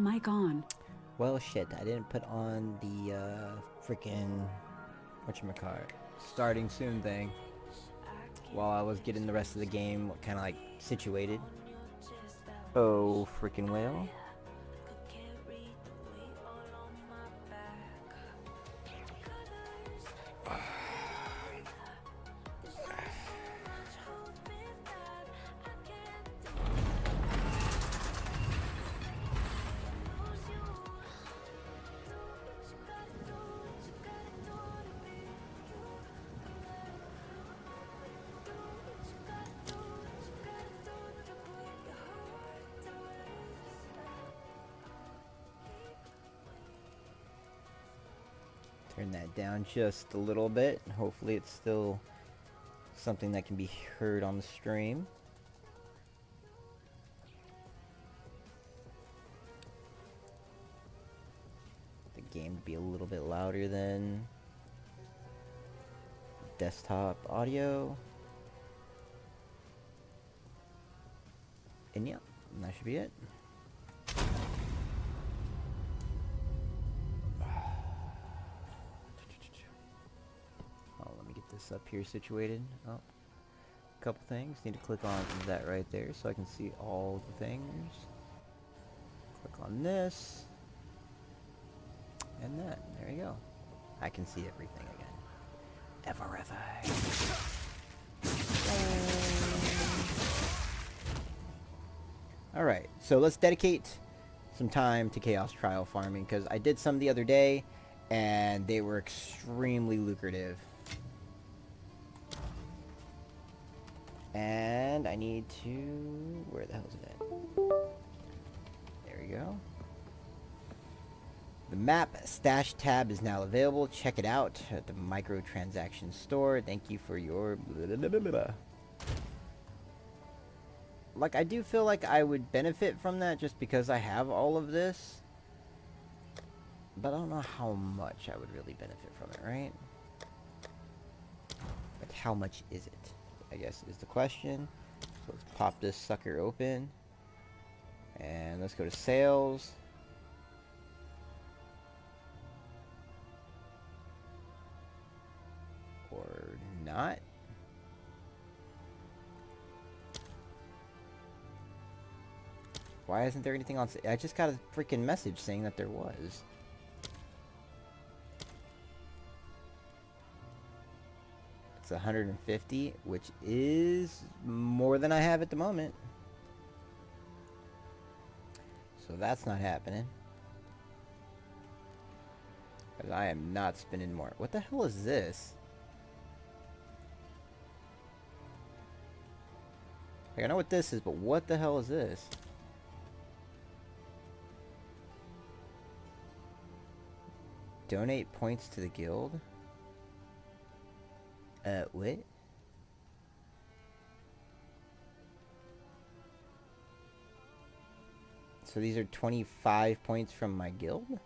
Mic on. Well, shit, I didn't put on the freaking whatchamacallit starting soon thing while I was getting the rest of the game kind of like situated. Oh, freaking well. Turn that down just a little bit. Hopefully it's still something that can be heard on the stream. The game to be a little bit louder than desktop audio. And yeah, that should be it. Oh, let me get this up here situated. Oh, a couple things. Need to click on that right there so I can see all the things. Click on this. And that. There you go. I can see everything again. Everything. Alright, so let's dedicate some time to Chaos Trial farming, because I did some the other day, and they were extremely lucrative. And I need to... where the hell is it at? There we go. The map stash tab is now available. Check it out at the microtransaction store. Thank you for your... Like, I do feel like I would benefit from that just because I have all of this. But I don't know how much I would really benefit from it, right? Like, how much is it? I guess is the question. So let's pop this sucker open. And let's go to sales. Or not. Why isn't there anything on sale? I just got a freaking message saying that there was. It's 150, which is more than I have at the moment. So that's not happening. Because I am not spending more. What the hell is this? Like, I know what this is, but what the hell is this? Donate points to the guild? What? So these are 25 points from my guild?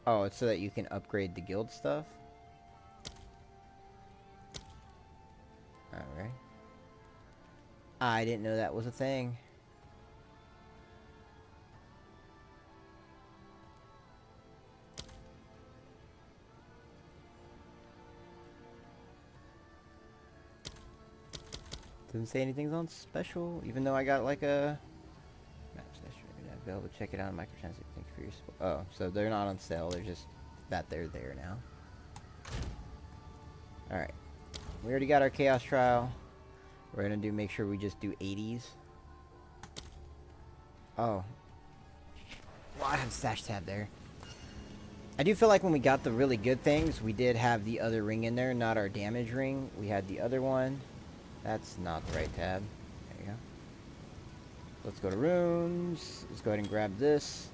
Oh, it's so that you can upgrade the guild stuff? Alright. I didn't know that was a thing. Doesn't say anything's on special, even though I got like a... Available, check it out on microtransaction. Thank you for your support. Oh, so they're not on sale, they're just that they're there now. Alright. We already got our Chaos Trial. We're gonna make sure we just do 80s. Oh. Well, I have a stash tab there. I do feel like when we got the really good things, we did have the other ring in there, not our damage ring. We had the other one. That's not the right tab. There you go. Let's go to runes. Let's go ahead and grab this.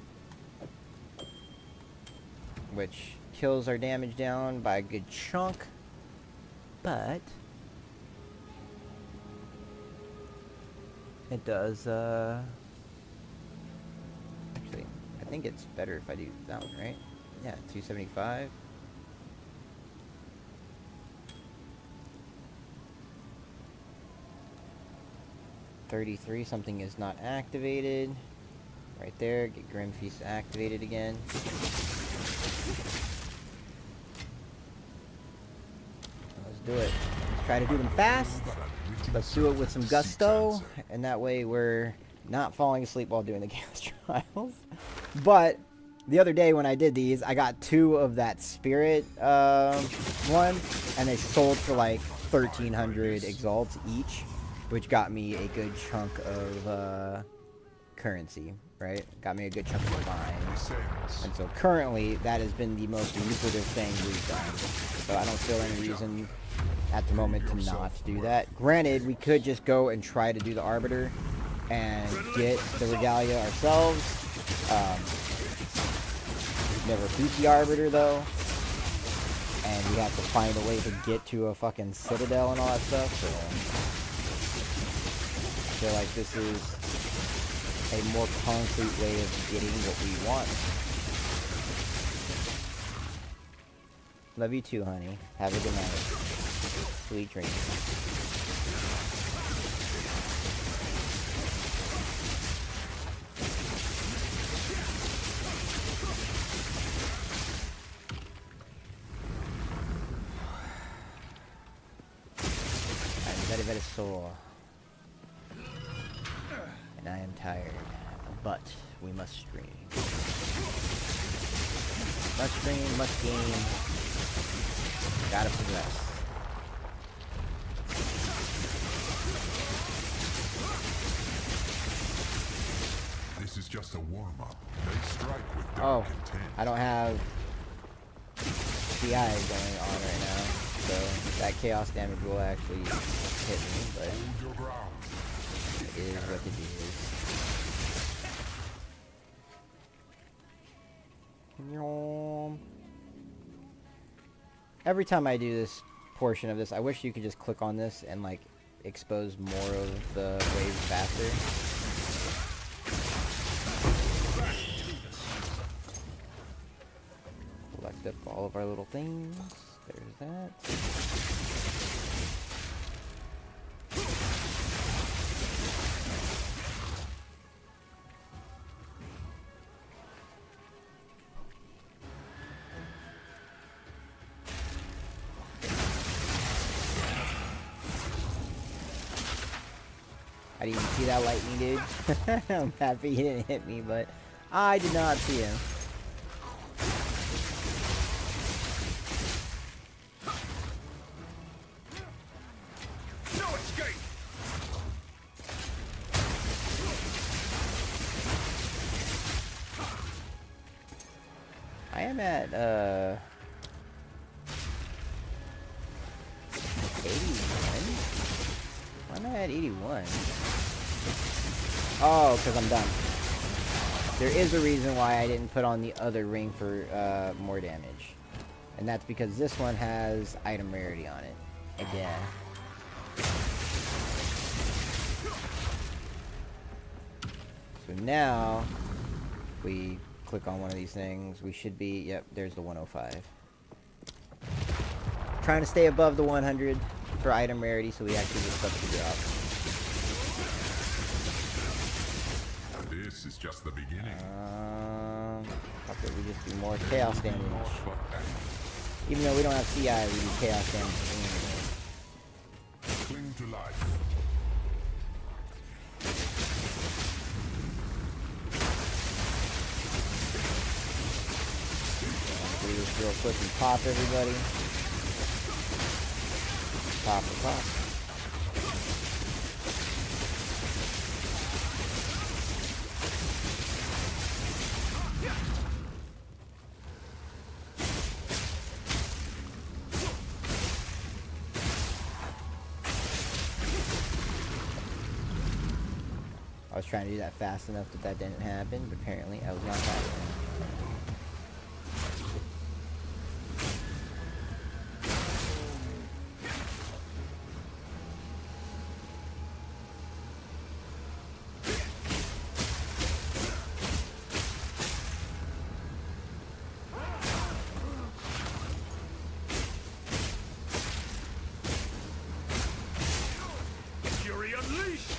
Which kills our damage down by a good chunk. But it does, actually, I think it's better if I do that one, right? Yeah, 275. 33, something is not activated. Right there, get Grim Feast activated again. Let's do it. Let's try to do them fast. Let's do it with some gusto, and that way we're not falling asleep while doing the Chaos Trials. But the other day when I did these, I got 2 of that Spirit one, and they sold for like 1,300 exalts each, which got me a good chunk of currency, right? Got me a good chunk of divine. And so currently, that has been the most lucrative thing we've done. So I don't feel any reason at the moment to not do that. Granted, we could just go and try to do the Arbiter and get the Regalia ourselves. Never beat the Arbiter though, and we have to find a way to get to a fucking Citadel and all that stuff, so I feel like this is a more concrete way of getting what we want. Love you too, honey. Have a good night. Sweet dreams. I'm very sore. And I am tired. But we must stream. Must stream, must game. Gotta progress. This is just a warm-up. They strike with Oh, dark intent. I don't have CI going on right now, so that chaos damage will actually hit me, but Hold your ground. it is what it is. Every time I do this portion of this, I wish you could just click on this and like expose more of the waves faster. Collect up all of our little things. There's that. I didn't even see that lightning, dude. I'm happy he didn't hit me, but I did not see him. No escape. I am at 81. Why am I at 81? Oh, because I'm done. There is a reason why I didn't put on the other ring for more damage. And that's because this one has item rarity on it. Again. So now, if we click on one of these things, we should be, yep, there's the 105. Trying to stay above the 100 for item rarity so we actually get stuff to drop. This is just the beginning. How could we just do more chaos damage? Even though we don't have CI, we do chaos damage anyway. Cling to life. Do this real quick and pop everybody. Pop and pop. I was trying to do that fast enough that that didn't happen, but apparently I was not fast enough. Fury unleashed.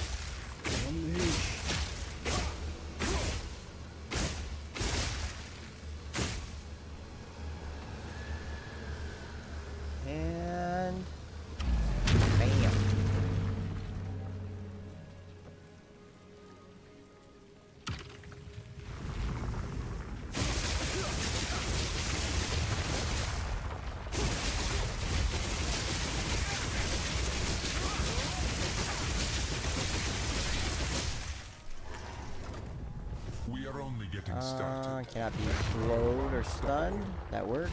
We are only getting started. Cannot be slowed or stunned. That works.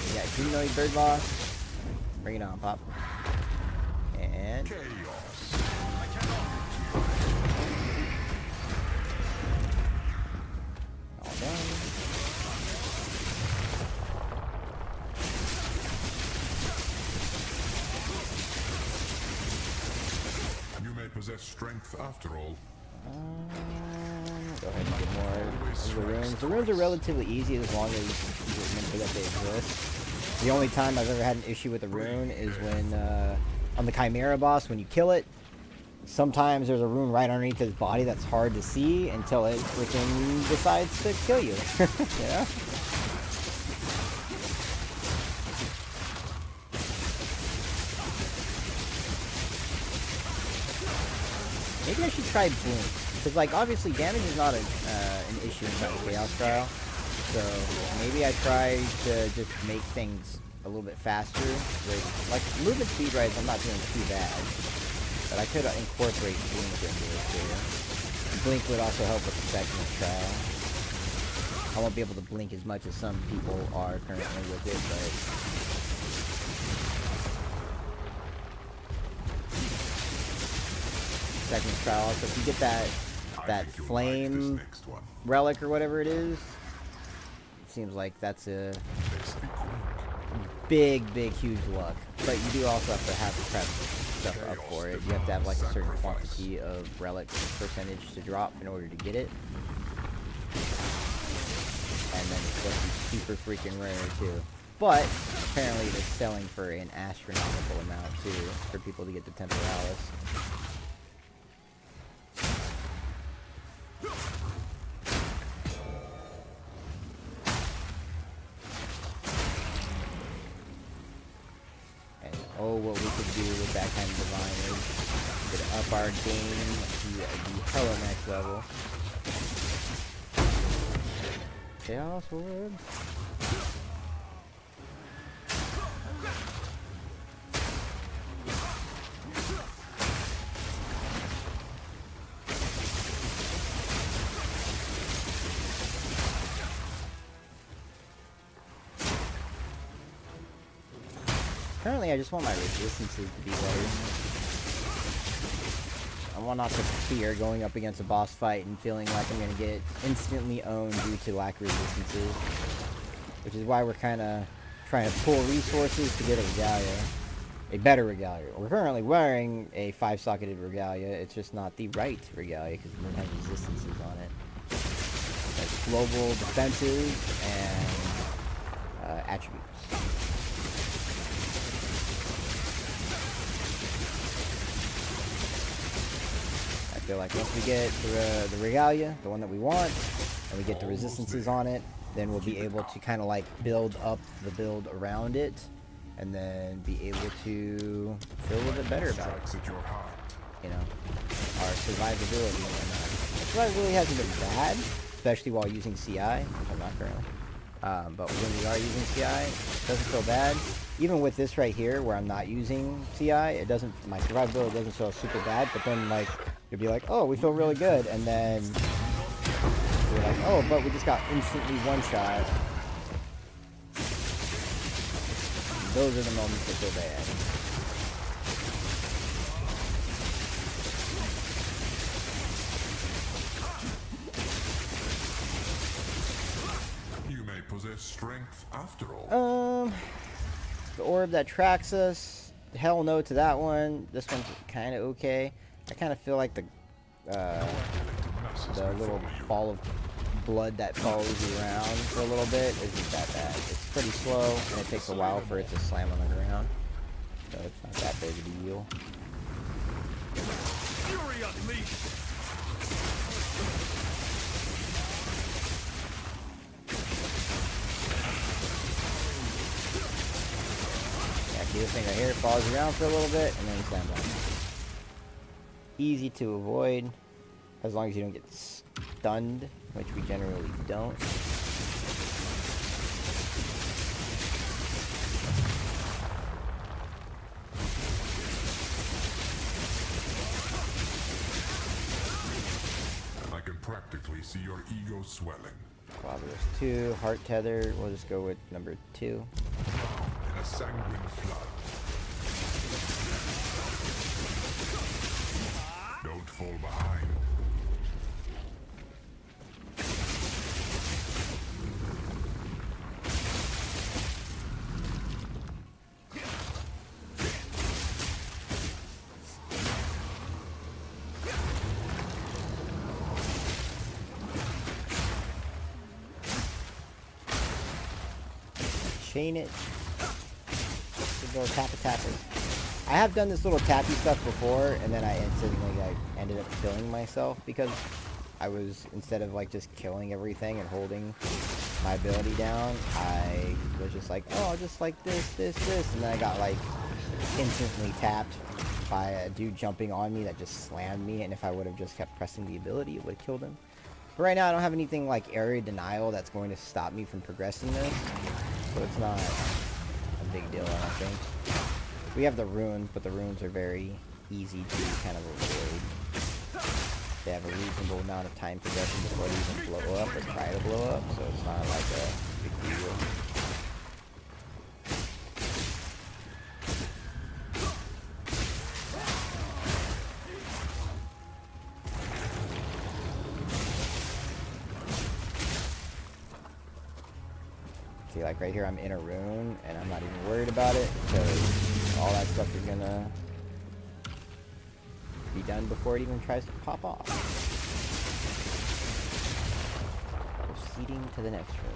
We got humanoid bird boss. Bring it on, Pop. And Chaos. all done. You may possess strength after all. Go ahead and get more of the runes. The runes are relatively easy as long as you remember that they exist. The only time I've ever had an issue with a rune is when, on the Chimera boss, when you kill it, sometimes there's a rune right underneath his body that's hard to see until it freaking decides to kill you. You know? Maybe I should try Blink. Because, like, obviously damage is not an issue inside the Chaos Trial. So, maybe I try to just make things a little bit faster. Like, movement speed rise, I'm not doing too bad. But I could incorporate Blink into it, too. Blink would also help with the second trial. I won't be able to blink as much as some people are currently with it, but... second trial. So if you get that flame relic or whatever it is, it seems like that's a big huge luck. But you do also have to have the prep stuff up for it. You have to have like a certain quantity of relic percentage to drop in order to get it. And then it's supposed to be super freaking rare too. But apparently they're selling for an astronomical amount too for people to get the Temporalis. Oh, what we could do with that kind of divine is we could up our game to the hella next level. Chaos Orb. Currently, I just want my resistances to be better. I want not to fear going up against a boss fight and feeling like I'm going to get instantly owned due to lack of resistances. Which is why we're kind of trying to pull resources to get a Regalia. A better Regalia. We're currently wearing a 5-socketed Regalia. It's just not the right Regalia because it doesn't have resistances on it. It's global defenses and attributes. I feel like once we get the Regalia, the one that we want, and we get the resistances on it, then we'll be able to kind of like build up the build around it, and then be able to feel a little bit better about it. You know, our survivability and whatnot. Survivability hasn't been bad, especially while using CI, which I'm not currently. But when we are using CI, it doesn't feel bad. Even with this right here, where I'm not using CI, it doesn't. My survivability doesn't feel super bad. But then, like, you'll be like, "Oh, we feel really good," and then you're like, "Oh, but we just got instantly one-shot." Those are the moments that feel bad. You may possess strength after all. The orb that tracks us, hell no to that one. This one's kind of okay. I kind of feel like the little ball of blood that follows you around for a little bit isn't that bad. It's pretty slow, and it takes a while for it to slam on the ground. So it's not that big of a deal. Fury unleashed! See this thing right here, it follows around for a little bit, and then slams on. Easy to avoid, as long as you don't get stunned, which we generally don't. can practically see your ego swelling. Barbarous 2, Heart Tether. We'll just go with number 2. In a sanguine flood. Don't fall behind. Chain it. Good little tapper. I have done this little tappy stuff before, and then I instantly like ended up killing myself because I was, instead of like just killing everything and holding my ability down, I was just like, oh, just like this, and then I got like instantly tapped by a dude jumping on me that just slammed me, and if I would have just kept pressing the ability, it would have killed him. But right now I don't have anything like area denial that's going to stop me from progressing this, so it's not a big deal, I don't think. We have the runes, but the runes are very easy to kind of avoid. They have a reasonable amount of time progression before they even blow up or try to blow up, so it's not like a big deal. See, like right here, I'm in a rune, and I'm not even worried about it, because all that stuff is gonna be done before it even tries to pop off. Proceeding to the next room.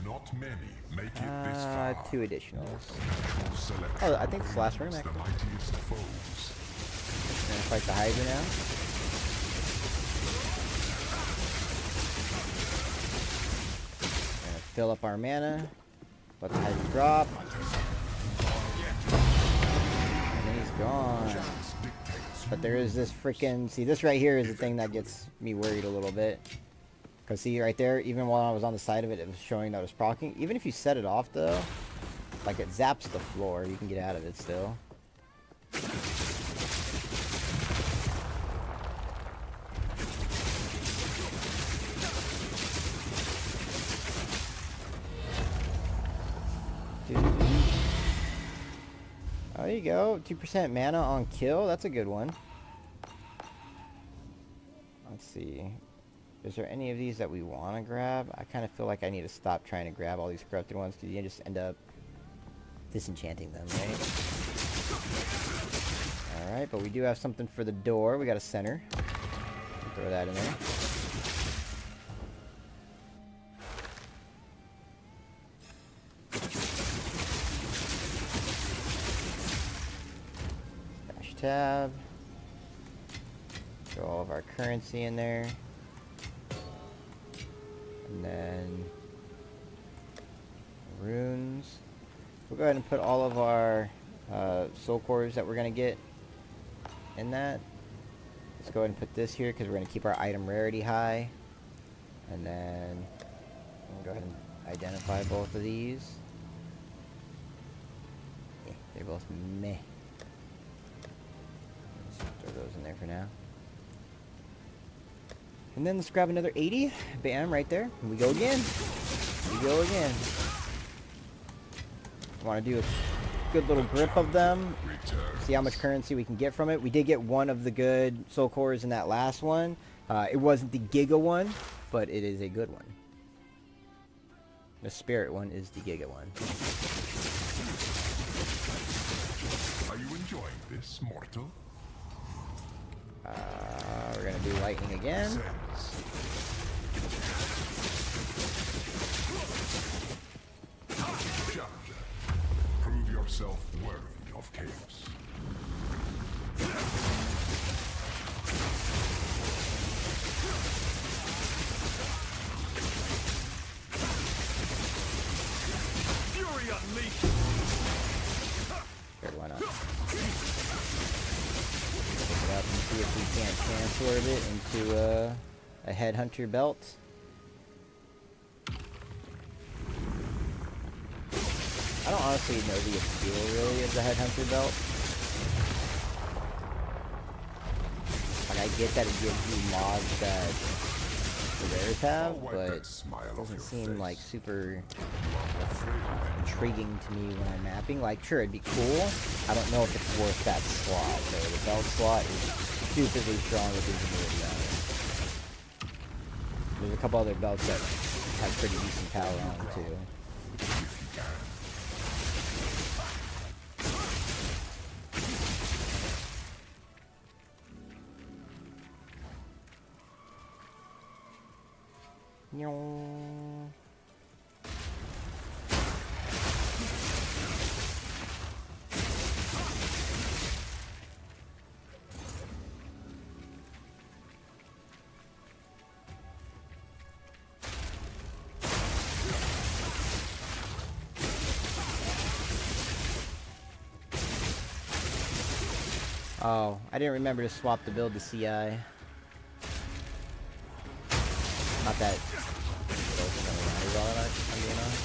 Not many make it this far. 2 additionals. Selection Oh, I think it's the last room, rewards actually. the mightiest foes. Gonna fight the Hydra now. Gonna fill up our mana. Let the Hydra drop. And then he's gone. Chance dictates But there is this freaking... See, this right here is the thing that gets me worried a little bit. Because see, right there, even while I was on the side of it, it was showing that it was proccing. Even if you set it off, though, like it zaps the floor, you can get out of it still. Oh, there you go. 2% mana on kill. That's a good one. Let's see. Is there any of these that we want to grab? I kind of feel like I need to stop trying to grab all these corrupted ones because you just end up disenchanting them, right? Alright, but we do have something for the door. We got a center. Throw that in there. Dash tab. Throw all of our currency in there. And then runes. We'll go ahead and put all of our soul cores that we're going to get in that. Let's go ahead and put this here because we're going to keep our item rarity high. And then we'll go ahead and identify both of these. Yeah, they're both meh. Let's throw those in there for now. And then let's grab another 80. Bam, right there. And we go again. We go again. Want to do a good little grip of them. See how much currency we can get from it. We did get one of the good soul cores in that last one. It wasn't the Giga one, but it is a good one. The Spirit one is the Giga one. Are you enjoying this, mortal? We're going to do lightning again. Sense. Challenger, prove yourself worthy of chaos. Fury unleashed! Sure, why not? Pick it up and see if we can't transform it into a headhunter belt. I don't honestly know the appeal really of the Headhunter belt. Like I get that it gives you mods that the rares have, I'll wipe but that smile it off doesn't your seem face. like super Afraid of them. intriguing to me when I'm mapping. Like, sure, it'd be cool. I don't know if it's worth that slot. So the belt slot is stupidly strong with ingenuity on it. There's a couple other belts that have pretty decent power on them too. If you can. Meow. Oh, I didn't remember to swap the build to CI. Not that it ultimately matters all that much, if I'm being honest.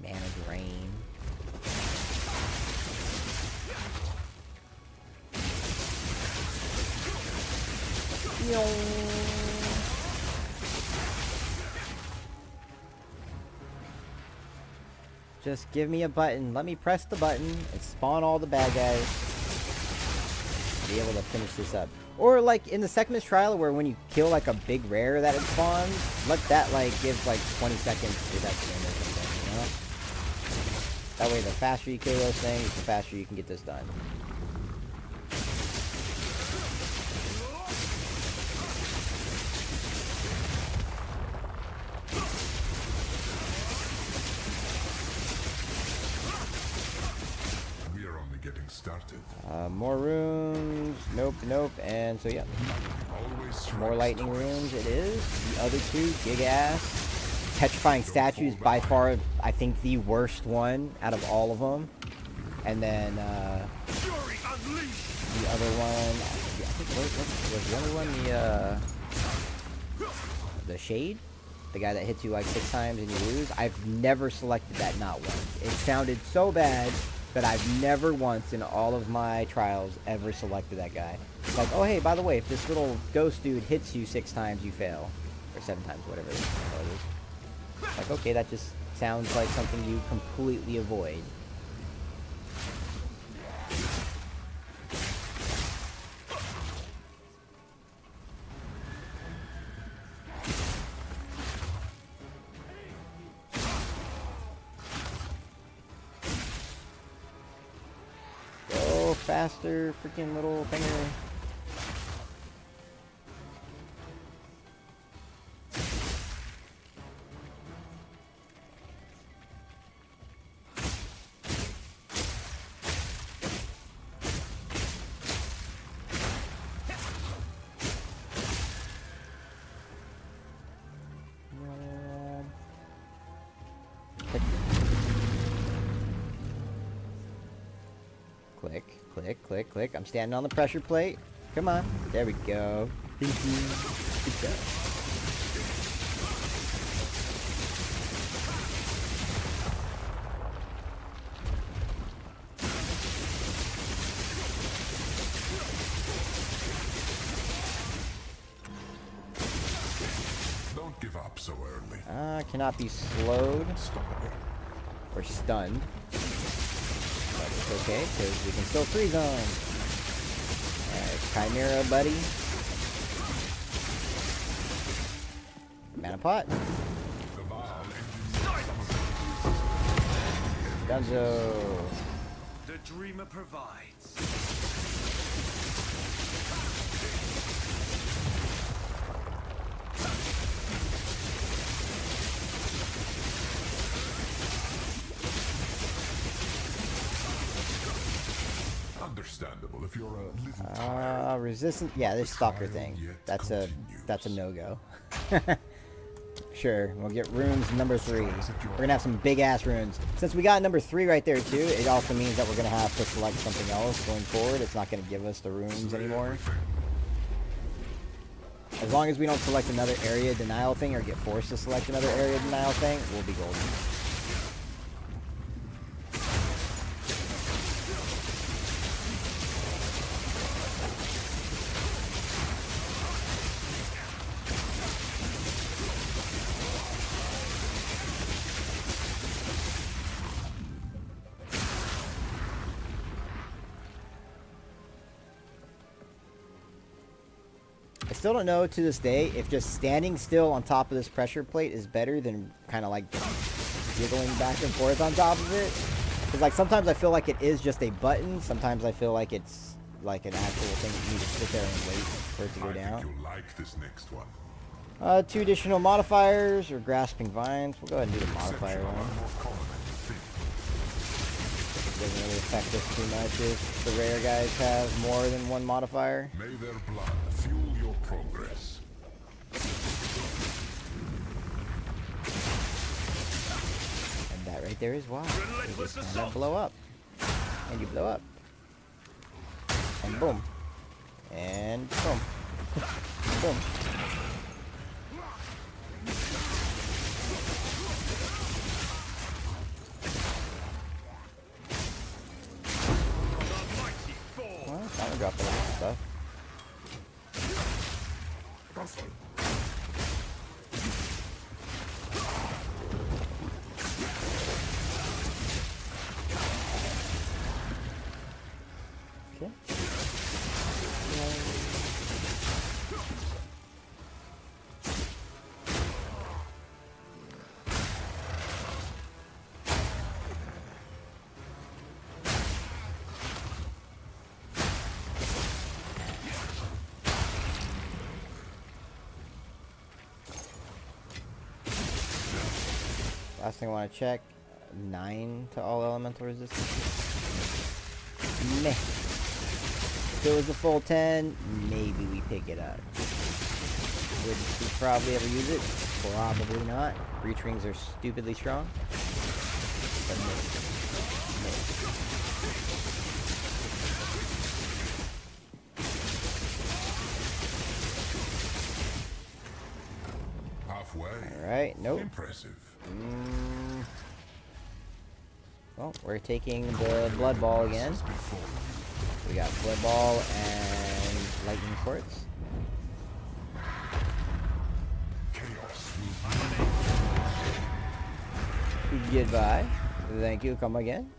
Mana Drain. Just give me a button. Let me press the button and spawn all the bad guys. Be able to finish this up. Or like in the Sekhmet trial where when you kill like a big rare that it spawns, let that like give like 20 seconds reduction or something, you know? That way the faster you kill those things, the faster you can get this done. We are only getting started. More runes. Nope, nope. And so yeah, Always more strikes lightning twice. runes it is. The other two, Gigas. Petrifying Statues, by far, I think the worst one out of all of them. And then Fury unleashed. the other one, I think was the other one the Shade? The guy that hits you like 6 times and you lose? I've never selected that, not once. It sounded so bad that I've never once in all of my trials ever selected that guy. It's like, oh hey, by the way, if this little ghost dude hits you 6 times, you fail. Or 7 times, whatever it is. Like, okay, that just sounds like something you completely avoid. Go faster, freaking little finger. Click, click, click, click. I'm standing on the pressure plate. Come on. There we go. Thank you. Good job. Don't give up so early. Cannot be slowed Stop it. or stunned. But it's okay, because we can still freeze them. Alright, Chimera, buddy. Mana pot. The Val engine Gunzo. The dreamer provides. understandable if you're a little tired. Resistance. Yeah, this stalker Trial thing. yet That's continues. a no-go. Sure, we'll get runes number 3. We're gonna have some big ass runes. Since we got number 3 right there too, it also means that we're gonna have to select something else going forward. It's not gonna give us the runes anymore. As long as we don't select another area denial thing or get forced to select another area denial thing, we'll be golden. I still don't know to this day if just standing still on top of this pressure plate is better than kind of like jiggling back and forth on top of it. Because like sometimes I feel like it is just a button. Sometimes I feel like it's like an actual thing that you need to sit there and wait for it to go I down. think you'll like this next one. 2 additional modifiers or grasping vines. We'll go ahead and do the modifier Exceptional one. and more common than you think. Doesn't really affect us too much if the rare guys have more than 1 modifier. May their blood fuel your progress. And that right there is why. You Relentless just kind assault. of blow up. And you blow up. And boom. And boom. Boom. The mighty fall. Well, it's time to drop a lot of stuff. Okay. Last thing I want to check, 9 to all elemental resistance. Meh. If it was a full 10, maybe we pick it up. Would we probably ever use it? Probably not. Breach rings are stupidly strong. But maybe. Halfway. Alright, nope. Impressive. Well, we're taking the Blood Ball again. Before We got Blood Ball and Lightning Quartz. chaos will Goodbye. Thank you. Come again.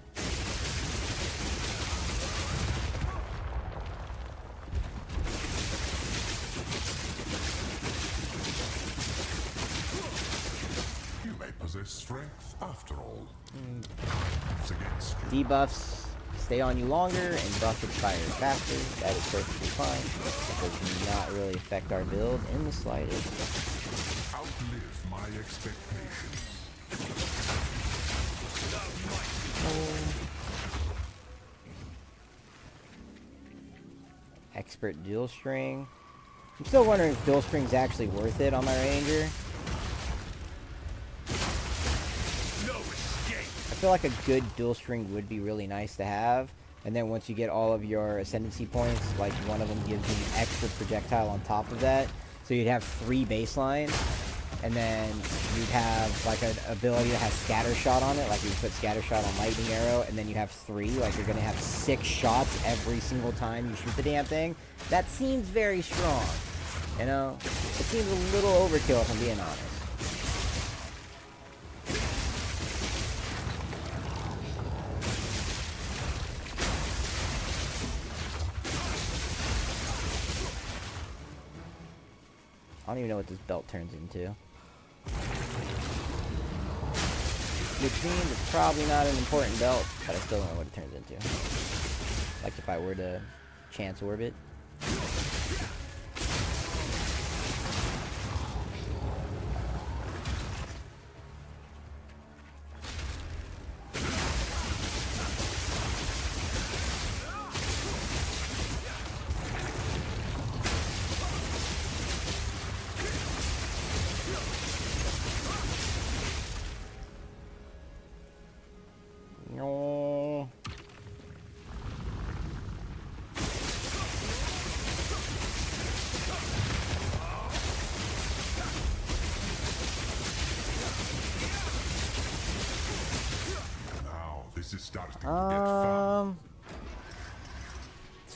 You may possess strength after all. It's against you. Debuffs stay on you longer and buff expires faster. That is perfectly fine. It does not really affect our build in the slightest. Outlive my expectations. Expert Dual String. I'm still wondering if Dual String's actually worth it on my Ranger. No escape. I feel like a good Dual String would be really nice to have. And then once you get all of your Ascendancy points, like one of them gives you an extra projectile on top of that. So you'd have 3 baseline. And then you'd have like an ability that has Scatter Shot on it. Like you put Scatter Shot on Lightning Arrow. And then you have 3. Like you're going to have 6 shots every single time you shoot the damn thing. That seems very strong. You know? It seems a little overkill if I'm being honest. I don't even know what this belt turns into. Which means it's probably not an important belt, but I still don't know what it turns into. Like if I were to chance orbit.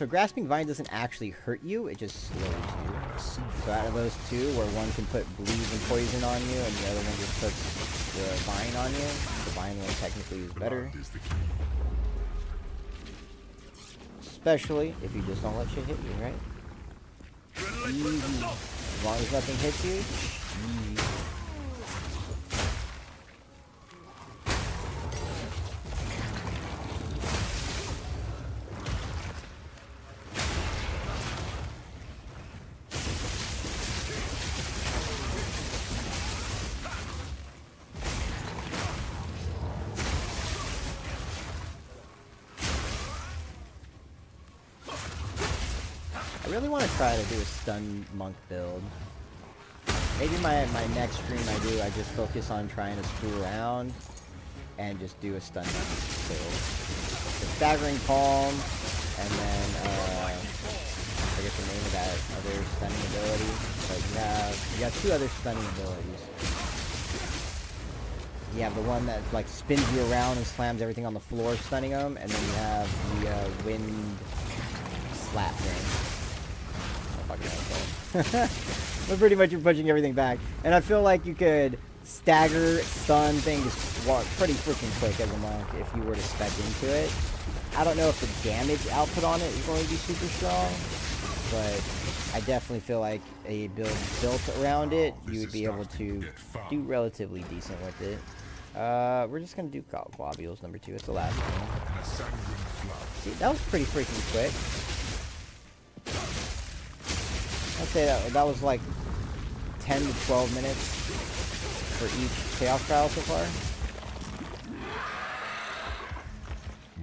so Grasping Vine doesn't actually hurt you, it just slows you. So out of those two, where one can put bleed and poison on you, and the other one just puts the vine on you, the vine one technically is better. Blood is the key. Especially if you just don't let shit hit you, right? Relentless assault. As long as nothing hits you, easy. I really want to try to do a stun monk build. Maybe my next stream I just focus on trying to screw around and just do a stun monk build. The staggering palm, and then I forget the name of that other stunning ability. But you have two other stunning abilities. You have the one that like spins you around and slams everything on the floor, stunning them, and then you have the wind slap thing. But pretty much you're pushing everything back, and I feel like you could stagger, stun things pretty freaking quick as a monk if you were to spec into it. I don't know if the damage output on it is going to be super strong, but I definitely feel like a build built around it, you would be able to do relatively decent with it. We're just gonna do Globules number 2. It's the last one. A sanguine flood. See, that was pretty freaking quick. I'd say that was like 10 to 12 minutes for each Chaos Trial so far.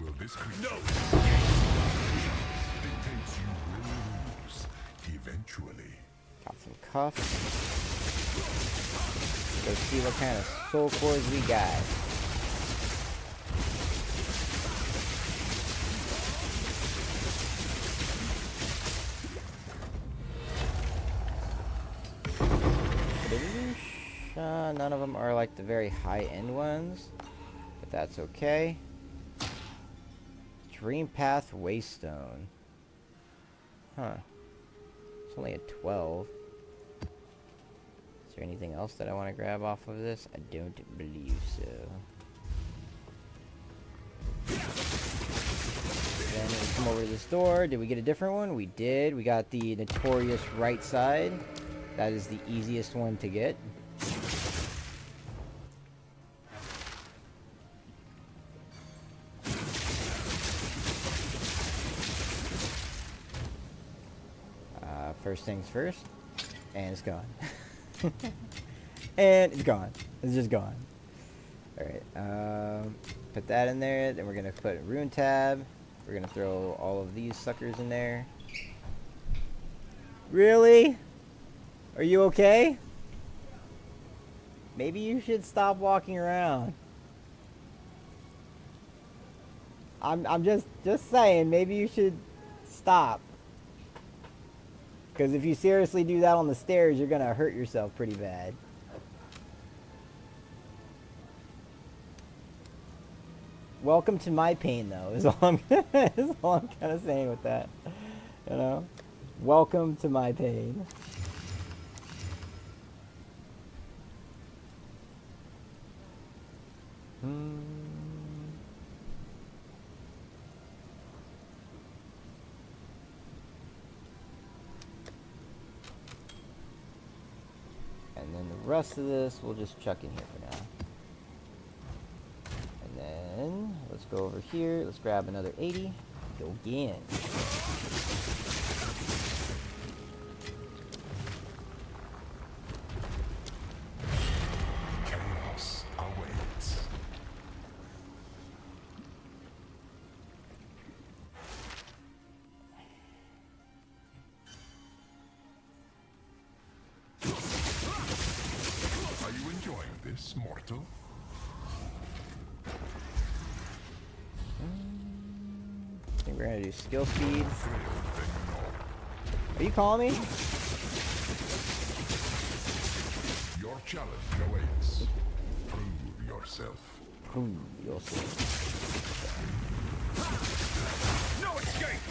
Will this creature No. dictates you will lose eventually? Got some cuffs. Let's see what kind of soul cores we got. None of them are like the very high-end ones, but that's okay. Dream Path Waystone. Huh. It's only a 12. Is there anything else that I want to grab off of this? I don't believe so. Then we come over to this door. Did we get a different one? We did. We got the notorious right side. That is the easiest one to get. First things first, and it's gone. And it's gone. It's just gone. Alright, put that in there, then we're gonna put a rune tab. We're gonna throw all of these suckers in there. Really? Are you okay? Maybe you should stop walking around. I'm just saying, maybe you should stop. Because if you seriously do that on the stairs, you're going to hurt yourself pretty bad. Welcome to my pain, though, is all I'm kind of saying with that. You know? Welcome to my pain. And then the rest of this we'll just chuck in here for now. And then let's go over here. Let's grab another 80. Go again. Chaos awaits. Are you enjoying this, mortal? I think we're gonna do skill speed. Are you calling me? Your challenge awaits. Prove yourself. Ooh, you'll see. No escape.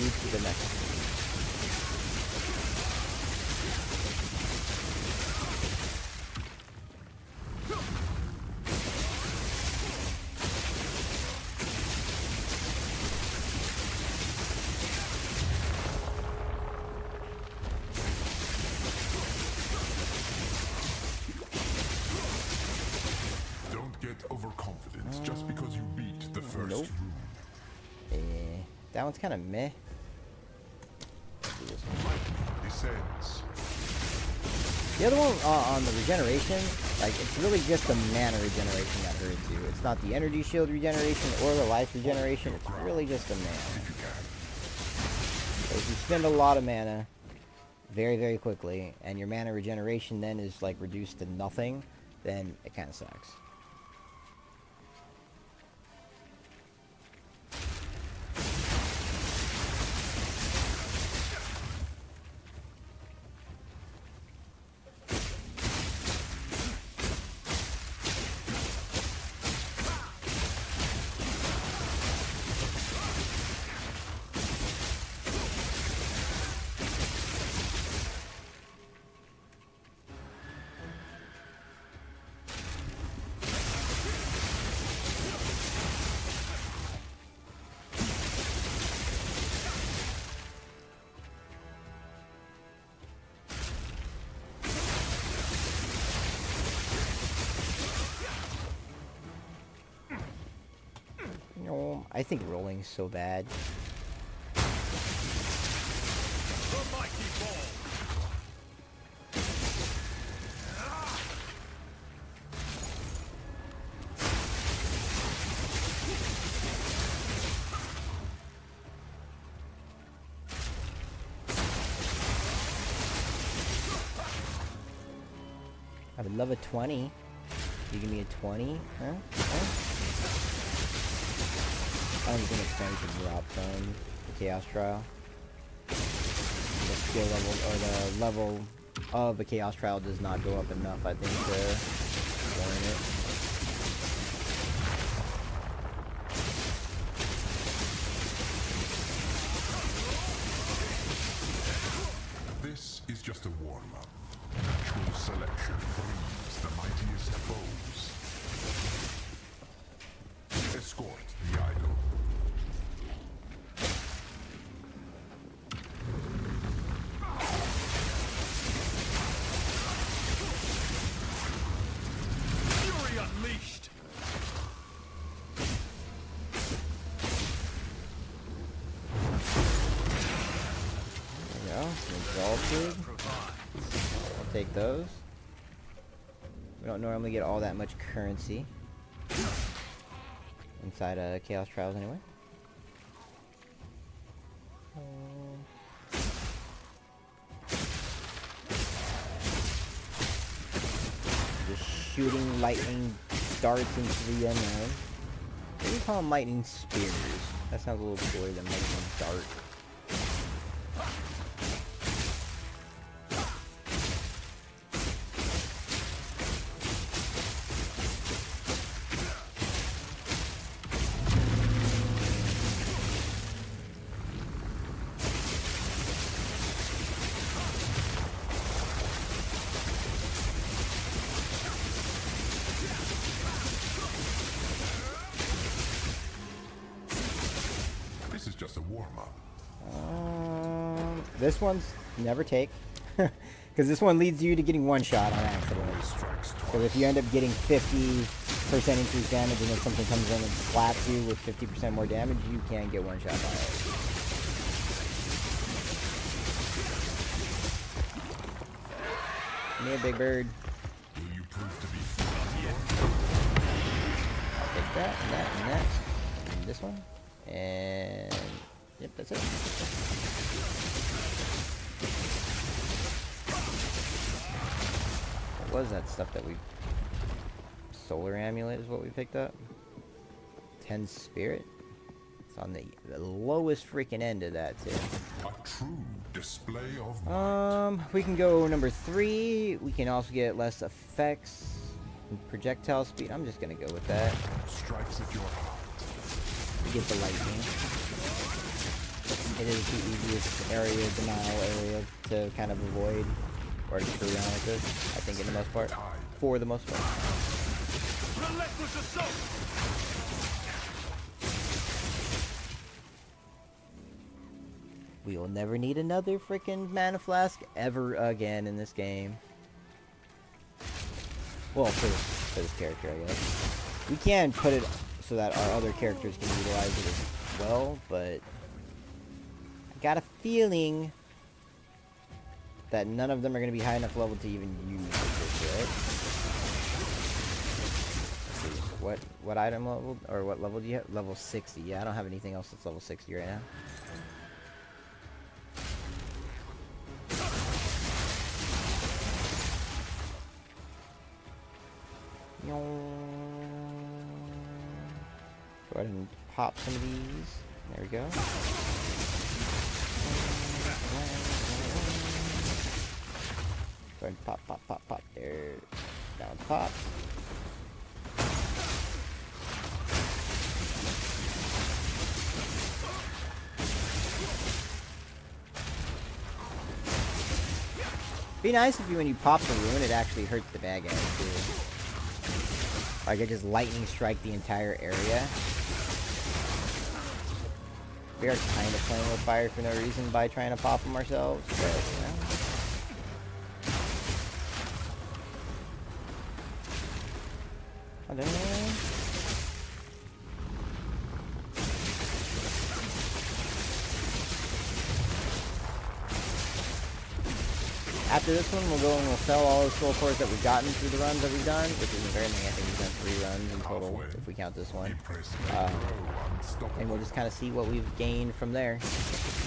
move to the next. Don't get overconfident just because you beat the first Nope. room. That one's kind of meh. Let's do this one. Light descends. The other one on the regeneration, like it's really just the mana regeneration that hurts you. It's not the energy shield regeneration or the life regeneration. It's really just the mana. If you can. So if you spend a lot of mana very, very quickly, and your mana regeneration then is like reduced to nothing, then it kind of sucks. No, I think rolling's so bad. The mighty ball. I would love a 20. You give me a 20? Huh? I don't think it's going to drop from the Chaos Trial. The skill level, or the level of a Chaos Trial does not go up enough, I think, to warrant it. This is just a warm-up. Natural selection breeds the mightiest foes. Escort the idol. Fury unleashed. There we go. Exalted. I'll take those. We don't normally get all that much currency inside Chaos Trials anyway. Just shooting lightning darts into the unknown. What do you call them? Lightning spears. That sounds a little cooler than lightning dart. This is just a warm-up. This one's never take. Because this one leads you to getting one shot on accident. Strikes Because twice. if you end up getting 50% increased damage and then something comes in and slaps you with 50% more damage, you can get one shot by it. Give me a big bird. Will you prove to be I'll take that, and that, and that. And this one. And... yep, that's it. What was that stuff that we... Solar Amulet is what we picked up? 10 Spirit? It's on the lowest freaking end of that, too. a true display of might? We can go number 3. We can also get less effects. And projectile speed. I'm just gonna go with that. Strikes at your heart. Get the lightning. It is the easiest area, denial area, to kind of avoid or to screw around with this, I think, in the most part. For the most part. Relentless assault! We will never need another freaking mana flask ever again in this game. Well, for this character, I guess. We can put it so that our other characters can utilize it as well, but I got a feeling that none of them are going to be high enough level to even use this yet. Let's see, what item level, or what level do you have? Level 60. Yeah, I don't have anything else that's level 60 right now. Go ahead and pop some of these. There we go. Go ahead and pop, pop, pop, pop. There. That one's pop. Be nice if you, when you pop the rune, it actually hurts the bad guys too. Like it just lightning strike the entire area. We are kind of playing with fire for no reason by trying to pop them ourselves, but you know. I don't know. After this one, we'll go and we'll sell all the soul cores that we've gotten through the runs that we've done, which isn't very many. I think we've done 3 runs in total, if we count this one. And we'll just kind of see what we've gained from there.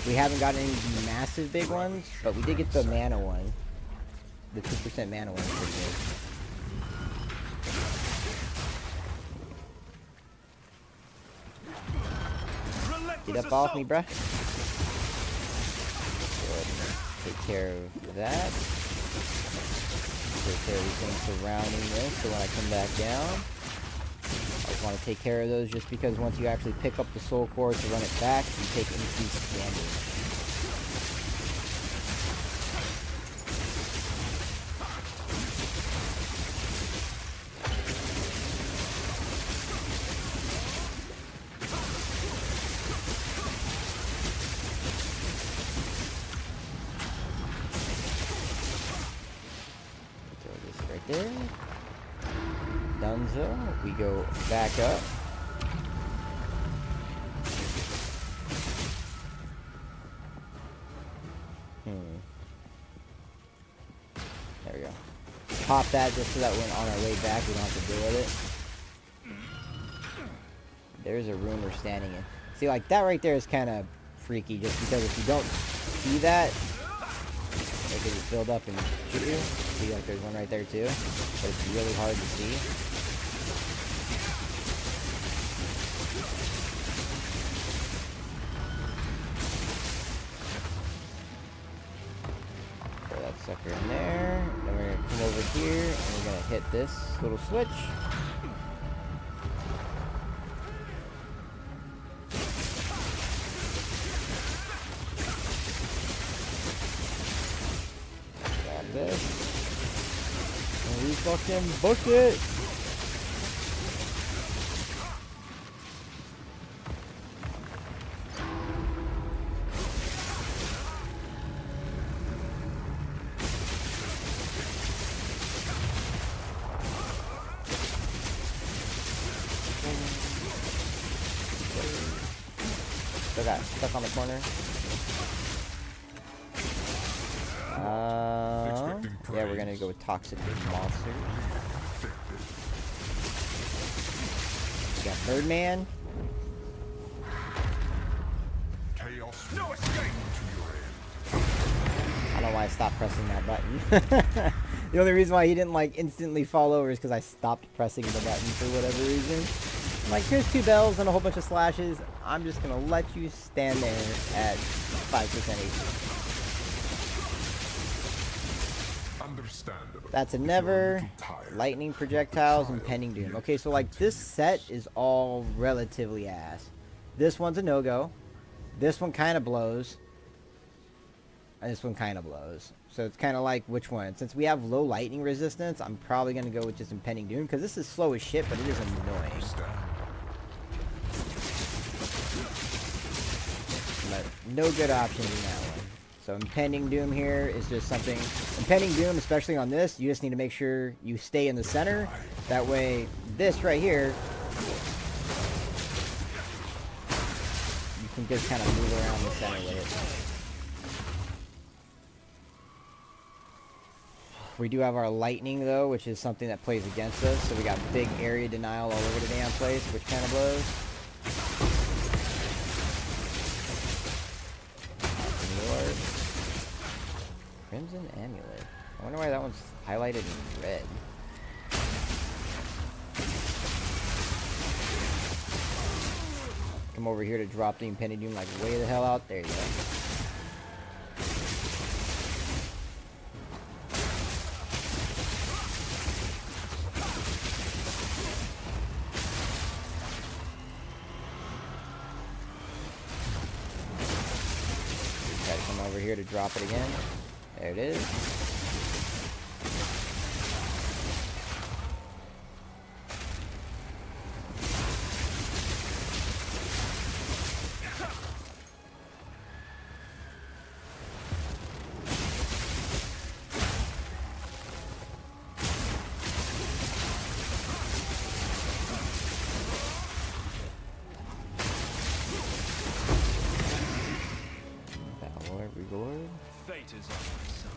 We haven't gotten any massive big ones, but we did get the mana one. The 2% mana one is pretty good. Get up off me, bruh. Take care of that. Take care of everything surrounding this, so when I come back down, I just want to take care of those just because once you actually pick up the soul core to run it back, you take increased damage. There. Dunzo. We go back up. There we go. Pop that just so that when on our way back we don't have to deal with it. There's a rune we're standing in. See, like that right there is kind of freaky just because if you don't see that, it can just build up and shoot you. See, like there's one right there too, but it's really hard to see. Throw that sucker in there. Then we're gonna come over here and we're gonna hit this little switch. This. And we fucking book it. Still got stuck on the corner. Yeah, we're gonna go with Toxic Monsters. We got Birdman. No escape! I don't know why I stopped pressing that button. The only reason why he didn't like instantly fall over is because I stopped pressing the button for whatever reason. I'm like, here's 2 bells and a whole bunch of slashes. I'm just gonna let you stand there at 5% HP. That's a never, lightning projectiles, and pending doom. Okay, so like this set is all relatively ass. This one's a no-go. This one kind of blows. And this one kind of blows. So it's kind of like which one. Since we have low lightning resistance, I'm probably going to go with just Impending Doom. Because this is slow as shit, but it is annoying. But no good options in that one. So Impending Doom here is just something. Impending Doom, especially on this, you just need to make sure you stay in the center. That way, this right here, you can just kind of move around the center with it. We do have our lightning though, which is something that plays against us. So we got big area denial all over the damn place, which kind of blows. Lord. Crimson Amulet. I wonder why that one's highlighted in red. Come over here to drop the Impending Doom like way the hell out. There you go. Over here to drop it again. There it is. Lord. Fate is on my side.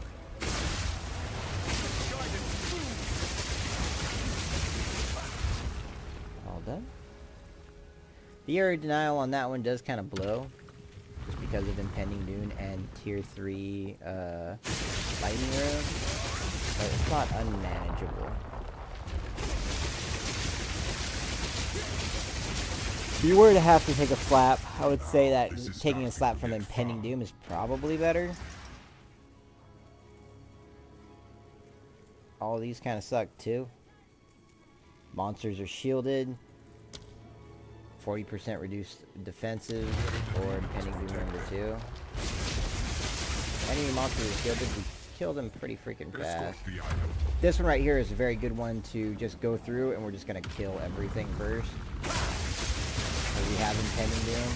All done. The area denial on that one does kind of blow, just because of Impending Doom and Tier 3 Lightning Rune, but it's not unmanageable. If you were to have to take a slap, I would say that taking a slap from Impending Doom is probably better. All these kind of suck too. Monsters are shielded. 40% reduced defensive or Impending Doom number 2. Enemy monsters are shielded. We kill them pretty freaking fast. This one right here is a very good one to just go through, and we're just going to kill everything first. We have Impending Doom,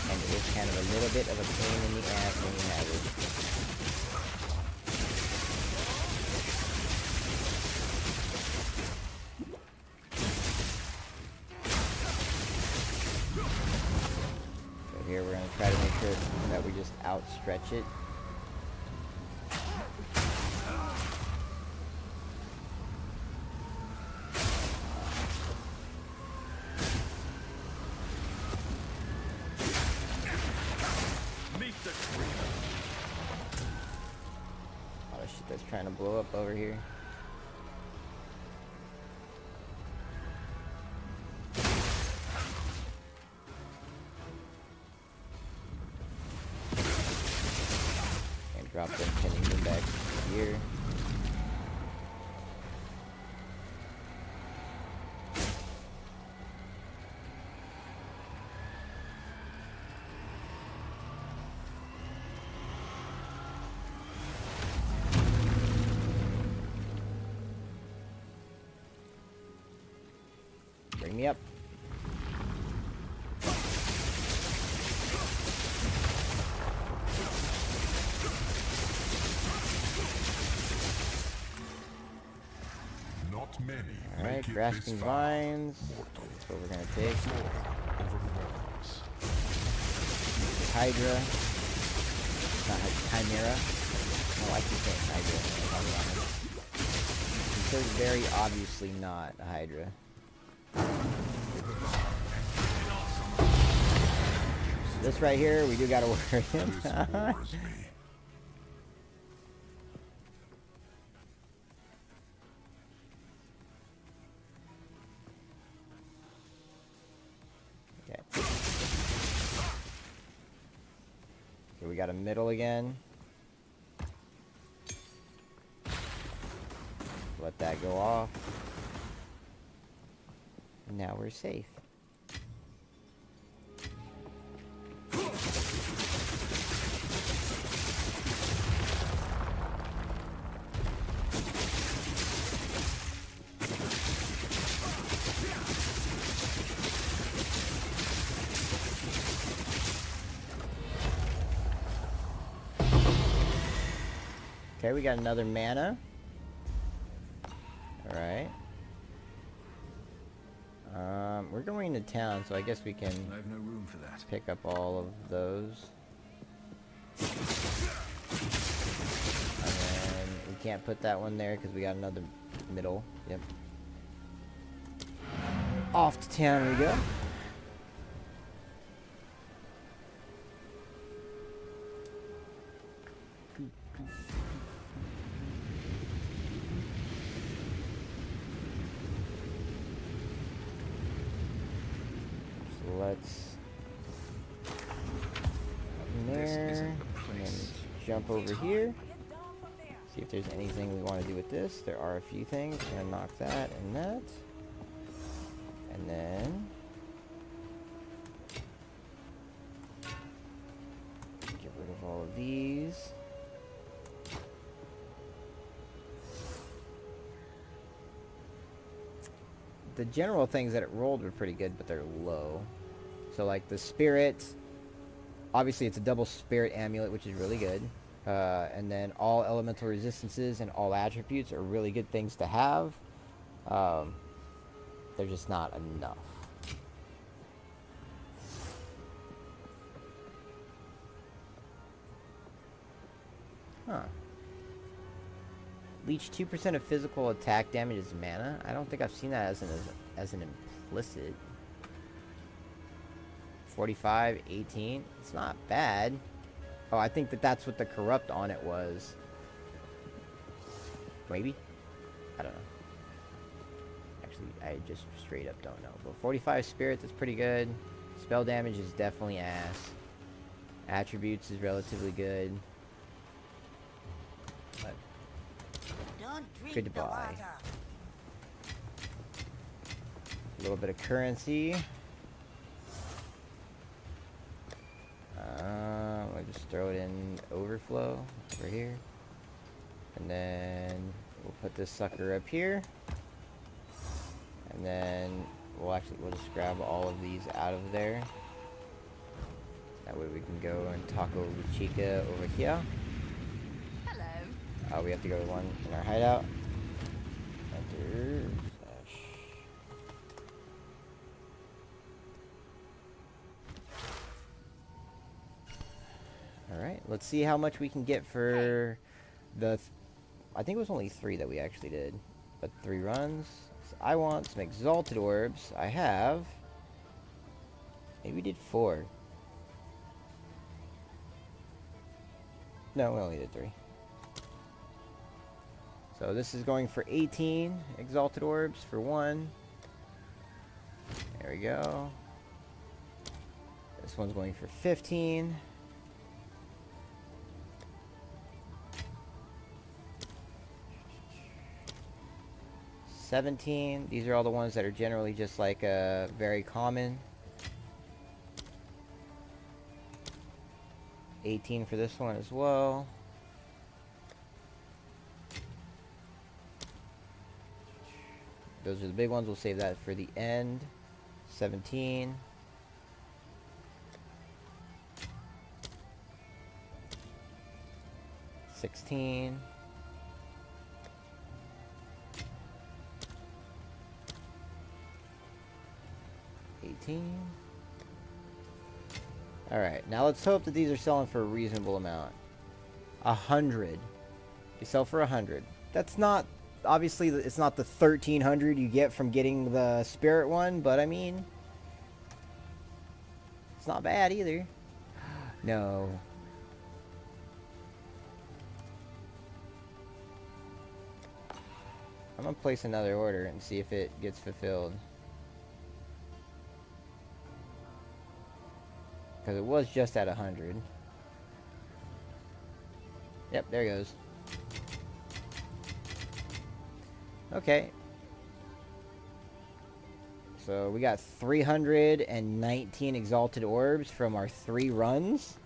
and it is kind of a little bit of a pain in the ass when you have it. So here we're going to try to make sure that we just outstretch it. That's trying to blow up over here. And drop the Impending Doom back here. Bring me up. Not many. Alright, Grasping Vines. That's what we're gonna take. Hydra. Not Chimera. I like to say Hydra. This is very obviously not a Hydra. This right here, we do gotta worry him. Okay. So we got a middle again. Let that go off. And now we're safe. Okay, we got another mana. Alright. We're going to town, so I guess we can I have no room for that. pick up all of those. And then we can't put that one there because we got another middle. Yep. Off to town we go. So let's in This there, isn't the and then place. jump over here. See if there's anything we want to do with this. There are a few things. We're gonna knock that and that, and then get rid of all of these. The general things that it rolled were pretty good, but they're low. So like the spirit, obviously it's a double spirit amulet, which is really good. And then all elemental resistances and all attributes are really good things to have. They're just not enough. Huh. Leech 2% of physical attack damage as mana. I don't think I've seen that as an implicit. 45, 18. It's not bad. Oh, I think that's what the corrupt on it was. Maybe? I don't know. Actually, I just straight up don't know. But 45 spirit, that's pretty good. Spell damage is definitely ass. Attributes is relatively good. But good to buy. A little bit of currency. We'll just throw it in overflow over here. And then we'll put this sucker up here. And then we'll just grab all of these out of there. That way we can go and talk over with Chica over here. We have to go to one in our hideout. Enter. Slash. Alright, let's see how much we can get for the... I think it was only 3 that we actually did. But 3 runs. So I want some Exalted Orbs. I have... Maybe we did 4. No, we only did 3. So this is going for 18 Exalted Orbs for 1. There we go. This one's going for 15. $17. These are all the ones that are generally just like very common. 18 for this one as well. Those are the big ones. We'll save that for the end. 17. $16. $18. Alright, now let's hope that these are selling for a reasonable amount. 100. They sell for 100. That's not... Obviously, it's not the 1,300 you get from getting the spirit one, but I mean... It's not bad either. No. I'm gonna place another order and see if it gets fulfilled. Because it was just at 100. Yep, there it goes. Okay. So we got 319 Exalted Orbs from our 3 runs.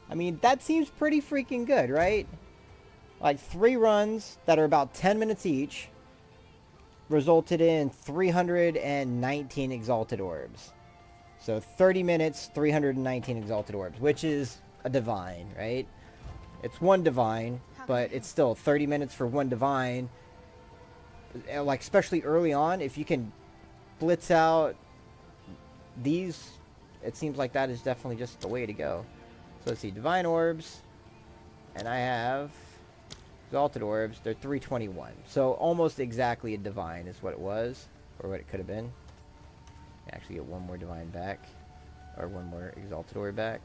I mean, that seems pretty freaking good, right? Like 3 runs that are about 10 minutes each resulted in 319 Exalted Orbs. So 30 minutes, 319 Exalted Orbs, which is a divine, right? It's 1 divine. How but it's still 30 minutes for one divine. Like, especially early on, if you can blitz out these, it seems like that is definitely just the way to go. So let's see, divine orbs, and I have exalted orbs. They're 321, so almost exactly a divine is what it was, or what it could have been. Actually get one more divine back, or one more exalted orb back.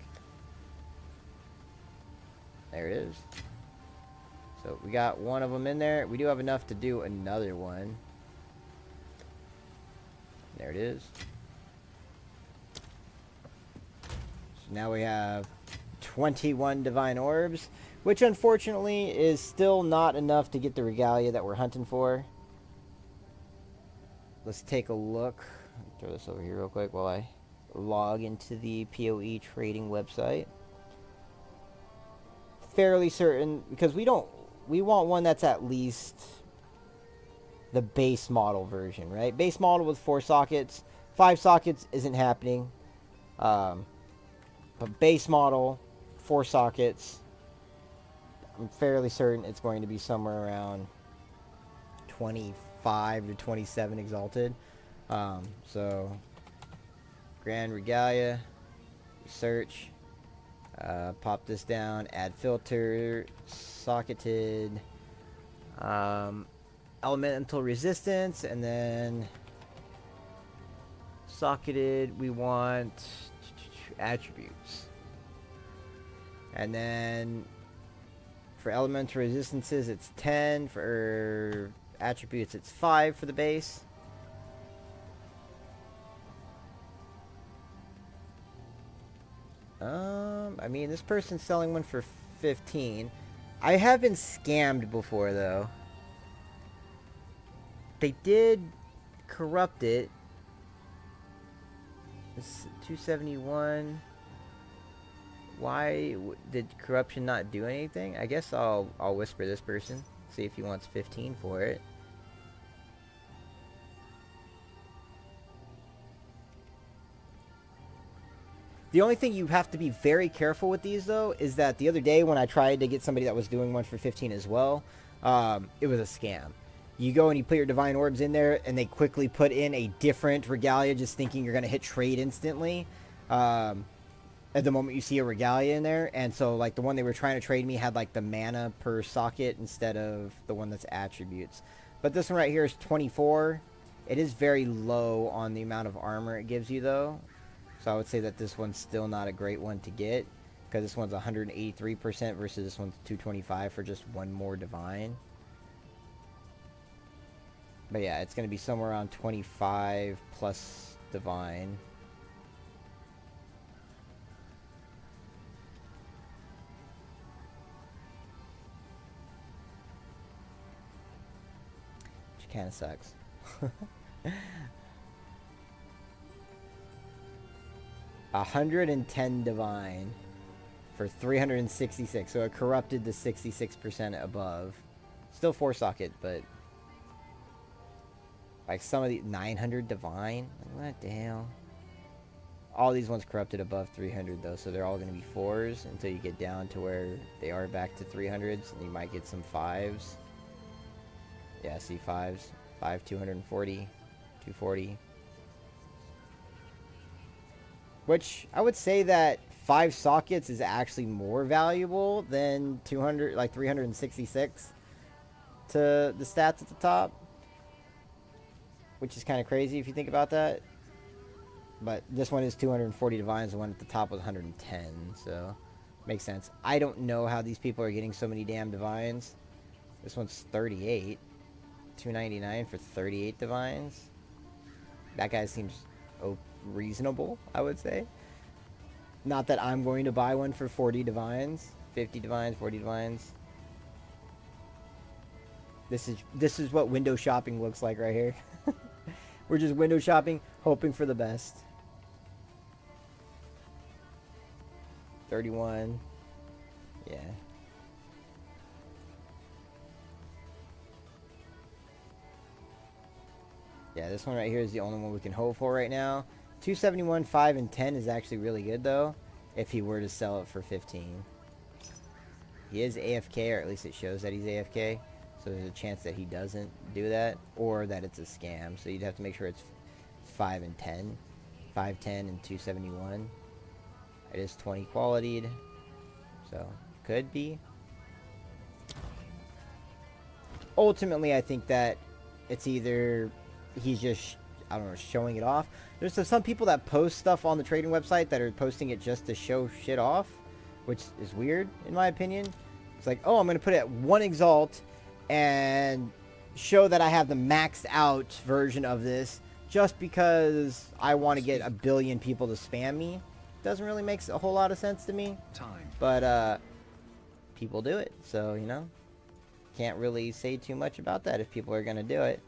There it is. So we got one of them in there. We do have enough to do another one. There it is. So now we have 21 divine orbs, which unfortunately is still not enough to get the regalia that we're hunting for. Let's take a look. Throw this over here real quick while I log into the PoE trading website. Fairly certain, because we want one that's at least the base model version, right? Base model with 4 sockets. 5 sockets isn't happening. But base model, 4 sockets, I'm fairly certain it's going to be somewhere around 25 to 27 exalted. So Grand Regalia, search, pop this down, add filter, socketed, elemental resistance, and then socketed we want attributes. And then for elemental resistances it's 10, for attributes it's 5 for the base. I mean, this person's selling one for 15. I have been scammed before, though. They did corrupt it. It's 271. Why did corruption not do anything? I guess I'll whisper this person, see if he wants 15 for it. The only thing you have to be very careful with these, though, is that the other day when I tried to get somebody that was doing one for 15 as well, it was a scam. You go and you put your divine orbs in there, and they quickly put in a different regalia, just thinking you're going to hit trade instantly at the moment you see a regalia in there. And so, like, the one they were trying to trade me had, like, the mana per socket instead of the one that's attributes. But this one right here is 24. It is very low on the amount of armor it gives you, though. So I would say that this one's still not a great one to get, because this one's 183% versus this one's 225 for just one more divine. But yeah, it's going to be somewhere around 25 plus divine. Which kind of sucks. 110 divine for 366, so it corrupted the 66% above. Still 4 socket, but like some of the 900 divine, like, what the hell? All these ones corrupted above 300 though, so they're all going to be 4s until you get down to where they are back to 300s, and you might get some 5s. Yeah, see 5s, 5 240, 240. Which I would say that 5 sockets is actually more valuable than 200, like 366 to the stats at the top. Which is kind of crazy if you think about that. But this one is 240 divines, the one at the top was 110, so makes sense. I don't know how these people are getting so many damn divines. This one's 38. 299 for 38 divines. That guy seems reasonable, I would say. Not that I'm going to buy one for 40 divines, 50 divines, 40 divines. This is what window shopping looks like right here. We're just window shopping, hoping for the best. 31. Yeah. Yeah, this one right here is the only one we can hope for right now. 271, 5, and 10 is actually really good, though, if he were to sell it for 15. He is AFK, or at least it shows that he's AFK. So there's a chance that he doesn't do that, or that it's a scam. So you'd have to make sure it's 5 and 10. 510 and 271. It is 20 qualityed. So, could be. Ultimately, I think that it's either he's just, I don't know, showing it off. There's some people that post stuff on the trading website that are posting it just to show shit off, which is weird, in my opinion. It's like, oh, I'm going to put it at 1 exalt and show that I have the maxed out version of this just because I want to get a billion people to spam me. Doesn't really make a whole lot of sense to me. Time. But people do it, so, you know, can't really say too much about that if people are going to do it.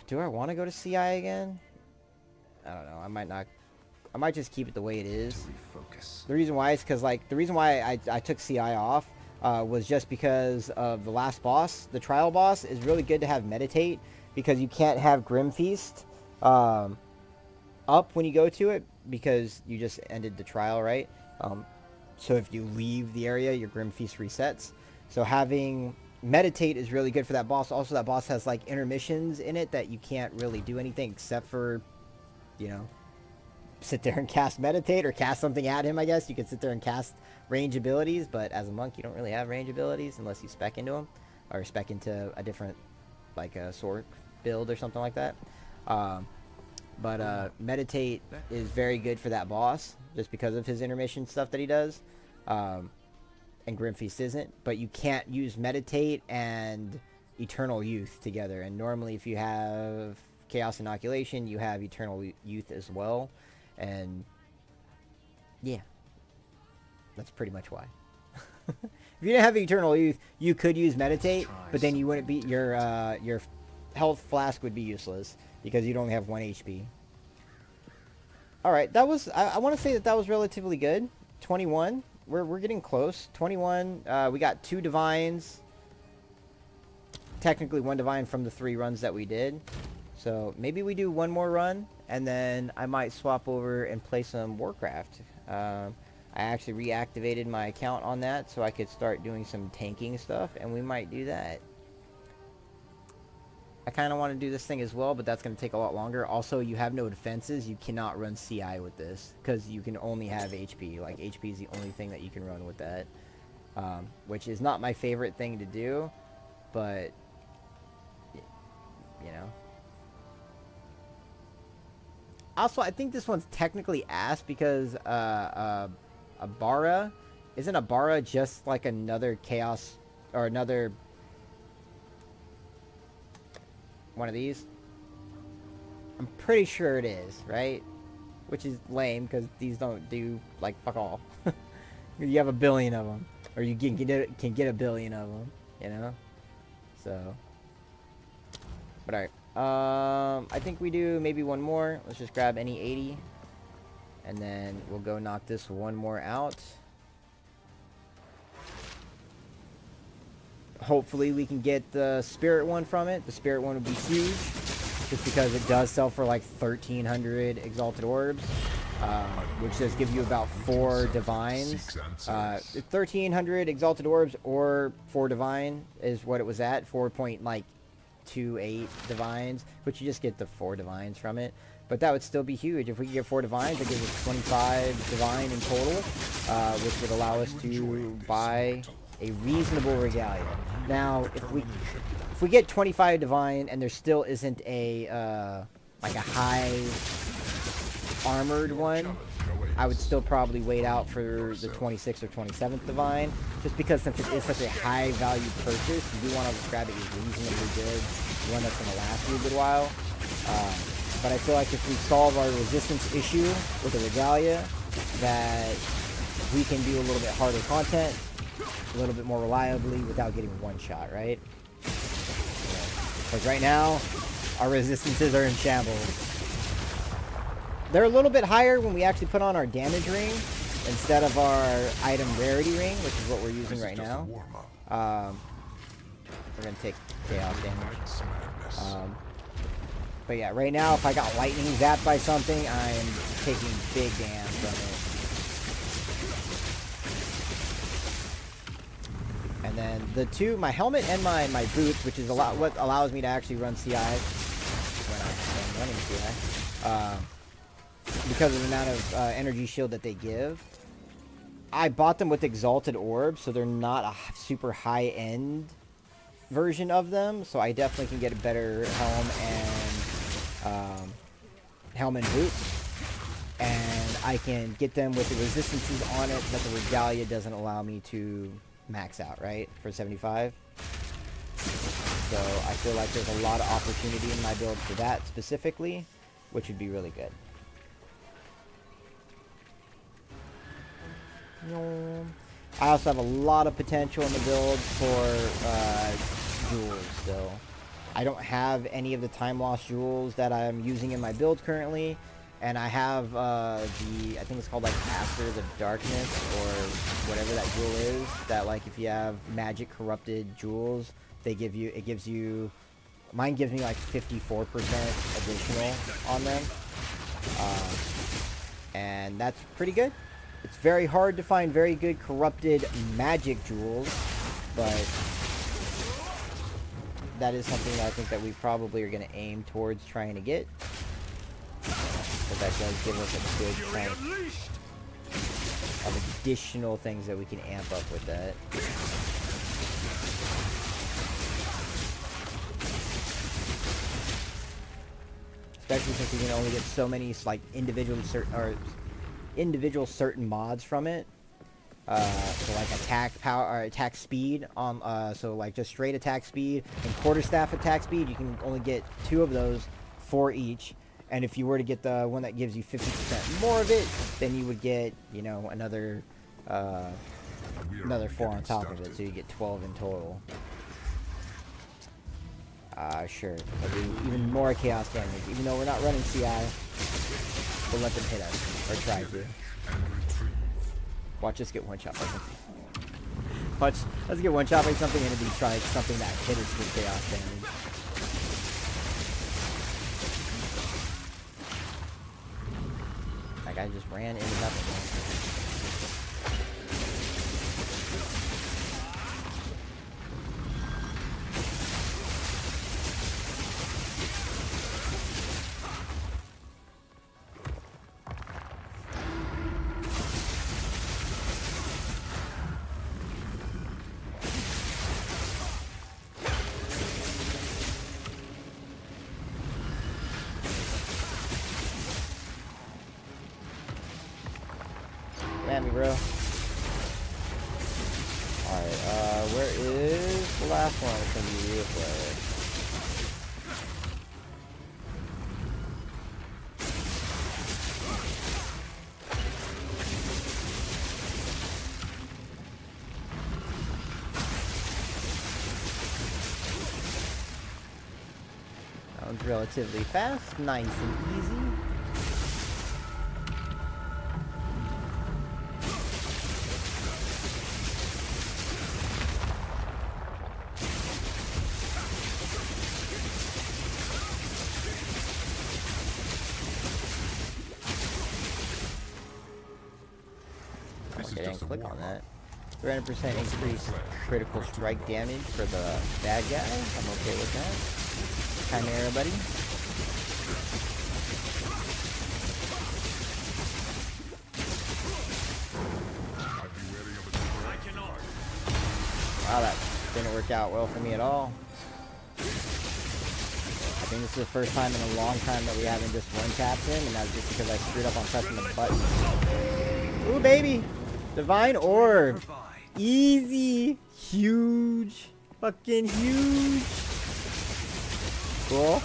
Do I want to go to CI again? I don't know. I might not. I might just keep it the way it is. Refocus. The reason why is because, like, the reason why I took CI off was just because of the last boss. The trial boss is really good to have meditate because you can't have Grim Feast up when you go to it because you just ended the trial, right? So if you leave the area, your Grim Feast resets. So having meditate is really good for that boss. Also, that boss has like intermissions in it that you can't really do anything except for, you know, sit there and cast meditate or cast something at him. I guess you could sit there and cast range abilities, but as a monk you don't really have range abilities unless you spec into them or spec into a different, like a sword build or something like that. But meditate is very good for that boss just because of his intermission stuff that he does. And Grim Feast isn't, but you can't use meditate and eternal youth together. And normally if you have chaos inoculation, you have eternal youth as well. And yeah, that's pretty much why. If you didn't have eternal youth, you could use meditate, but then you wouldn't be, your health flask would be useless because you'd only have 1 HP. All right, that was, I want to say that was relatively good. 21. We're getting close. 21. We got 2 divines. Technically 1 divine from the 3 runs that we did. So maybe we do 1 more run, and then I might swap over and play some Warcraft. I actually reactivated my account on that so I could start doing some tanking stuff, and we might do that. I kind of want to do this thing as well, but that's going to take a lot longer. Also, you have no defenses. You cannot run CI with this because you can only have HP. Like, HP is the only thing that you can run with that, which is not my favorite thing to do, but, you know. Also, I think this one's technically ass because Abara, isn't Abara just like another chaos or another one of these? I'm pretty sure it is, right? Which is lame because these don't do like fuck all. You have a billion of them, or you can get a billion of them, you know. So, but all right. I think we do maybe 1 more. Let's just grab any 80, and then we'll go knock this 1 more out. Hopefully we can get the spirit one from it. The spirit one would be huge, just because it does sell for like 1,300 exalted orbs, which does give you about 4 divines. 1,300 exalted orbs or 4 divine is what it was at. 4.28 divines, but you just get the 4 divines from it. But that would still be huge. If we could get 4 divines, that gives us 25 divine in total, which would allow us to buy a reasonable regalia. Now, if we get 25 divine and there still isn't a like a high armored one, I would still probably wait out for the 26th or 27th divine, just because since it is such a high value purchase, you do want to grab it reasonably good, one that's going to last you a good while. But I feel like if we solve our resistance issue with the regalia, that we can do a little bit harder content, a little bit more reliably without getting one shot, right? Because right now, our resistances are in shambles. They're a little bit higher when we actually put on our damage ring instead of our item rarity ring, which is what we're using right now. We're going to take chaos damage. But yeah, right now, if I got lightning zapped by something, I'm taking big damage from it. the two, my helmet and my boots, which is what allows me to actually run CI when I'm running CI, because of the amount of energy shield that they give. I bought them with exalted orbs, so they're not a super high end version of them. So I definitely can get a better helm and boots. And I can get them with the resistances on it that the Regalia doesn't allow me to max out, right? For 75. So I feel like there's a lot of opportunity in my build for that specifically, which would be really good. I also have a lot of potential in the build for jewels still. I don't have any of the time loss jewels that I'm using in my build currently. And I have I think it's called like Masters of Darkness or whatever that jewel is. That like if you have magic corrupted jewels, it gives you, mine gives me like 54% additional on them. And that's pretty good. It's very hard to find very good corrupted magic jewels, but that is something that I think that we probably are going to aim towards trying to get. But that does give us a good chunk of additional things that we can amp up with that. Especially since we can only get so many like individual certain mods from it. So like attack power or attack speed on so like just straight attack speed and quarterstaff attack speed, you can only get 2 of those for each. And if you were to get the one that gives you 50% more of it, then you would get, you know, another 4 on top of it, so you get 12 in total. Sure. I'll do even more chaos damage, even though we're not running CI. We'll let them hit us, or try to. Watch us get one shot by something. Watch us get one shot by something and it'll be try something that hit us with chaos damage. Like I just ran into nothing. At me, bro. Alright, where is the last one? It's gonna be real quick. That one's relatively fast, nice and easy. Okay, I didn't click on that. 300% increase critical strike damage for the bad guy. I'm okay with that. Chimera, buddy. Wow, that didn't work out well for me at all. I think this is the first time in a long time that we haven't just one-tapped him, and that's just because I screwed up on pressing the button. Ooh, baby! Divine Orb! Easy! Huge! Fucking huge! Cool.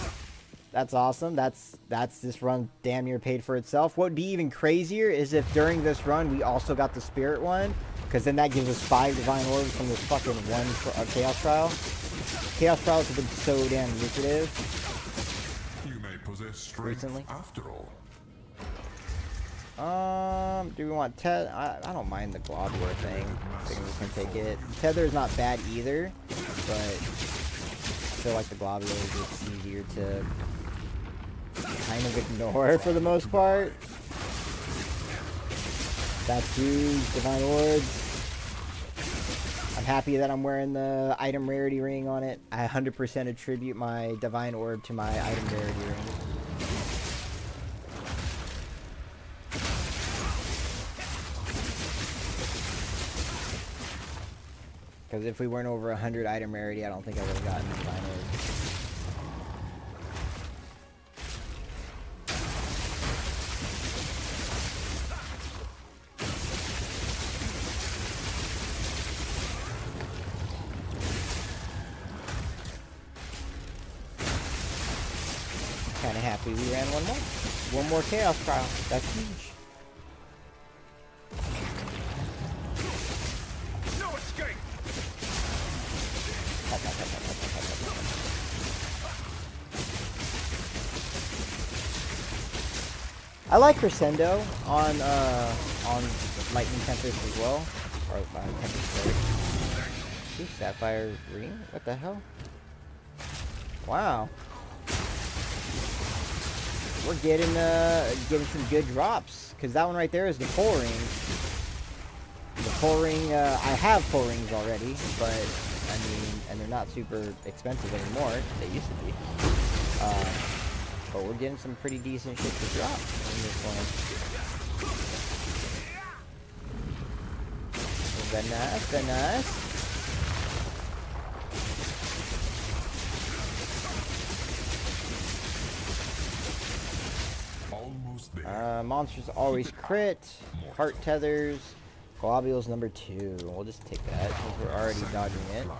That's awesome. That's this run damn near paid for itself. What would be even crazier is if during this run we also got the Spirit one, because then that gives us 5 Divine Orbs from this fucking one Chaos Trial. Chaos Trials have been so damn lucrative. You may possess strength Recently. after all. Do we want I don't mind the Globular thing. I think we can take it. Tether is not bad either, but I feel like the Globular is just easier to kind of ignore for the most part. That's huge. Divine Orbs. I'm happy that I'm wearing the item rarity ring on it. I 100% attribute my divine orb to my item rarity ring. Because if we weren't over 100 item rarity, I don't think I would have gotten the divine orb. Kind of happy we ran one more. One more chaos trial. That's huge. No escape! I like Crescendo on Lightning Tempest as well. Or Tempest Sword. Ooh, Sapphire Ring? What the hell? Wow. We're getting some good drops. Cause that one right there is the pull ring. The pull ring, I have pull rings already, but I mean, and they're not super expensive anymore. They used to be. But we're getting some pretty decent shit to drop in this one. Very nice, very nice. Almost there. Monsters always crit. Heart tethers. Globules number 2. We'll just take that since we're already dodging it. Blood.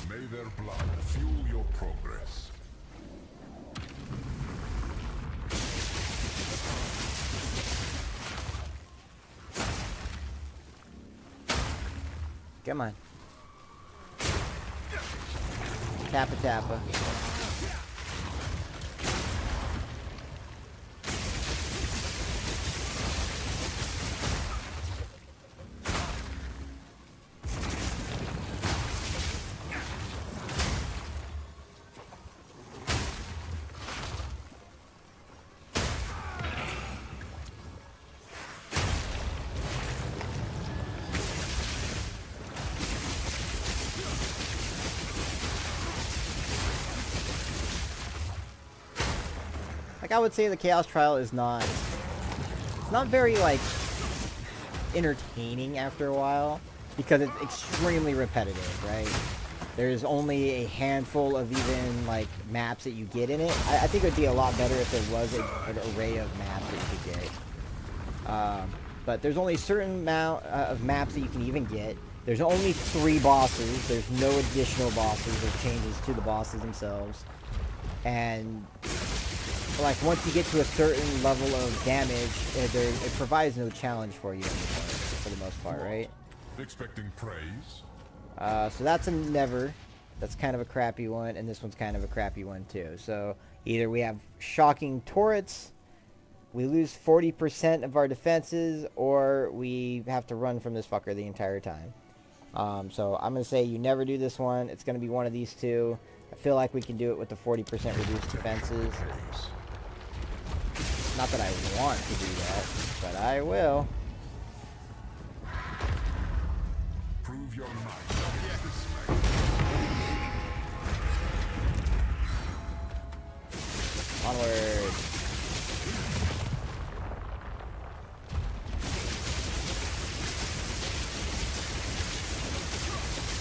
May their blood fuel your progress. Come on. Tappa tappa. Like, I would say the Chaos Trial is not... It's not very, like, entertaining after a while. Because it's extremely repetitive, right? There's only a handful of even, like, maps that you get in it. I think it would be a lot better if there was an array of maps that you could get. But there's only a certain amount of maps that you can even get. There's only 3 bosses. There's no additional bosses or changes to the bosses themselves. And... like, once you get to a certain level of damage, it provides no challenge for you anymore, for the most part, right? Expecting praise? So that's a never. That's kind of a crappy one, and this one's kind of a crappy one too. So either we have shocking turrets, we lose 40% of our defenses, or we have to run from this fucker the entire time. So I'm going to say you never do this one. It's going to be one of these two. I feel like we can do it with the 40% reduced defenses. Not that I want to do that, but I will. Prove your might. Onward.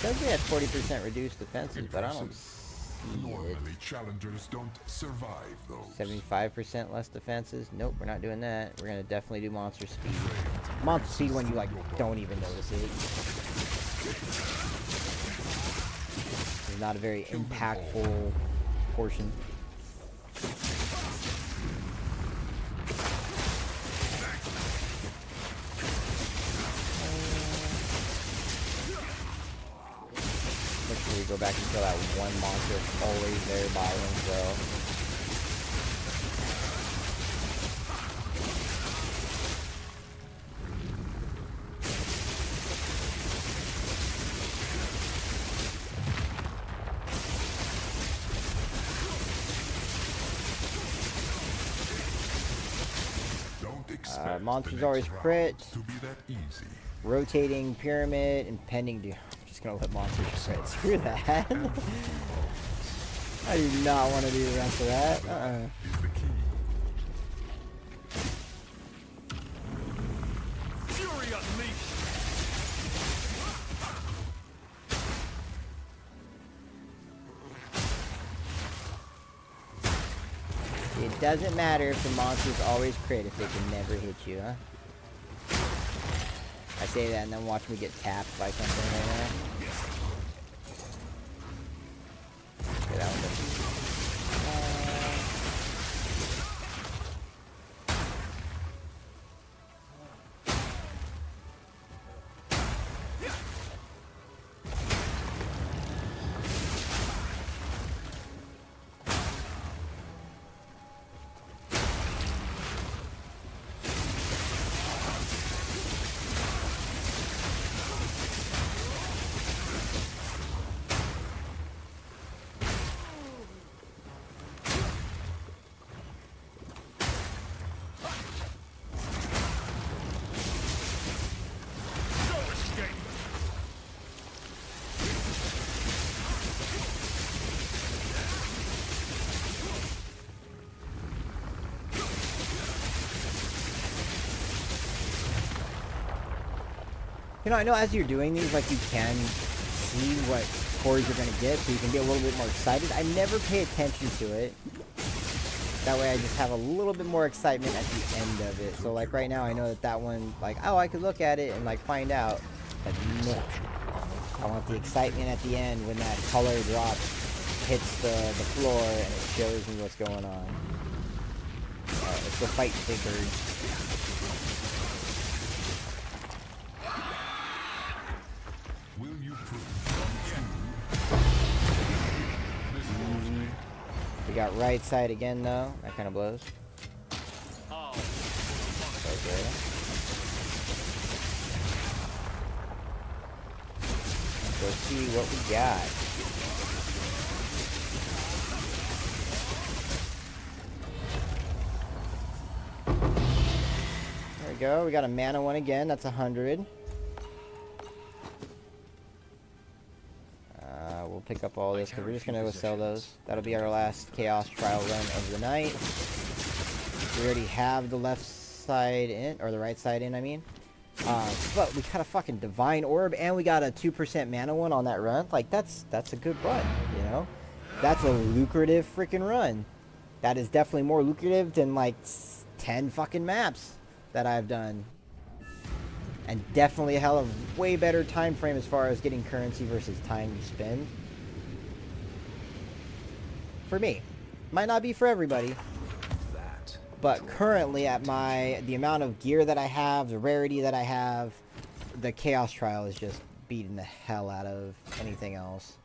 Says we had 40% reduced defenses, but I don't see it. Normally, challengers don't survive those. 75% less defenses. Nope, we're not doing that. We're gonna definitely do monster speed. Monster speed when you like don't even notice it. It's not a very impactful portion. Make sure we go back and kill that one monster that's always there by himself. Don't monsters the always next crit. round to be that easy. Rotating pyramid, impending. I'm just gonna let monsters crit. Screw that. I do not want to do the rest of that. Is the key. Fury unleashed. It doesn't matter if the monsters always crit if they can never hit you, huh? I say that and then watch me get tapped by something right now. Okay, that one doesn't. No escape. You know, I know as you're doing these, like, you can see what cores you're gonna get, so you can be a little bit more excited. I never pay attention to it. That way I just have a little bit more excitement at the end of it. So, like, right now I know that that one, like, oh, I could look at it and, like, find out. But no. I want the excitement at the end when that color drop hits the floor and it shows me what's going on. Let's go fight the big bird. Will you prove? We got right side again, though. That kind of blows. Oh, Okay. Let's go see what we got. There we go. We got a mana one again. That's 100. We'll pick up all this because we're just going to go sell those. That'll be our last Chaos Trial run of the night. We already have the left side in, or the right side in, I mean. But we got a fucking Divine Orb, and we got a 2% mana one on that run. Like, that's a good run, you know? That's a lucrative freaking run. That is definitely more lucrative than, like, 10 fucking maps that I've done. And definitely a hell of way better time frame as far as getting currency versus time you spend. For me. Might not be for everybody. that. But currently at the amount of gear that I have, the rarity that I have, the Chaos Trial is just beating the hell out of anything else.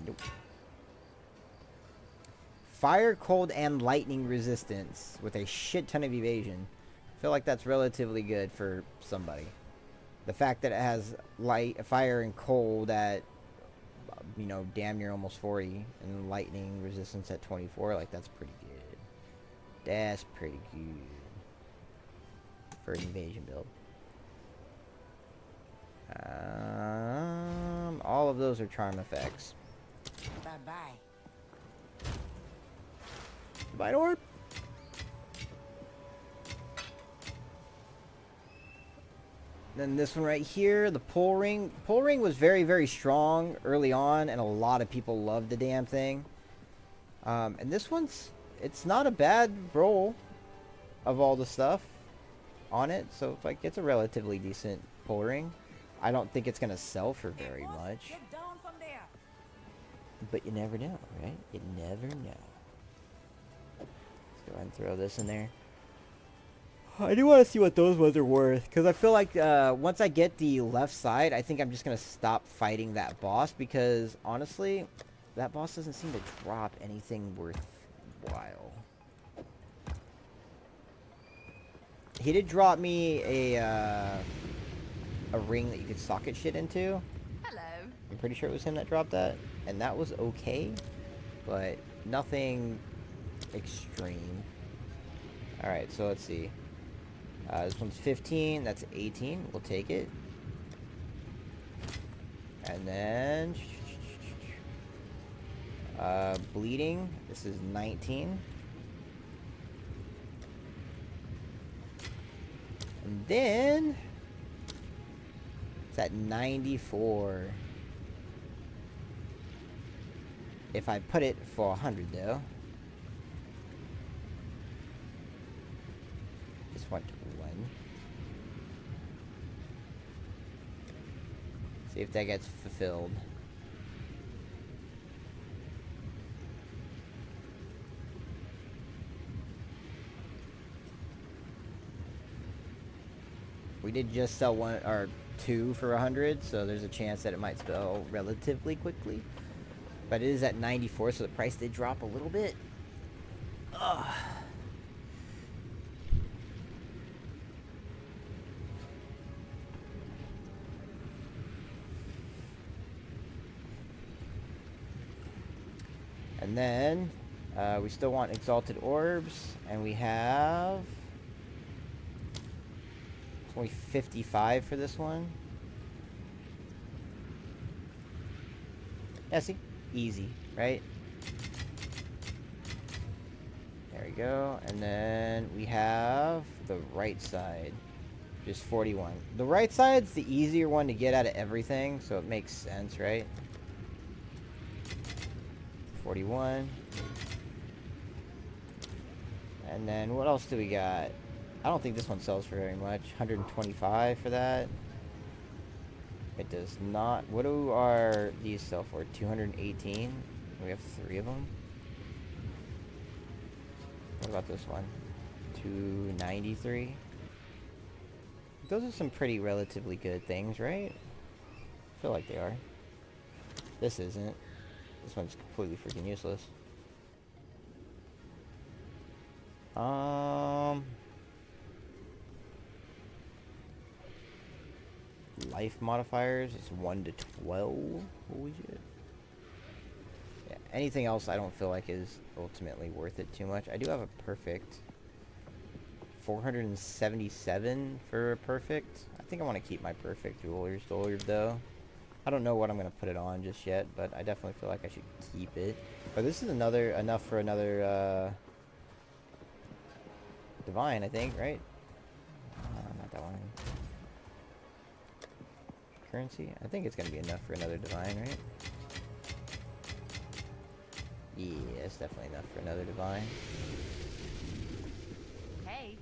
Nope. Fire, cold, and lightning resistance with a shit ton of evasion. I feel like that's relatively good for somebody. The fact that it has fire and cold at, you know, damn near almost 40, and lightning resistance at 24, like, that's pretty good. That's pretty good for an evasion build. All of those are charm effects. Bye-bye. Divine Orb. Then this one right here, the Pull Ring. Pull Ring was very, very strong early on, and a lot of people loved the damn thing. And this one's, it's not a bad roll of all the stuff on it, so like it's a relatively decent Pull Ring. I don't think it's gonna sell for very much, Get down from there. but you never know, right? You never know. Let's go ahead and throw this in there. I do want to see what those ones are worth, because I feel like once I get the left side, I think I'm just going to stop fighting that boss, because honestly, that boss doesn't seem to drop anything worthwhile. He did drop me a ring that you could socket shit into. Hello. I'm pretty sure it was him that dropped that, and that was okay, but nothing extreme. Alright, so let's see. This one's 15, that's 18, we'll take it. And then... bleeding, this is 19. And then... it's at 94. If I put it for 100 though. Just went to 1. See if that gets fulfilled. We did just sell 1 or 2 for 100, so there's a chance that it might sell relatively quickly. But it is at 94, so the price did drop a little bit. Ugh. And then we still want exalted orbs, and we have only 55 for this one. Yeah, see? Easy, right? There we go. And then we have the right side. Just 41. The right side's the easier one to get out of everything, so it makes sense, right? 41. And then what else do we got? I don't think this one sells for very much. 125 for that. It does not. What do our these sell for? 218. We have 3 of them. What about this one? 293. Those are some pretty relatively good things, right? I feel like they are. This isn't. This one's completely freaking useless. Life modifiers is 1 to 12. Holy shit. Yeah, anything else I don't feel like is ultimately worth it too much. I do have a perfect. 477 for a perfect. I think I want to keep my perfect Jeweler's Orb though. I don't know what I'm going to put it on just yet, but I definitely feel like I should keep it. But this is enough for another Divine, I think, right? Not that one. Currency? I think it's going to be enough for another Divine, right? Yeah, it's definitely enough for another Divine. Hey.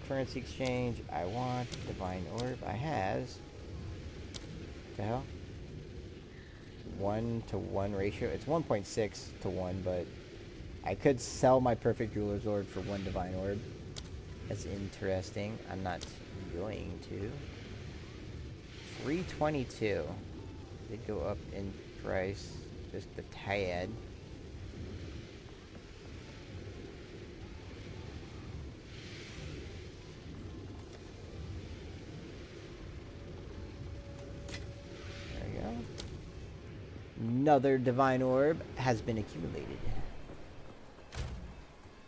Currency exchange. I want Divine Orb. I has. What the hell? 1-to-1 ratio. It's 1.6 to 1, but I could sell my perfect Jeweler's Orb for 1 Divine Orb. That's interesting. I'm not going to. 322. Did go up in price just a tad. There we go. Another Divine Orb has been accumulated.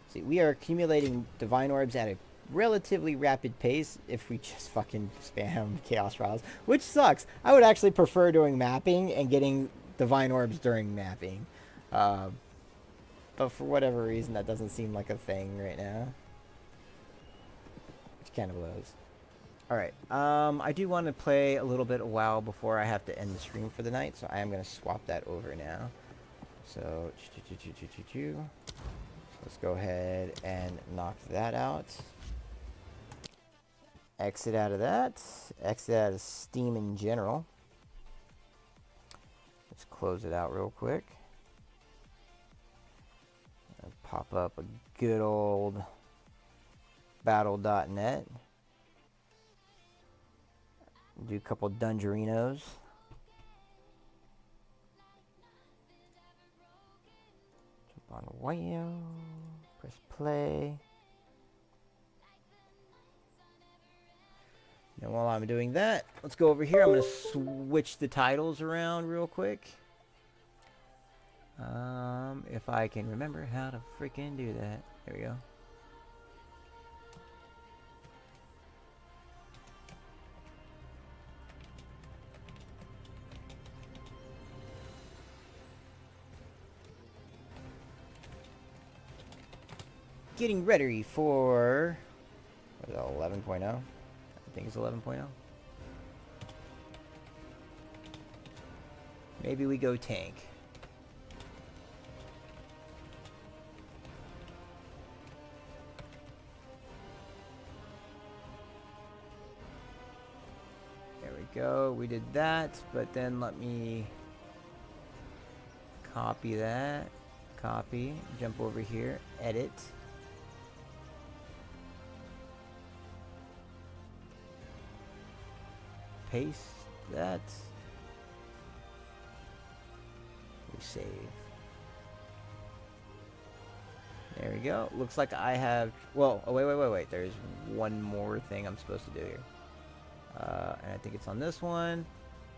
See, we are accumulating Divine Orbs at a relatively rapid pace if we just fucking spam Chaos Trials, which sucks. I would actually prefer doing mapping and getting Divine Orbs during mapping. But for whatever reason, that doesn't seem like a thing right now. Which kind of blows. Alright, I do want to play a little bit of WoW before I have to end the stream for the night, so I am going to swap that over now. So, let's go ahead and knock that out. Exit out of that. Exit out of Steam in general. Let's close it out real quick. And pop up a good old battle.net. Do a couple Dungerinos. Jump on WoW. Press play. And while I'm doing that, let's go over here. I'm going to switch the titles around real quick. If I can remember how to freaking do that. There we go. Getting ready for... what is it, 11.0? I think it's 11.0. Maybe we go tank. There we go. We did that, but then let me copy that. Copy. Jump over here. Edit. Paste that. We save. There we go. Looks like I have... well, oh, wait. There's one more thing I'm supposed to do here. And I think it's on this one.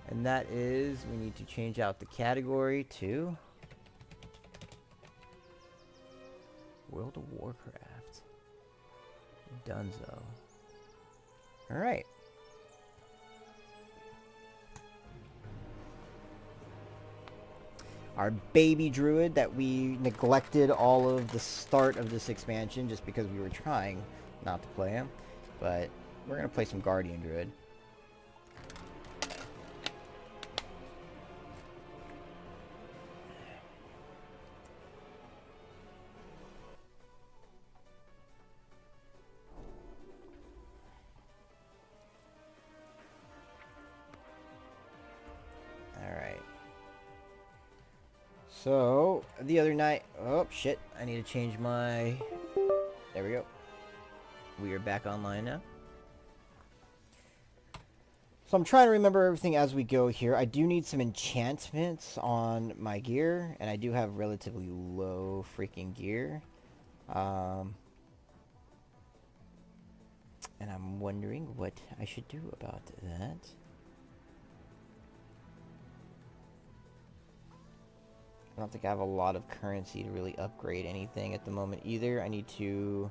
And that is, we need to change out the category to... World of Warcraft. Dunzo. Alright. Our baby druid that we neglected all of the start of this expansion just because we were trying not to play him. But we're going to play some guardian druid. So, the other night... oh, shit. I need to change my... there we go. We are back online now. So I'm trying to remember everything as we go here. I do need some enchantments on my gear. And I do have relatively low freaking gear. And I'm wondering what I should do about that. I don't think I have a lot of currency to really upgrade anything at the moment either. I need to...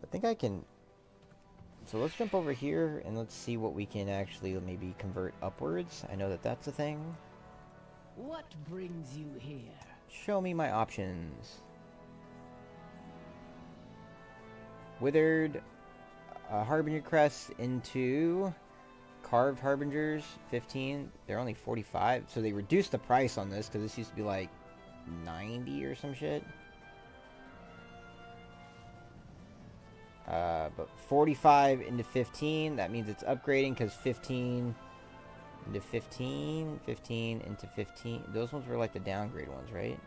I think I can... so let's jump over here and let's see what we can actually maybe convert upwards. I know that that's a thing. What brings you here? Show me my options. Withered Harbinger Crest into Carved Harbingers, 15. They're only 45. So they reduced the price on this because this used to be like 90 or some shit. But 45 into 15, that means it's upgrading because 15 into 15, 15 into 15. Those ones were like the downgrade ones, right?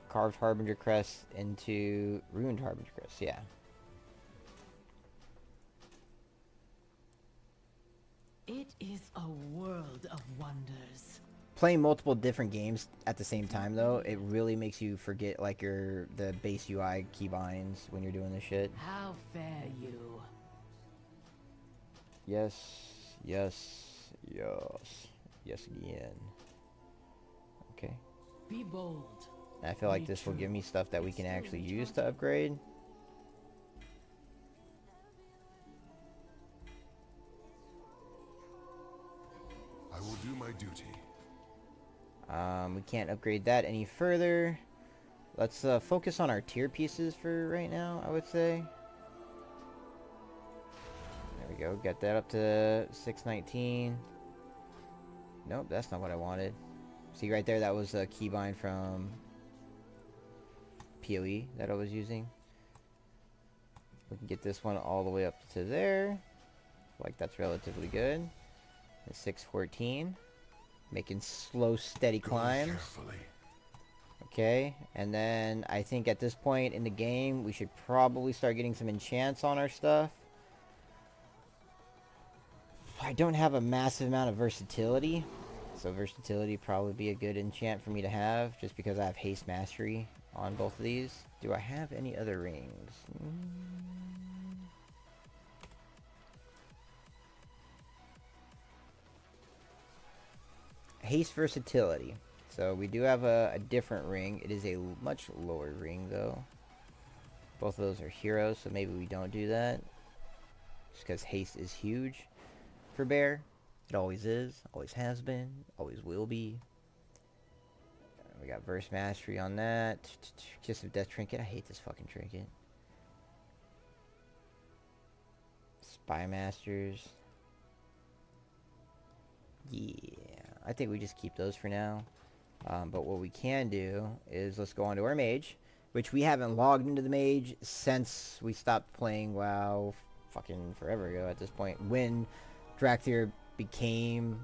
Carved Harbinger Crest into Ruined Harbinger Crest, yeah. It is a world of wonders. Playing multiple different games at the same time, though, it really makes you forget, like, the base UI keybinds when you're doing this shit. How fare you? Yes, yes, yes, yes again. Okay. Be bold. And I feel like this will give me stuff that we can actually use to upgrade. I will do my duty. We can't upgrade that any further. Let's focus on our tier pieces for right now, I would say. There we go. Get that up to 619. Nope, that's not what I wanted. See right there, that was a keybind from PoE that I was using. We can get this one all the way up to there. Like, that's relatively good. It's 614. Making slow, steady climbs. Carefully. Okay, and then I think at this point in the game, we should probably start getting some enchants on our stuff. I don't have a massive amount of versatility, so versatility probably be a good enchant for me to have, just because I have haste mastery on both of these. Do I have any other rings? haste versatility. So we do have a different ring. It is a much lower ring though. Both of those are heroes, so maybe we don't do that. Just because haste is huge for bear. It always is, always has been, always will be. We got verse mastery on that. Kiss of Death trinket. I hate this fucking trinket. Spy masters. Yeah, I think we just keep those for now. But what we can do is let's go on to our mage, which we haven't logged into the mage since we stopped playing WoW fucking forever ago at this point. When Drakthir became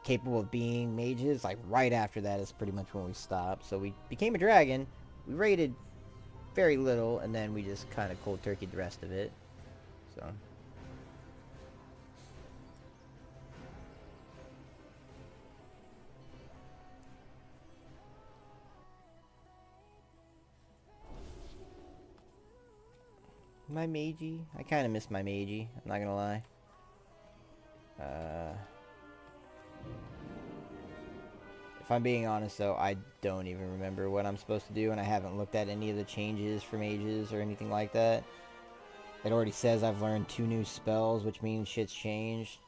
capable of being mages, like right after that is pretty much when we stopped. So we became a dragon, we raided very little, and then we just kind of cold turkeyed the rest of it. So my magey, I kind of miss my magey, I'm not gonna lie. If I'm being honest though, I don't even remember what I'm supposed to do, and I haven't looked at any of the changes for mages or anything like that. It already says I've learned 2 new spells, which means shit's changed.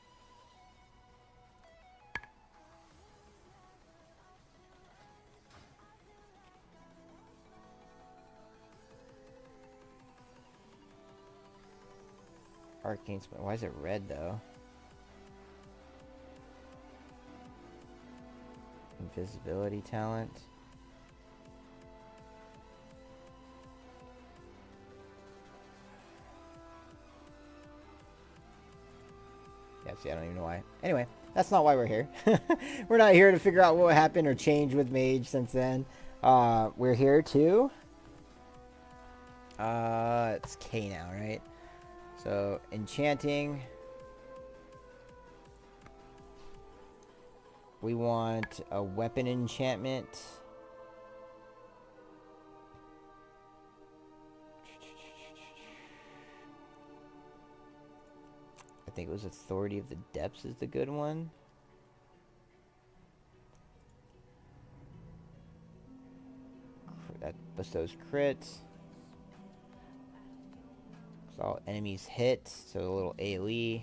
Arcane spell. Why is it red though? Invisibility talent. Yeah, see, I don't even know why. Anyway, that's not why we're here. We're not here to figure out what happened or changed with Mage since then. We're here to... it's K now, right? So, enchanting. We want a weapon enchantment. I think it was Authority of the Depths is the good one. That bestows crits. So all enemies hit, so a little AoE.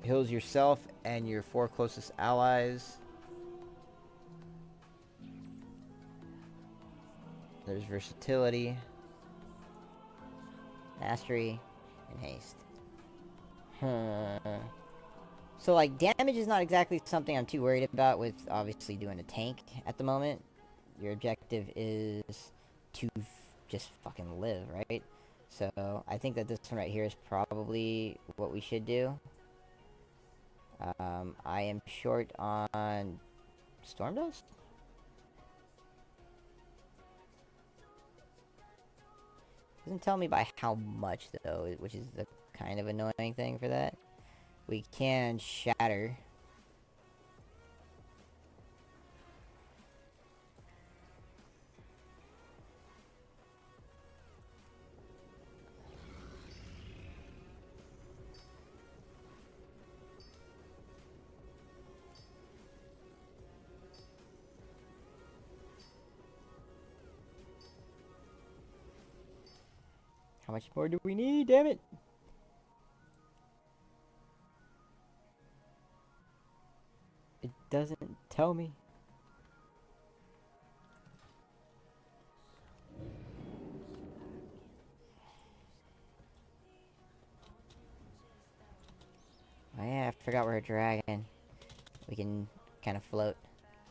Heals yourself and your 4 closest allies. There's versatility, mastery, and haste. So like damage is not exactly something I'm too worried about with obviously doing a tank at the moment. Your objective is to just fucking live, right? So I think that this one right here is probably what we should do. I am short on Storm Dust. Doesn't tell me by how much though, which is the kind of annoying thing for that. We can shatter. How much more do we need? Damn it! It doesn't tell me. Oh yeah, I forgot we're a dragon. We can kind of float.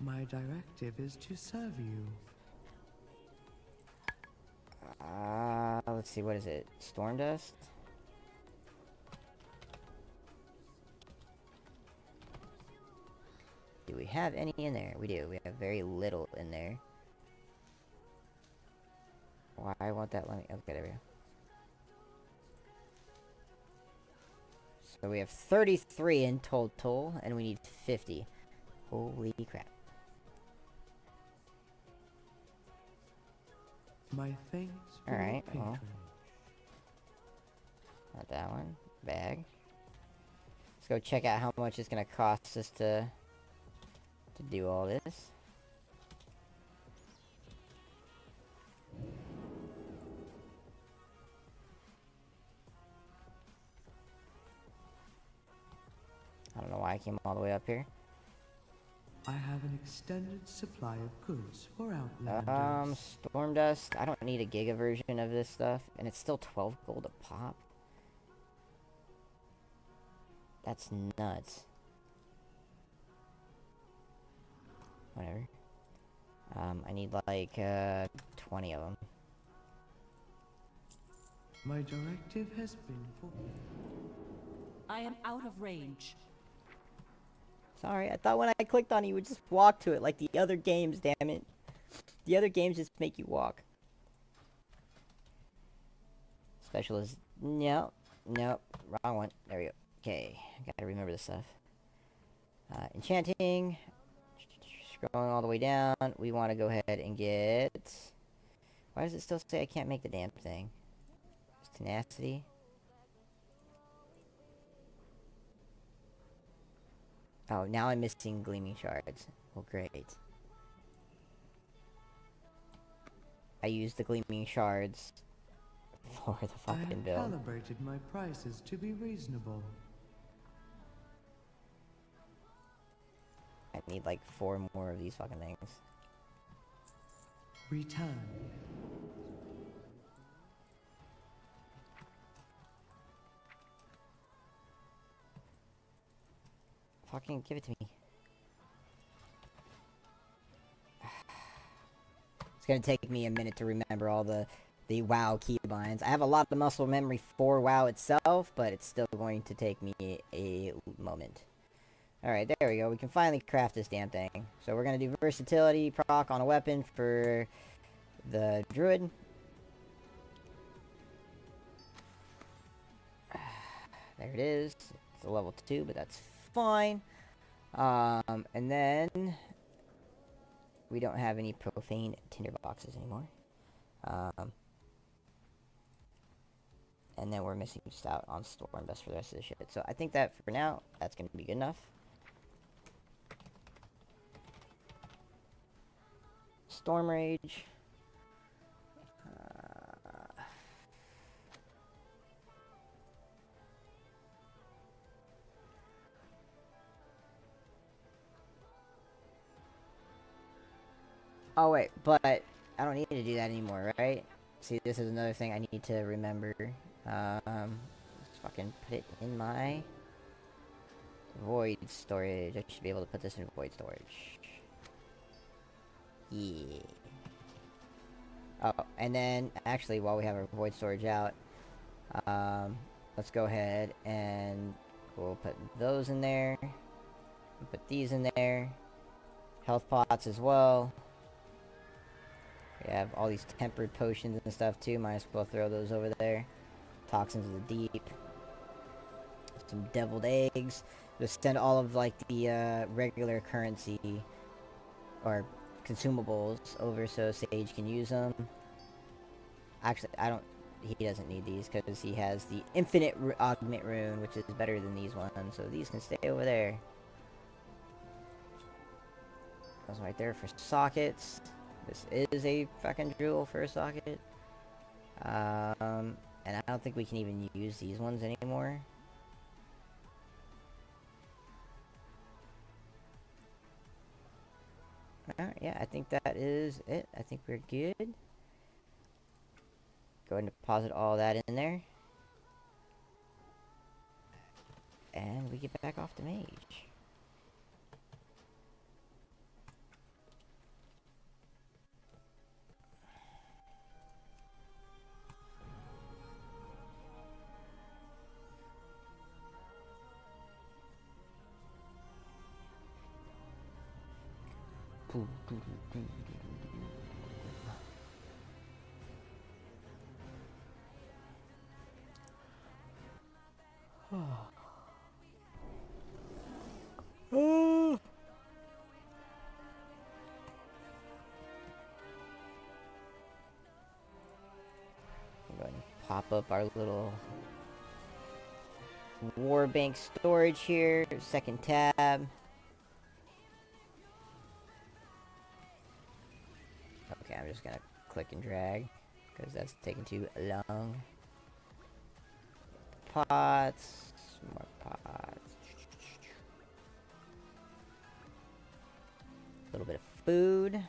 My directive is to serve you. Let's see, what is it? Storm Dust? Do we have any in there? We do. We have very little in there. Why won't that let me? Okay, there we go. So we have 33 in total, and we need 50. Holy crap. My thanks for Alright, your well. patronage. Not that one. Bag. Let's go check out how much it's gonna cost us to to do all this. I don't know why I came all the way up here. I have an extended supply of goods for Outlanders. Storm Dust. I don't need a Giga version of this stuff, and it's still 12 gold a pop. That's nuts. Whatever. I need like 20 of them. My directive has been for... I am out of range. Sorry, I thought when I clicked on it, you would just walk to it like the other games, damn it. The other games just make you walk. Special is... No. Nope. Wrong one. There we go. Okay. Gotta remember this stuff. Enchanting. Scrolling all the way down. We want to go ahead and get... Why does it still say I can't make the damn thing? It's tenacity. Oh, now I'm missing gleaming shards. Oh, great. I used the gleaming shards for the I fucking have build. calibrated my prices to be reasonable. I need like 4 more of these fucking things. Return. Fucking give it to me. It's gonna take me a minute to remember all the WoW keybinds. I have a lot of muscle memory for WoW itself, but it's still going to take me a moment. Alright, there we go. We can finally craft this damn thing. So we're gonna do versatility proc on a weapon for the druid. There it is. It's a level 2, but that's fine. And then we don't have any profane tinderboxes anymore. And then we're missing just out on Storm Dust for the rest of the shit. So I think that for now, that's going to be good enough. Storm Rage. Oh wait, but I don't need to do that anymore, right? See, this is another thing I need to remember. Let's fucking put it in my void storage. I should be able to put this in void storage. Yeah. Oh, and then actually, while we have our void storage out, let's go ahead and we'll put those in there. We'll put these in there. Health pots as well. We have all these tempered potions and stuff too. Might as well throw those over there. Toxins of the Deep. Some deviled eggs. Just send all of like the regular currency or consumables over so Sage can use them. Actually, he doesn't need these because he has the infinite augment rune, which is better than these ones. So these can stay over there. Those right there for sockets. This is a fucking jewel for a socket. And I don't think we can even use these ones anymore. Alright, yeah, I think that is it. I think we're good. Go ahead and deposit all that in there. And we get back off the mage. Go ahead and pop up our little war bank storage here. Second tab. Okay, I'm just gonna click and drag because that's taking too long. Pots, more pots. A little bit of food. And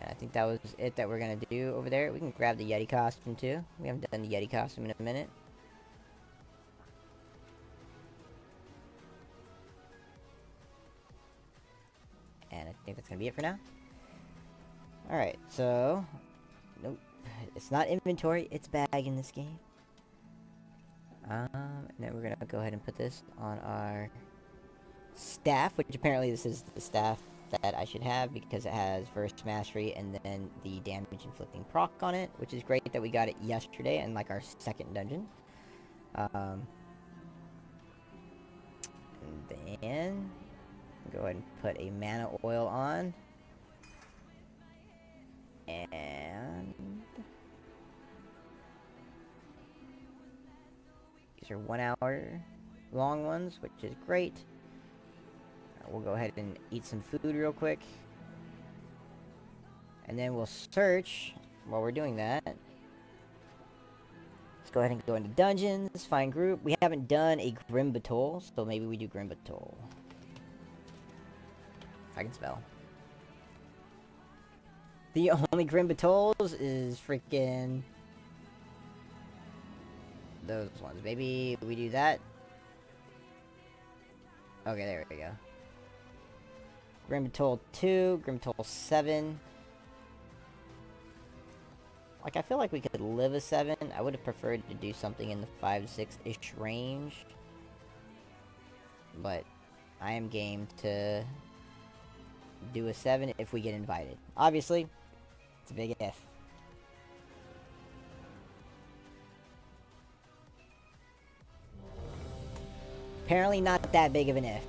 I think that was it that we're gonna do over there. We can grab the Yeti costume too. We haven't done the Yeti costume in a minute. And I think that's gonna be it for now. Alright, so... Nope. It's not inventory, it's bag in this game. And then we're gonna go ahead and put this on our staff, which apparently this is the staff that I should have because it has Burst Mastery and then the damage inflicting proc on it, which is great that we got it yesterday in like our second dungeon. And then go ahead and put a mana oil on. And these are 1 hour long ones, which is great. We'll go ahead and eat some food real quick. And then we'll search while we're doing that. Let's go ahead and go into dungeons, find group. We haven't done a Grim Batol, so maybe we do Grim Batol. If I can spell. The only Grim Batols is freaking those ones. Maybe we do that. Okay, there we go. Grim Batol 2, Grim Batol 7. Like, I feel like we could live a 7. I would have preferred to do something in the 5-6-ish range. But I am game to do a 7 if we get invited. Obviously, it's a big if. Apparently not that big of an if.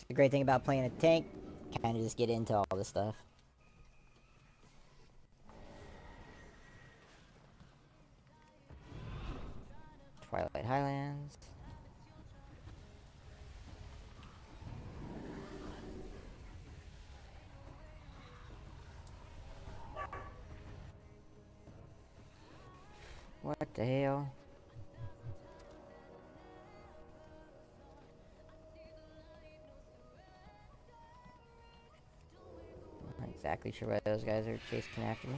The great thing about playing a tank, kind of just get into all this stuff. Twilight Highlands. What the hell? Not exactly sure why those guys are chasing after me.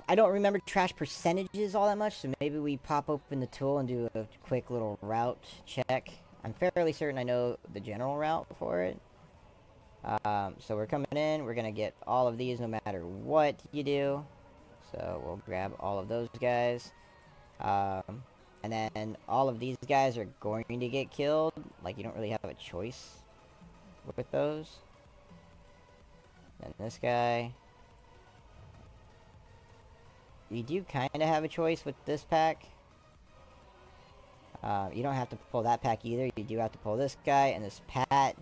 I don't remember trash percentages all that much, so maybe we pop open the tool and do a quick little route check. I'm fairly certain I know the general route for it. So we're coming in, we're gonna get all of these no matter what you do. So we'll grab all of those guys. And then all of these guys are going to get killed. Like, you don't really have a choice with those. Then this guy. You do kind of have a choice with this pack. You don't have to pull that pack either. You do have to pull this guy and this Pat.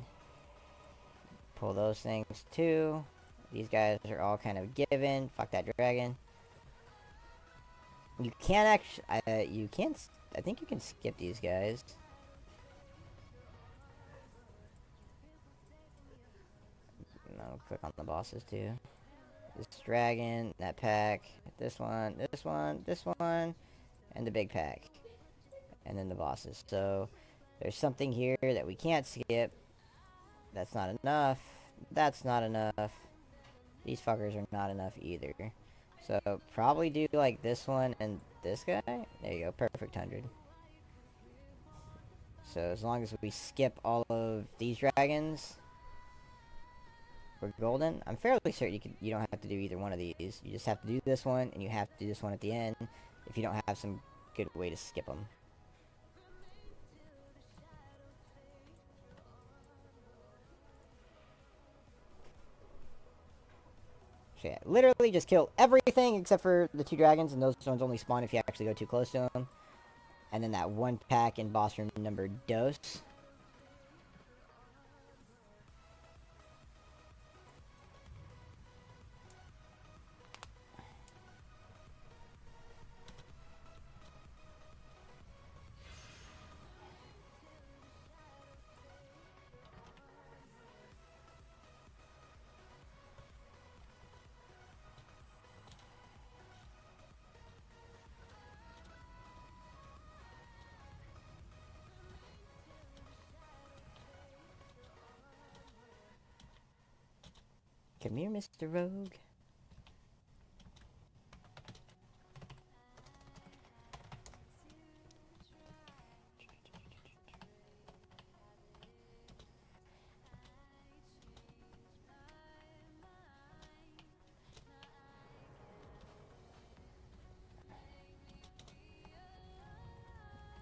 Pull those things too. These guys are all kind of given. Fuck that dragon. You can't actually... you can't... I think you can skip these guys. I'll click on the bosses too. This dragon, that pack, this one, this one, this one, and the big pack. And then the bosses. So, there's something here that we can't skip. That's not enough. That's not enough. These fuckers are not enough either. So, probably do like this one and this guy. There you go, perfect 100. So, as long as we skip all of these dragons, we're golden. I'm fairly certain you don't have to do either one of these. You just have to do this one, and you have to do this one at the end if you don't have some good way to skip them. So yeah, literally just kill everything except for the 2 dragons, and those ones only spawn if you actually go too close to them. And then that 1 pack in boss room number dos. Come here, Mr. Rogue.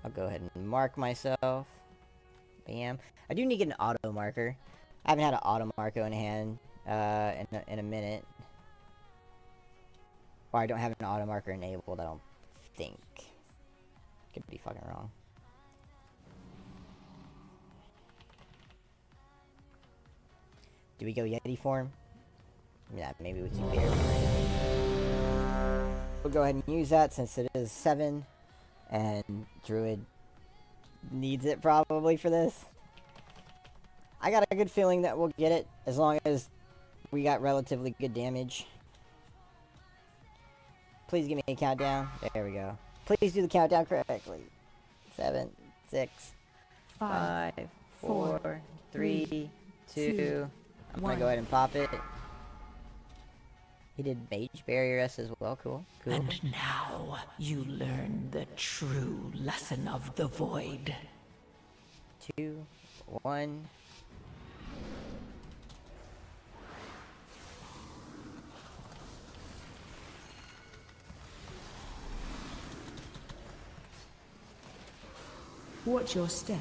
I'll go ahead and mark myself. Bam. I do need to get an auto marker. I haven't had an auto marker in hand in a minute. Or I don't have an auto marker enabled, I don't think. Could be fucking wrong. Do we go Yeti form? Yeah, maybe we keep bear. We'll go ahead and use that since it is 7. And Druid needs it probably for this. I got a good feeling that we'll get it as long as we got relatively good damage. Please give me a countdown. There we go. Please do the countdown correctly. 7, 6, 5, 4, 3, 2. I'm gonna go ahead and pop it. He did Mage Barrier S as well. Cool. Cool. And now you learn the true lesson of the void. 2, 1. Watch your step.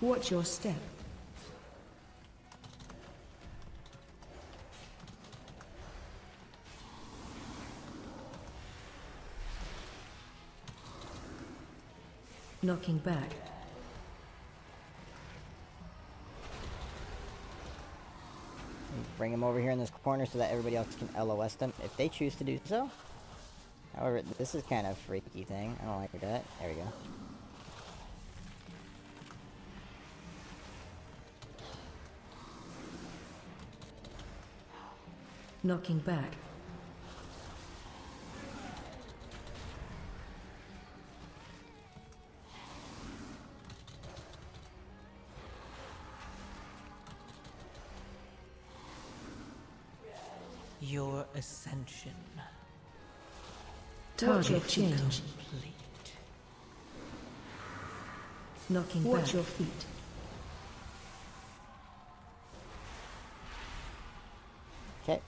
Watch your step. Knocking back. Bring him over here in this corner so that everybody else can LOS them if they choose to do so. However, this is kind of a freaky thing. I don't like that. There we go. Knocking back. Your ascension. Target change. Complete. Knocking back. Watch your feet. Okay.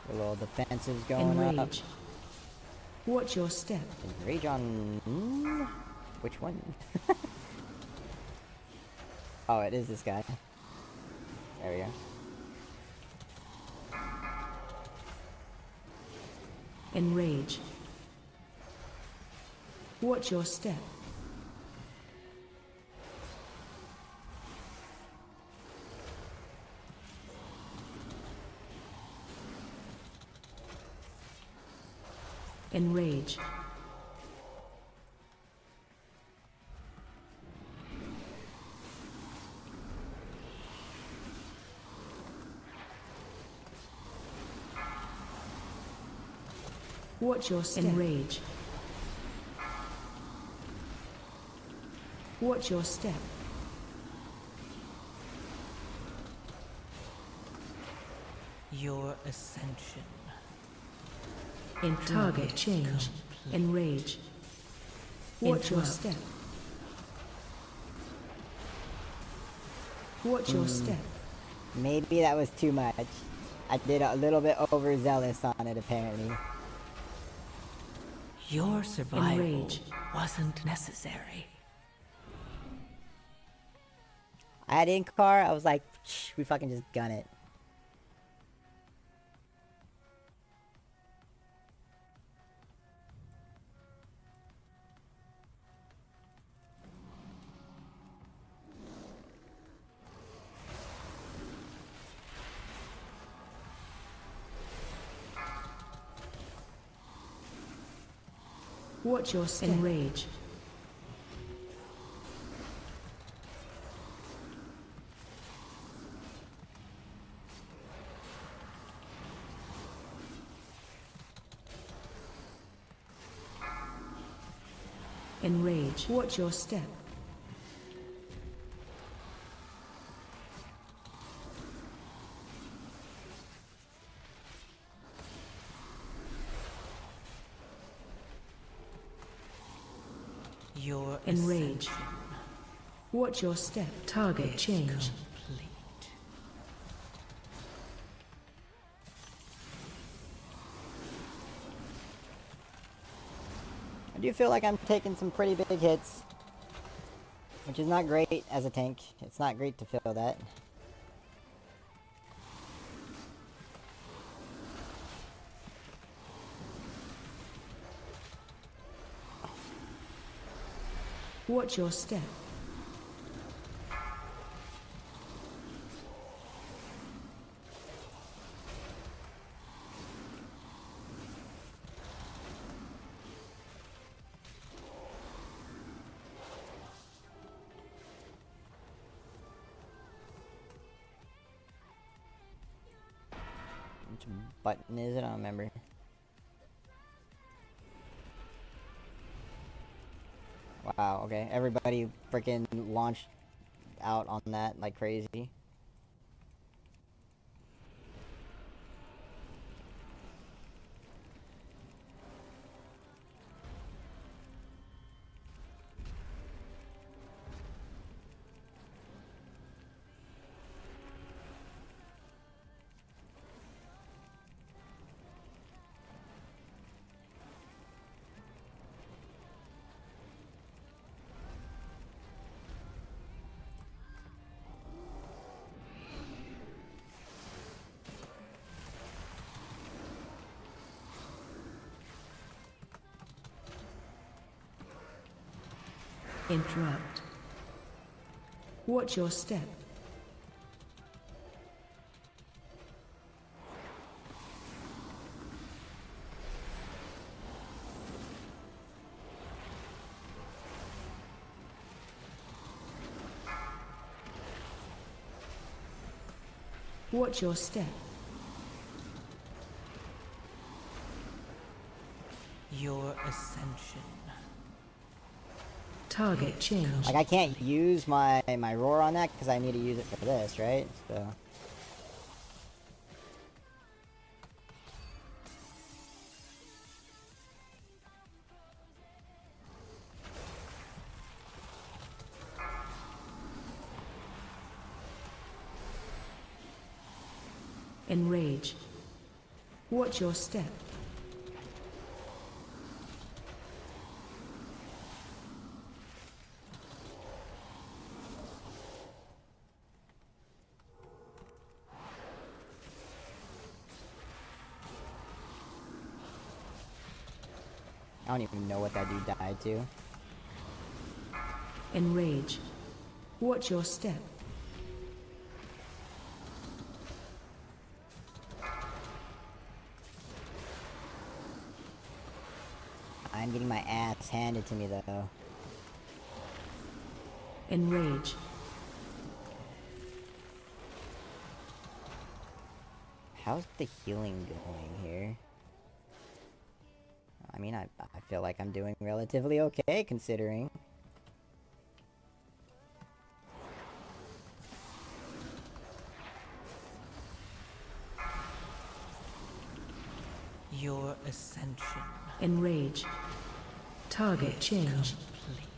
A little defensives going up. Enrage. Watch your step. Enrage on... which one? Oh, it is this guy. There we go. Enrage. Watch your step. Enrage. Watch your step. Enrage. Watch your step. Your ascension. In target change. Enrage. Watch your step. Watch your step. Maybe that was too much. I did a little bit overzealous on it, apparently. Your survival Enrage. wasn't necessary. I had Inkar, I was like, shh, we fucking just gun it. Watch your step. Enrage. Enrage. Watch your step. Your Enrage. ascension Watch your step. Target is change. complete. I do feel like I'm taking some pretty big hits, which is not great as a tank. It's not great to feel that. Watch your step. Which button is it? I don't remember. Wow, okay. Everybody freaking launched out on that like crazy. Interrupt. Watch your step. Watch your step. Your ascension. Target change. Like I can't use my roar on that because I need to use it for this, right? So Enrage. Watch your step. I don't even know what that dude died to. Enrage. Watch your step. I'm getting my ass handed to me though. Enrage. How's the healing going here? I mean, I feel like I'm doing relatively okay considering. Your ascension Enrage. Target change. complete.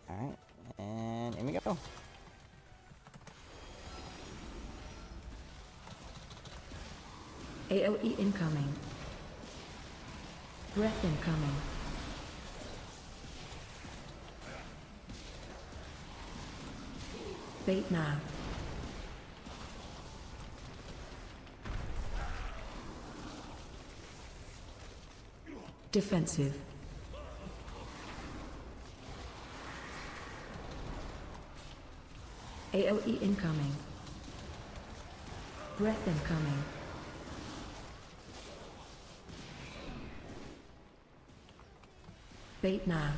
Alright, and here we go. AOE incoming. Breath incoming. Bait now. Defensive. AOE incoming. Breath incoming. Bait nav.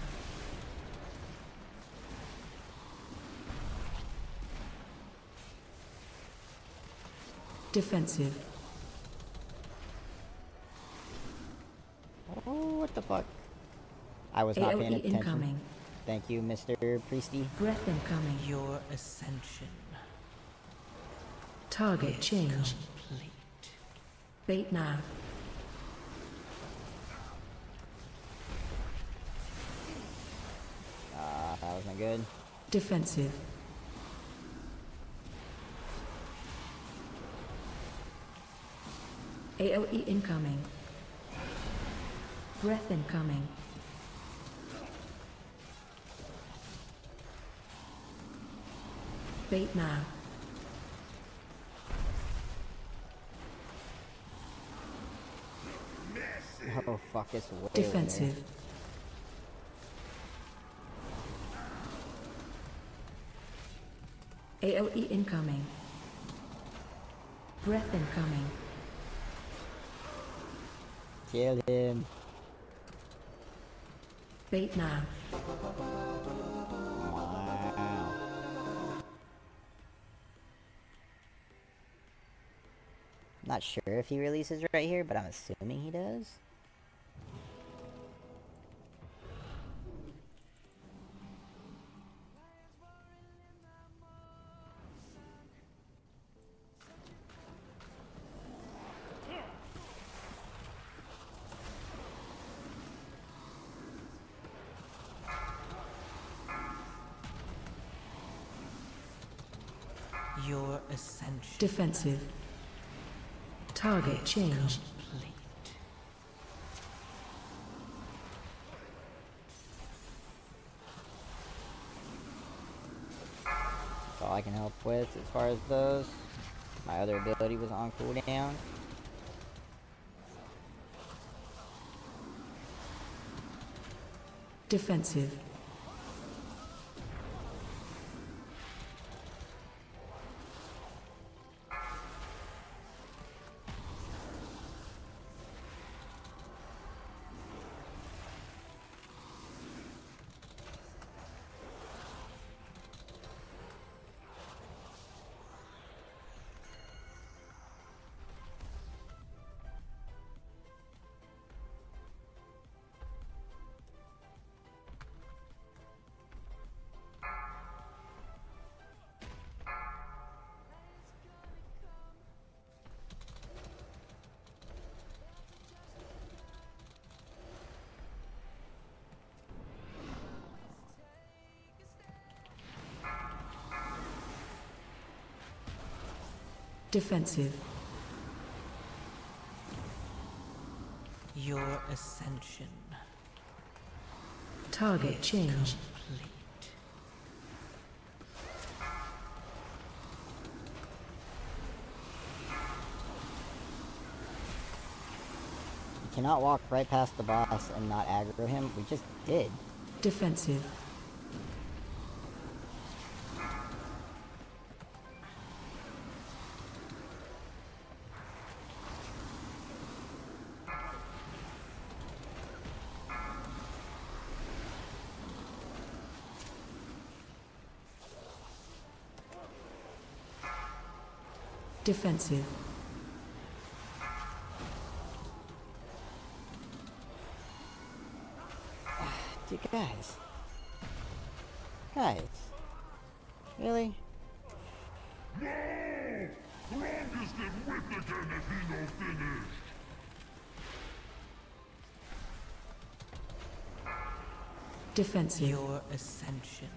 Defensive. Oh, what the fuck? I was not paying AOE attention. incoming. Thank you, Mr. Priesty. Breath incoming. Your ascension Target change. complete. Bait nav. That wasn't good. Defensive. AOE incoming. Breath incoming. Bait nav. Oh fuck, it's way over Defensive. AOE incoming. Breath incoming. there. Kill him. Bait nav. Wow. Not sure if he releases right here, but I'm assuming he does. Your ascension Defensive. Target change. complete. That's all I can help with as far as those. My other ability was on cooldown. Defensive. Defensive. Your ascension Target change. complete. You cannot walk right past the boss and not aggro him. We just did. Defensive. Defensive. Dude, guys. Guys. Really? Defensive. Your ascension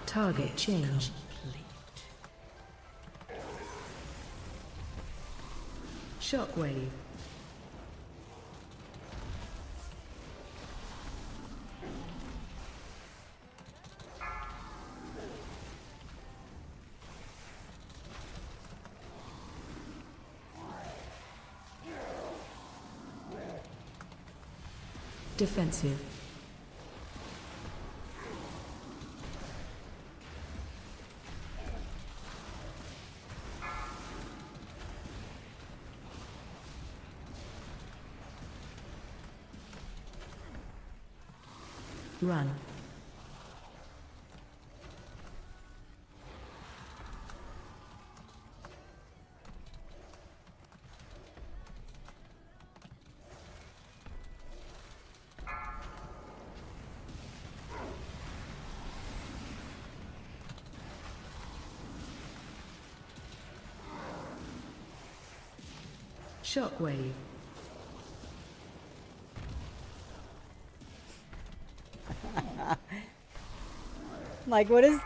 Target change. complete. Shockwave. Defensive. Run. Shockwave. Like, what is...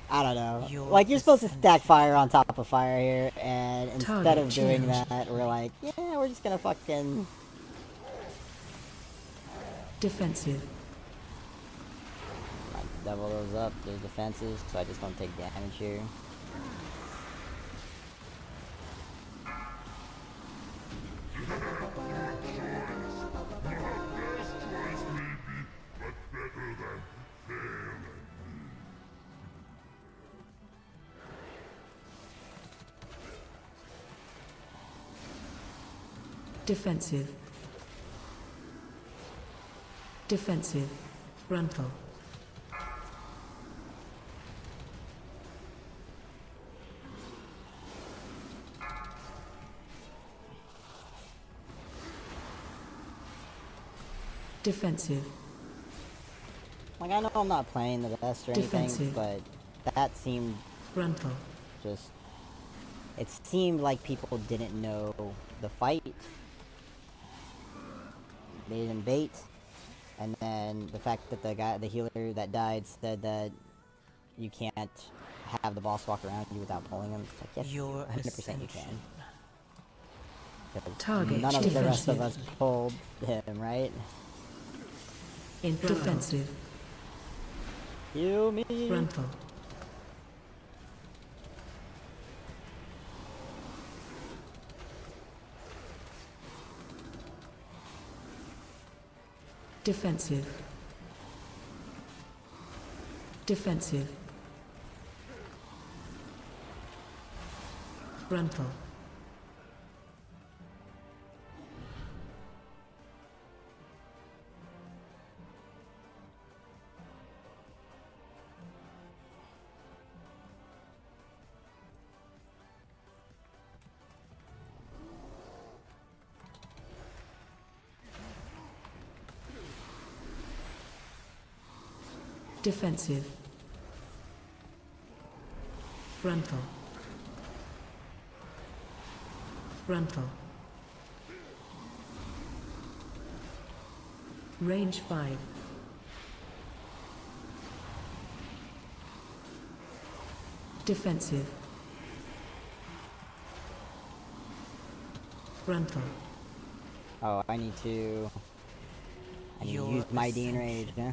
I don't know. Your Like, you're supposed to stack fire on top of fire here, and instead Target of doing changed. that, we're like, yeah, we're just gonna fucking... Defensive. Like, double those up, those defenses, so I just don't take damage here. Defensive. Defensive. Gruntle. Defensive. Like, I know I'm not playing the best or anything, Defensive. but that seemed Gruntle. just... It seemed like people didn't know the fight. They didn't bait. And then the fact that the healer that died said that you can't have the boss walk around you without pulling him. It's like, yes, Your 100% you can. 'Cause Target none of the rest of us defensive. pulled him, right? Defensive. Heal me! Gruntle. Defensive. Defensive. Gruntle. Defensive. Gruntle. Gruntle. Range 5. Defensive. Gruntle. Oh, I need to Your use my Dean Rage, huh?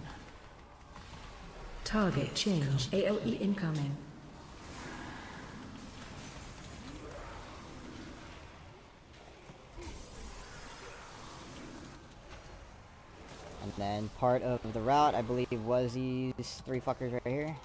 Target change. AOE incoming. And then part of the route, I believe, was these three fuckers right here.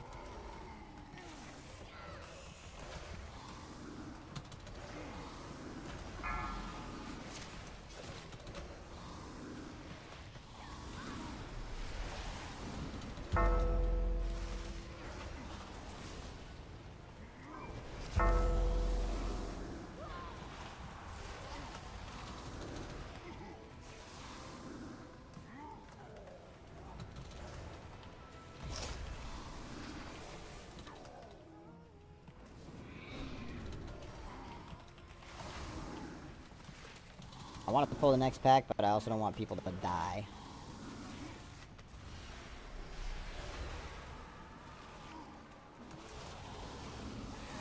I want to pull the next pack, but I also don't want people to die.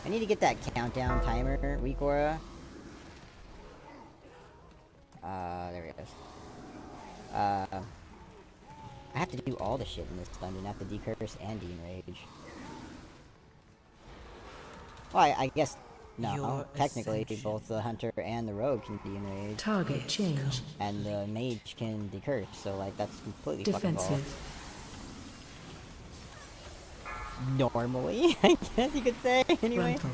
I need to get that countdown timer, weak aura. There it is. I have to do all the shit in this dungeon. I have to decurse and Dean-Rage. Well, I guess... No, Your technically, ascension. both the hunter and the rogue can Dean-Rage. Target change. And the mage can decurse, so like that's completely fucking Defensive. false. Normally, I guess you could say, anyway. Gruntle.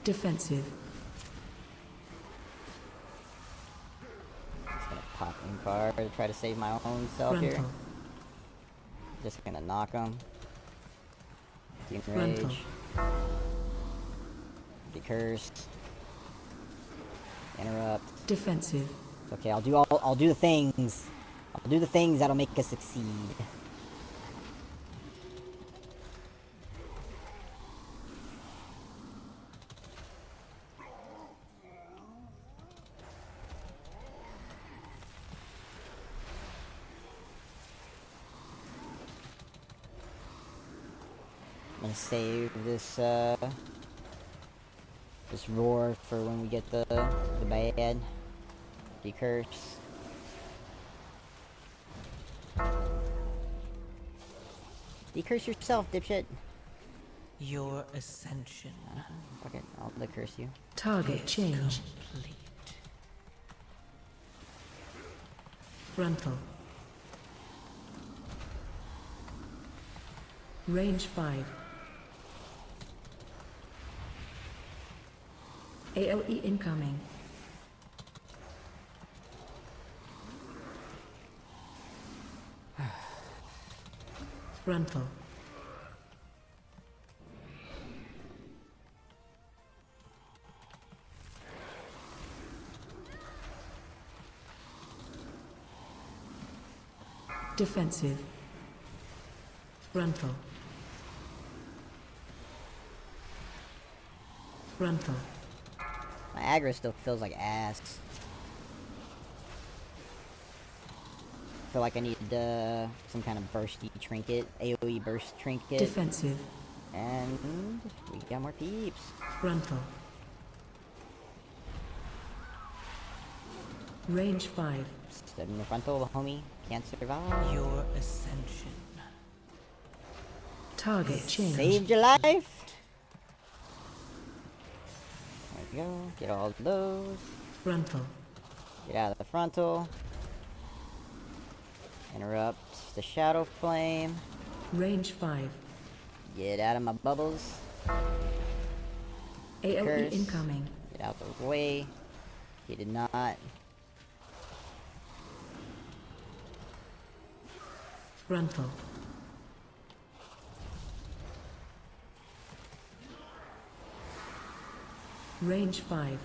Defensive. Just gonna pop in card to try to save my own self here. Frontal. Just gonna knock him. Team Frontal. Rage. Be cursed. Interrupt. Defensive. It's okay, I'll do the things. I'll do the things that'll make us succeed. I'm gonna save this this roar for when we get the bad. Be cursed. Decurse yourself, dipshit. Your ascension Fuck it, I'll decurse you. Target change. complete. Frontal. Range 5. AOE incoming. Frontal. Defensive. Frontal. Frontal. My aggro still feels like ass. I feel like I need some kind of bursty trinket, AoE burst trinket, Defensive. and we got more peeps. Frontal. Range 5. Step in the frontal, homie. Can't survive. Your ascension. Target change. Saved your life. There we go. Get all of those. Frontal. Get out of the frontal. Interrupt the shadow flame. Range 5. Get out of my bubbles. AOE Curse. incoming. Get out the way. He did not. Frontal. Range 5.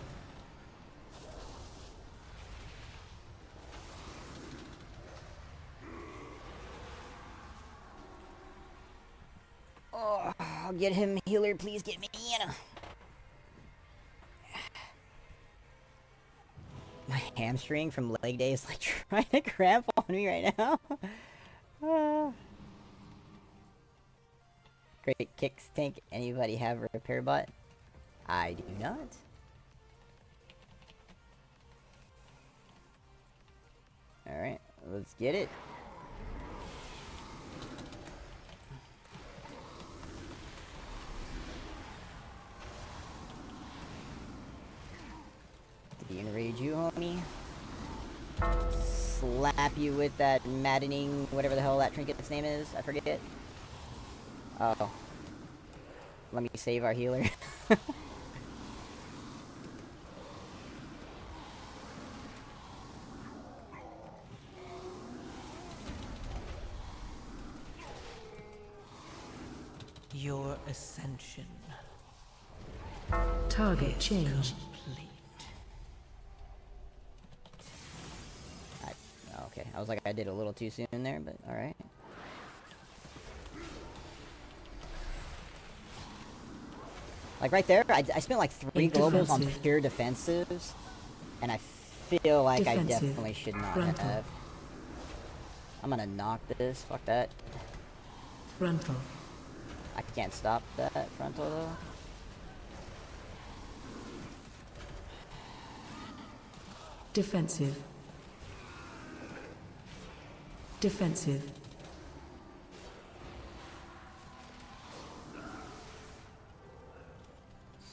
Oh, I'll get him, healer. Please get me Anna. My hamstring from leg day is like trying to cramp on me right now. Great kicks, tank. Anybody have a repair bot? I do not. Alright, let's get it. Did he enrage you, homie? Slap you with that maddening, whatever the hell that trinket's name is. I forget. Oh. Let me save our healer. Your ascension Target change. complete. Okay, I was like, I did a little too soon there, but alright. Like right there, I spent like 3 globals on Defensive. pure defensives, and I feel like I Defensive. definitely should not Frontal. have. I'm gonna knock this, fuck that. Frontal. I can't stop that frontal though. Defensive. Defensive.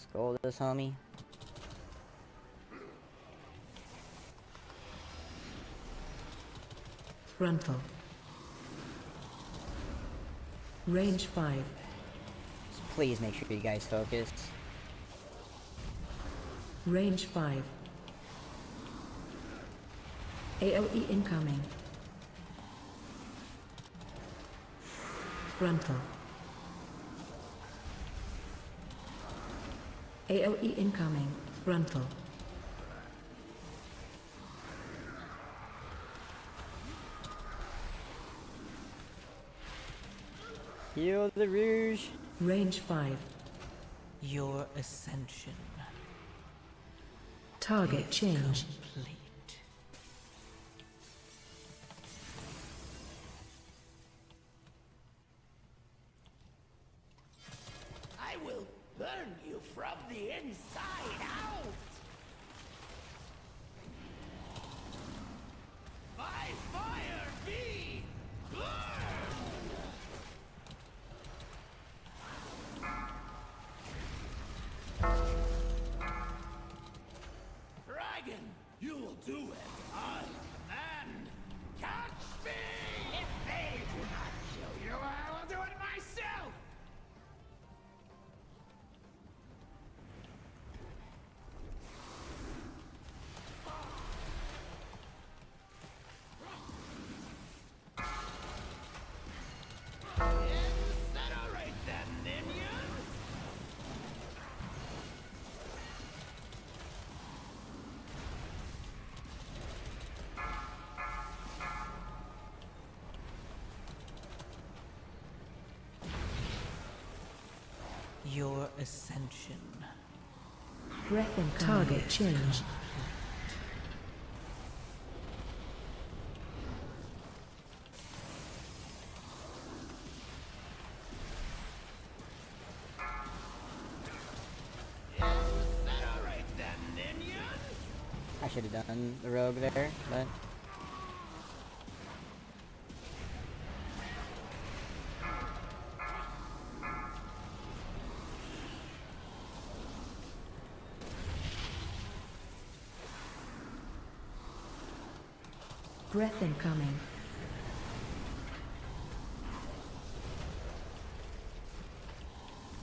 Skull this homie. Frontal. Range 5. Just please make sure you guys focus. Range 5. AOE incoming. Frontal. AOE incoming. Frontal. Heal the Rouge. Range 5. Your ascension Target change. complete. I will burn you from the inside out! By fire be burned! Dragon, you will do as I command! Catch me! If they do not kill you, I will do it myself! Incinerate them, minions! Your ascension. Breath and target change. Incinerate them, minions! I should have done the rogue there, but Breath incoming.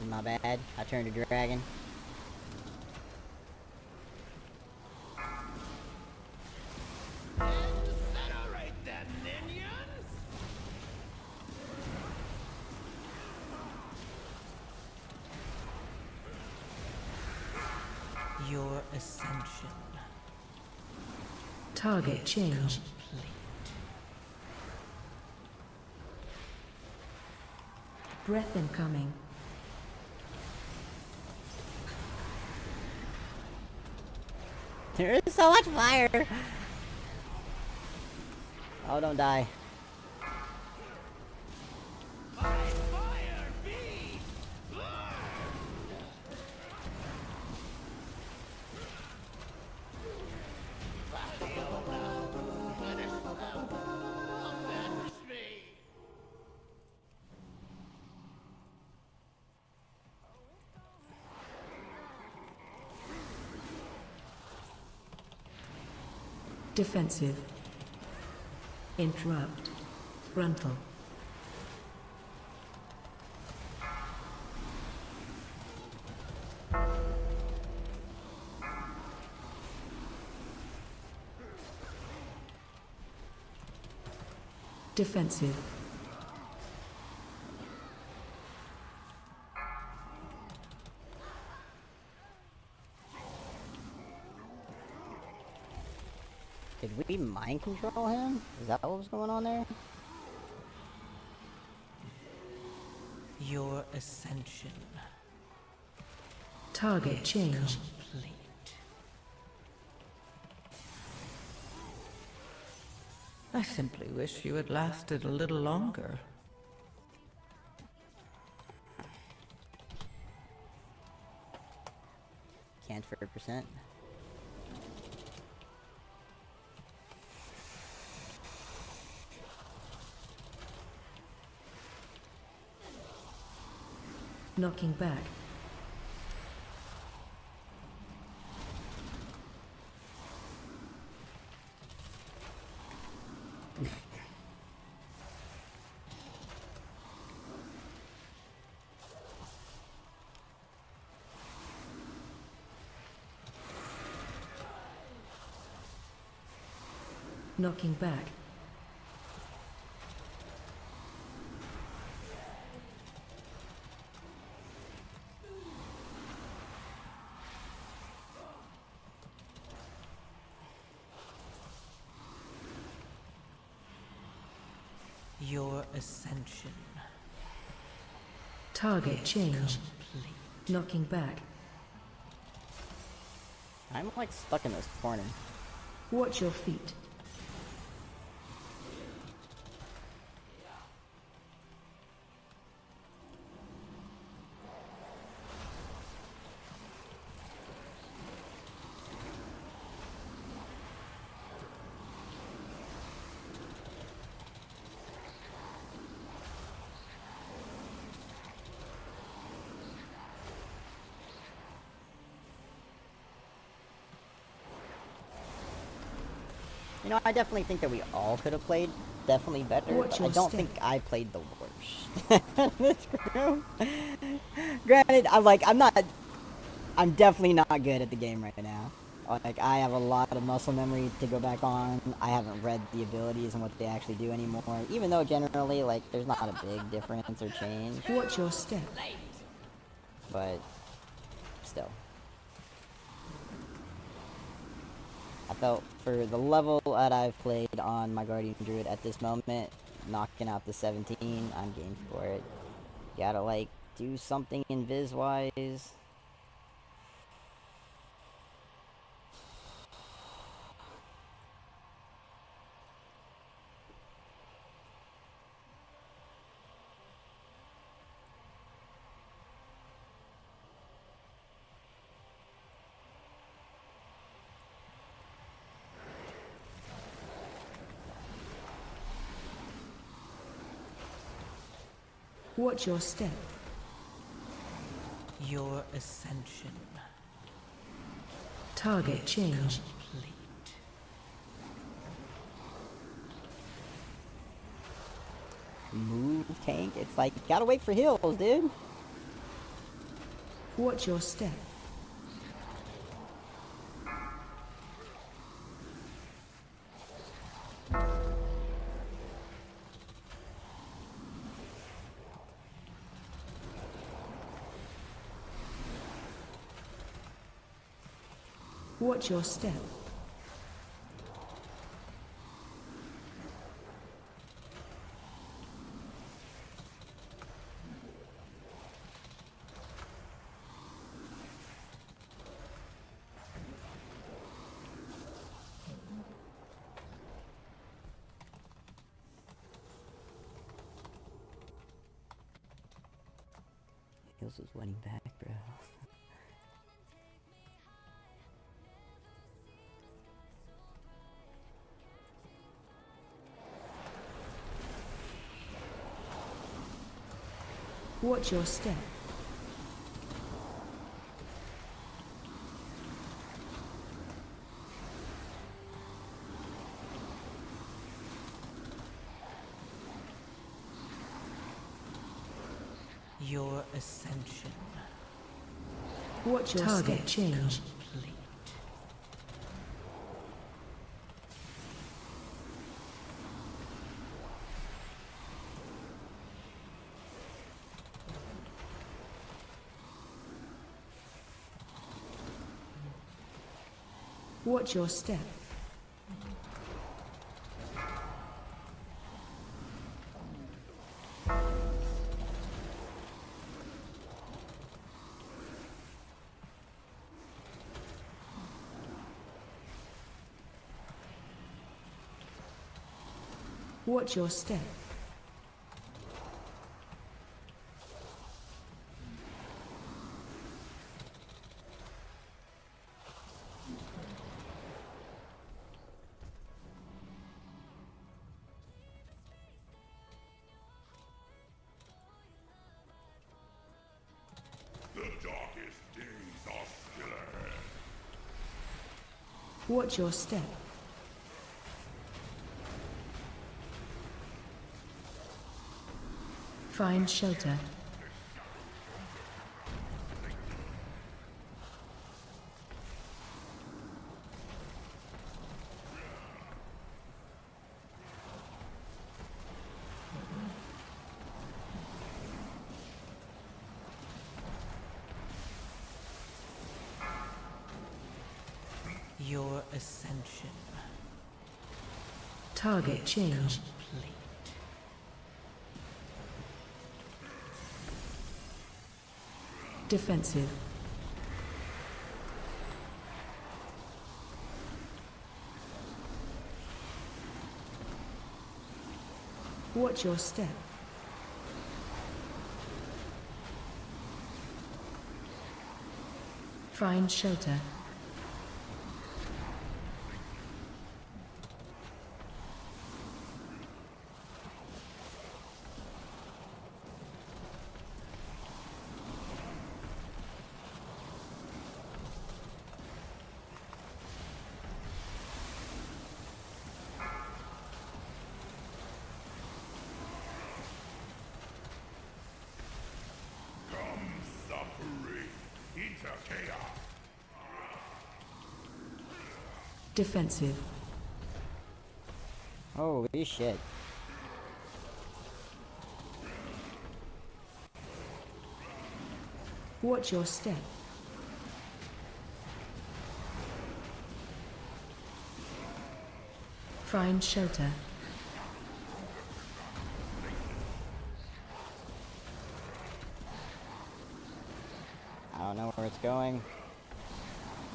my bad. I turned to dragon. Incinerate them, minions! Your ascension Target change. complete. Breath incoming. There is so much fire. Oh, don't die. By fire be burned! Finish them! Avenge me! Defensive. Interrupt. Frontal. Defensive. Did we mind control him? Is that what was going on there? Your ascension Target change. complete. I simply wish you had lasted a little longer. Can't for percent. Knocking back. Knocking back. Your ascension. Target change. Complete. Knocking back. I'm like stuck in this corner. Watch your feet. You know, I definitely think that we all could have played definitely better, Watch but I your don't step. think I played the worst. This group. Granted, I'm definitely not good at the game right now. Like, I have a lot of muscle memory to go back on. I haven't read the abilities and what they actually do anymore, even though generally, like, there's not a big difference or change, Watch your step. but still. I felt for the level that I've played on my Guardian Druid at this moment, knocking out the 17, I'm game for it. Gotta, like, do something invis-wise. Watch your step. Your ascension. Target change. Complete. Move, tank. It's like, you gotta wait for heals, dude. Watch your step. Watch your step. Heals is winning back, bro. Watch your step. Your ascension. Watch your Target step. Change. complete. Watch your step. Watch your step. The darkest days are still ahead. Watch your step. Find shelter. Your ascension Target change. complete. Defensive. Watch your step. Find shelter. Suffering into chaos. Defensive. Holy shit. Watch your step. Find shelter. I don't know where it's going.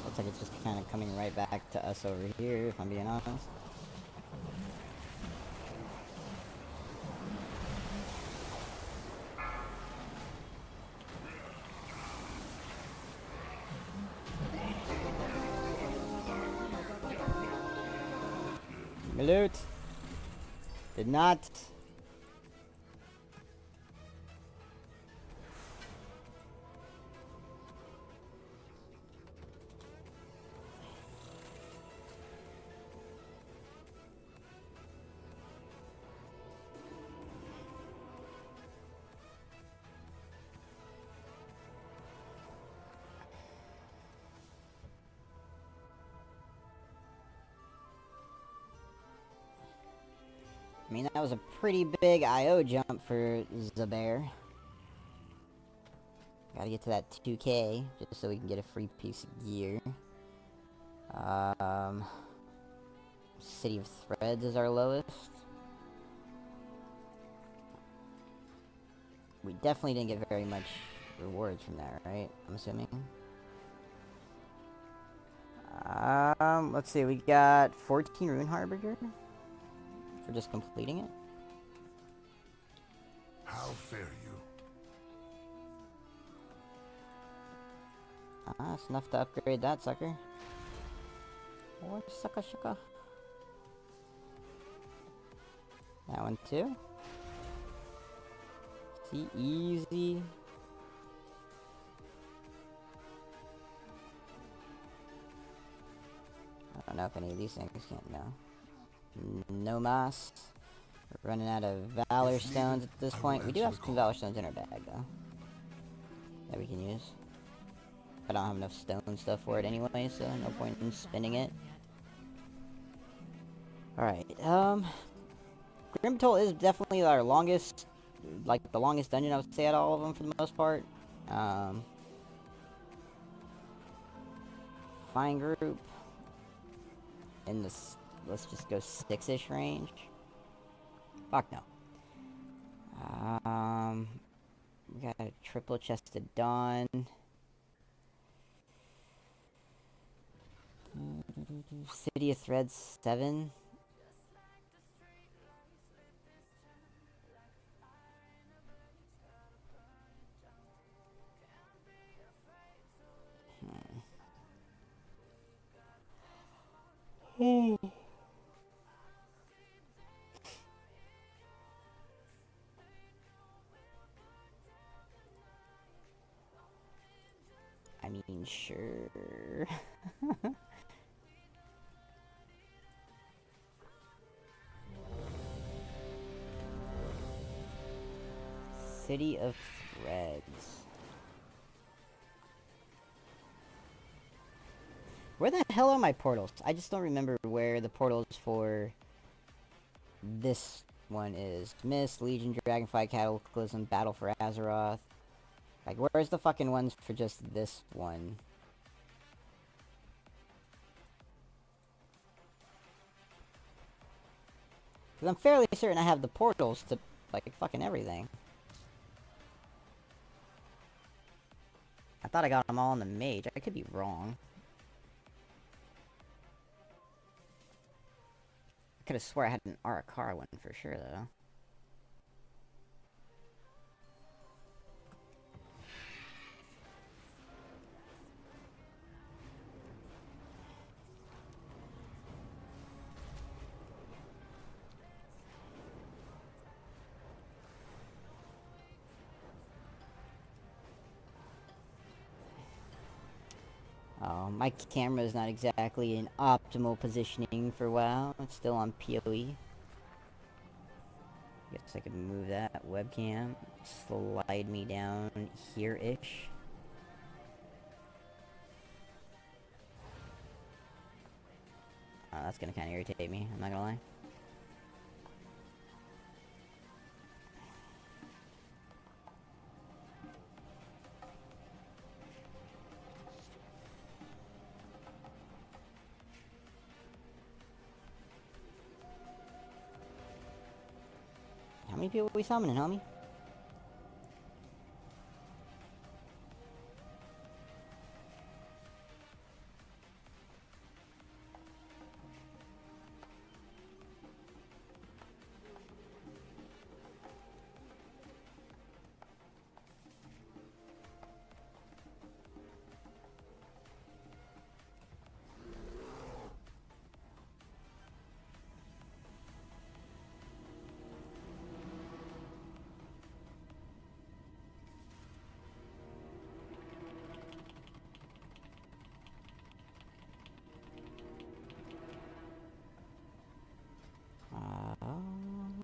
Looks like it's just kind of coming right back to us over here, if I'm being honest. Loot. Did not. I mean, that was a pretty big IO jump for Zabair. Gotta get to that 2K, just so we can get a free piece of gear. City of Threads is our lowest. We definitely didn't get very much rewards from that, right? I'm assuming. Let's see, we got 14 Rune Harbinger for just completing it. How fare you? That's enough to upgrade that sucker. Oh, sucker, sucker. That one too. See, easy. I don't know if any of these things can't know. No mas. We're running out of Valor Stones at this point. We do have some Valor Stones in our bag though, that we can use. I don't have enough stone stuff for it anyway, so no point in spinning it. Alright, Grimtoll is definitely our longest, like the longest dungeon I would say out of all of them for the most part. Fine group. In this, let's just go 6-ish range. Fuck no. We got a triple chested Dawn. City of Threads 7. I mean, sure. City of Threads. Where the hell are my portals? I just don't remember where the portals for this one is. Mist, Legion, Dragonfly, Cataclysm, Battle for Azeroth. Like, where's the fucking ones for just this one? Because I'm fairly certain I have the portals to, like, fucking everything. I thought I got them all on the mage. I could be wrong. I could have swore I had an Arakara one for sure, though. Oh, my camera is not exactly in optimal positioning for WoW. It's still on PoE. Guess I could move that webcam, slide me down here-ish. Oh, that's gonna kind of irritate me, I'm not gonna lie. How many people are we summoning, homie?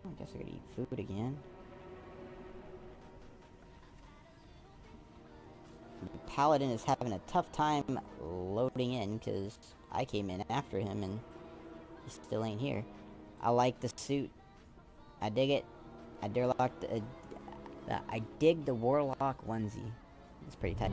I guess I could eat food again. The Paladin is having a tough time loading in because I came in after him and he still ain't here. I like the suit. I dig it. I dig the Warlock onesie. It's pretty tight.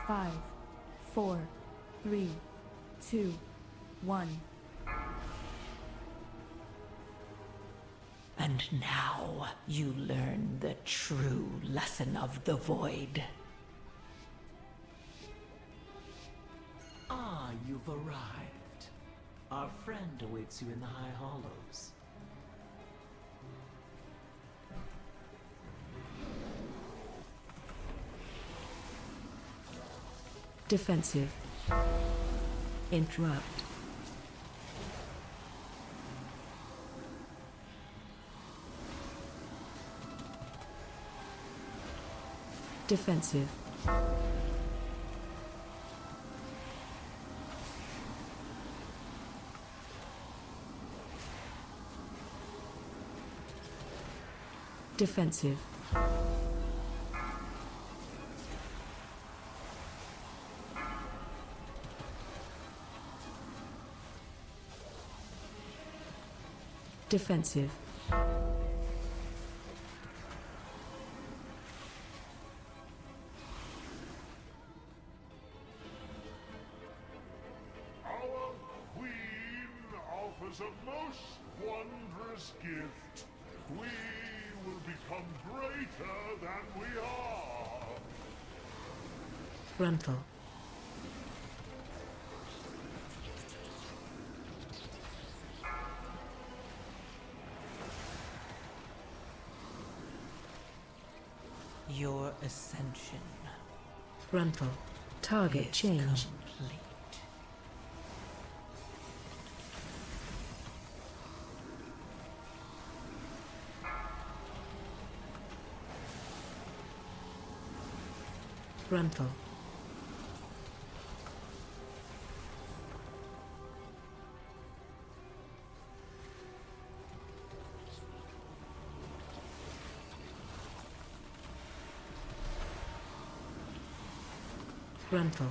Five, 4, 3, 2, 1. And now you learn the true lesson of the Void. Ah, you've arrived. Our friend awaits you in the High Hollows. Defensive. Interrupt. Defensive. Defensive. Defensive. Our queen offers a most wondrous gift. We will become greater than we are. Frontal. Your ascension Frontal. Target is change. complete. Frontal. Frontal.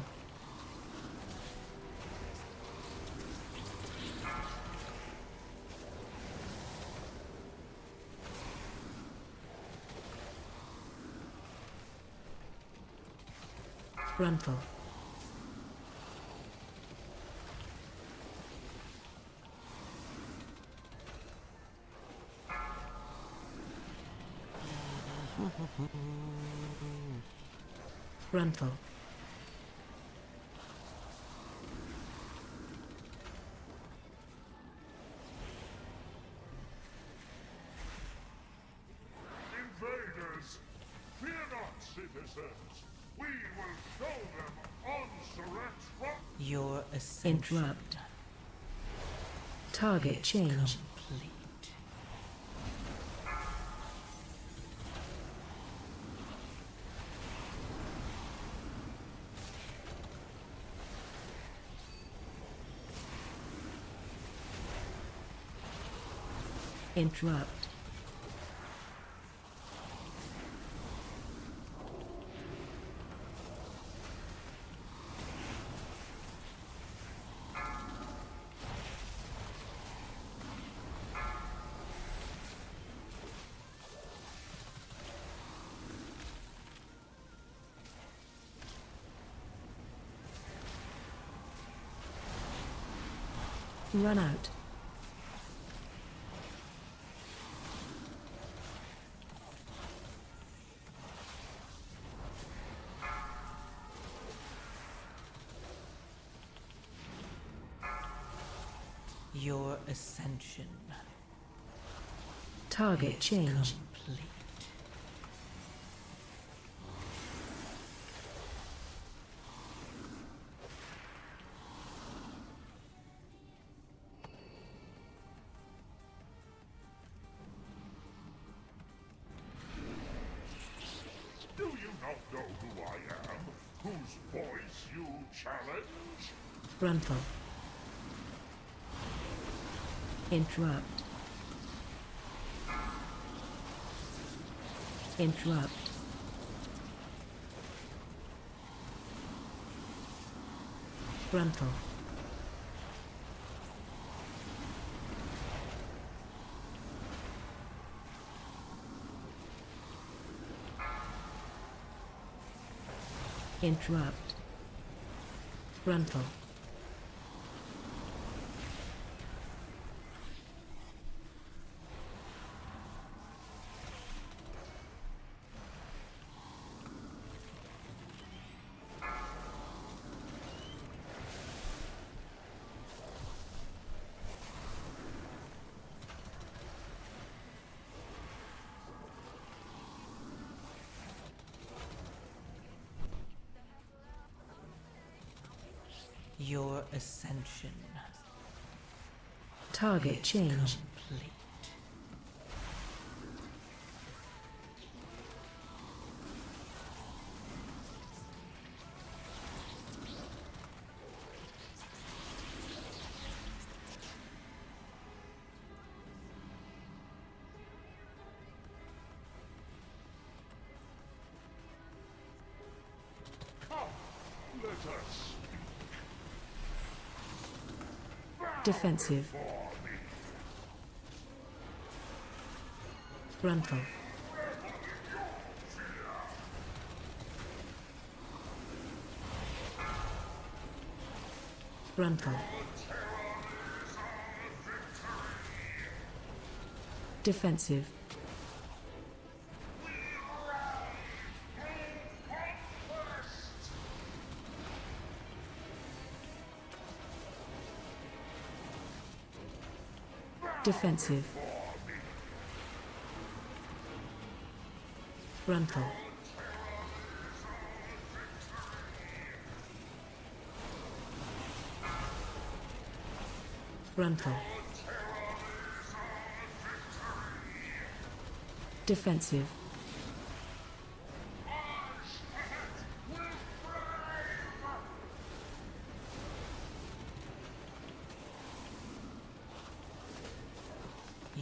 Grunful. Grunful. Invaders! Fear not, citizens! We will show them on Surratt's rock! Your ascension Interrupt. Target change. complete. Interrupt. Run out. Your ascension Target change. complete. Do you not know who I am? Whose voice you challenge? Grunful. Interrupt. Interrupt. Grunful. Interrupt. Grunful. Your ascension Target change. complete. Come, let us Defensive. for me. Grunful. Grunful. Defensive. Defensive. Grunful. Grunful. Defensive.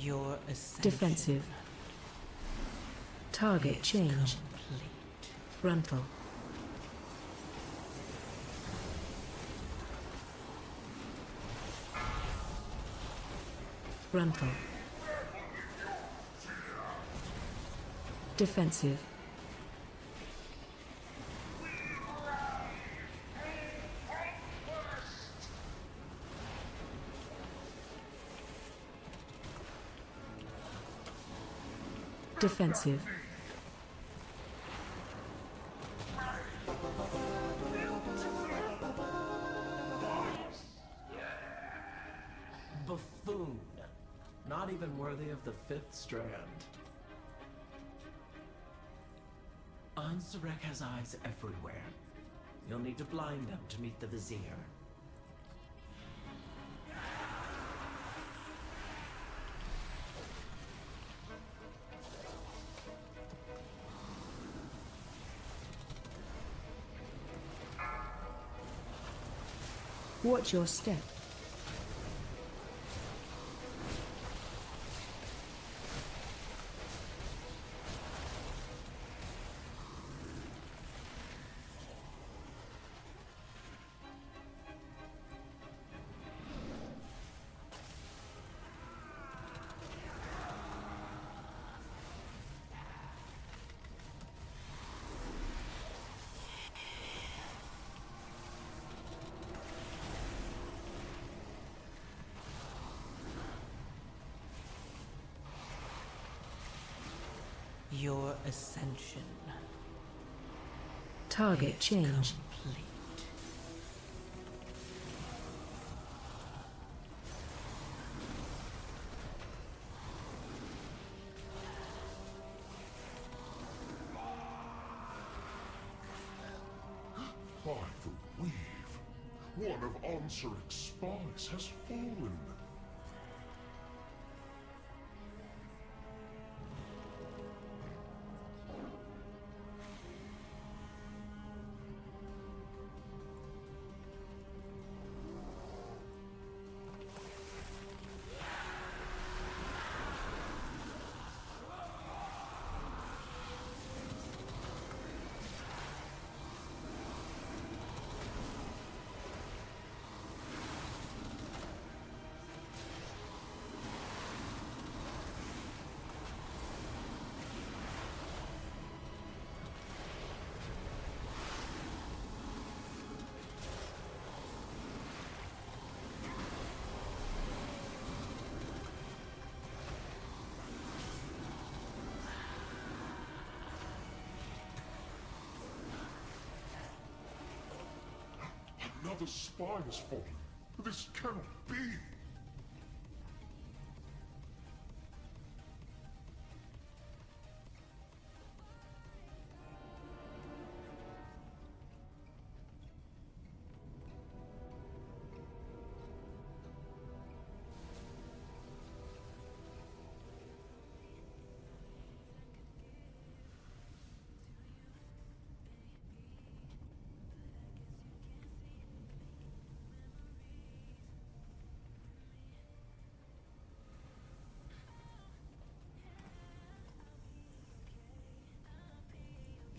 Your ascension Defensive. Target change. complete. Grunful. Grunful. Defensive. Defensive. Buffoon. Not even worthy of the fifth strand. Ansurek has eyes everywhere. You'll need to blind them to meet the Vizier. Watch your step. Your ascension Target is change. complete. By the weave, one of Ansurek's spies has fallen. Another spy has fallen. This cannot be.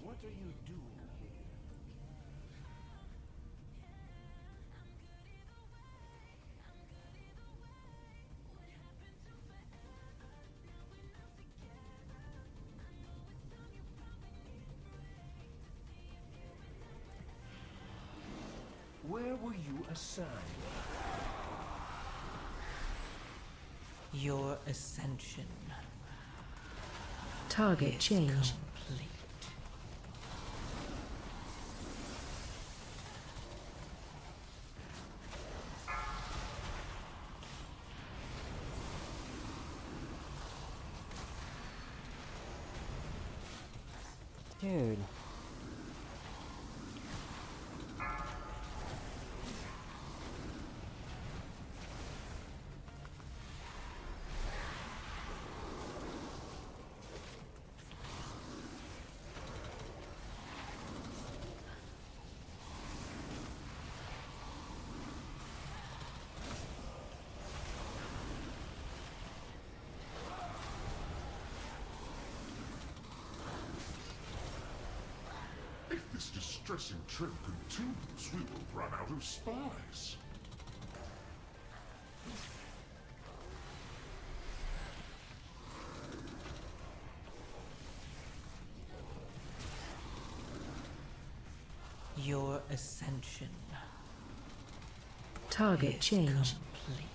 What are you doing here? Where were you assigned? Your ascension Target is change. complete. Dude. If this distressing trend continues, we will run out of spies. Your ascension Target is change. complete.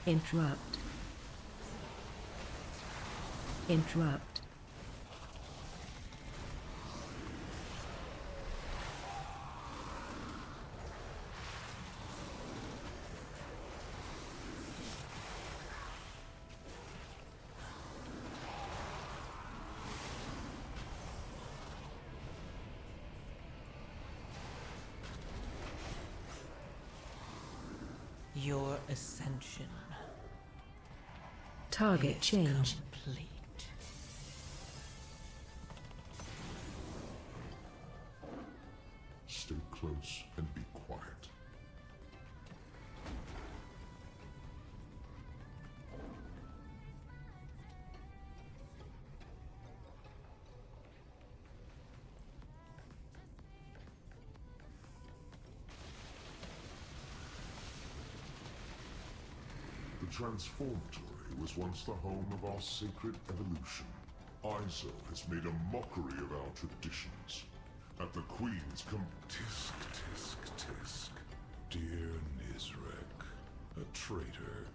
Interrupt. Interrupt. Your ascension Target is change. complete. Stay close and be quiet. The Transformatory was once the home of our sacred evolution. Iso has made a mockery of our traditions. At the Queen's tisk, tisk, tisk. Dear Nizrek, a traitor.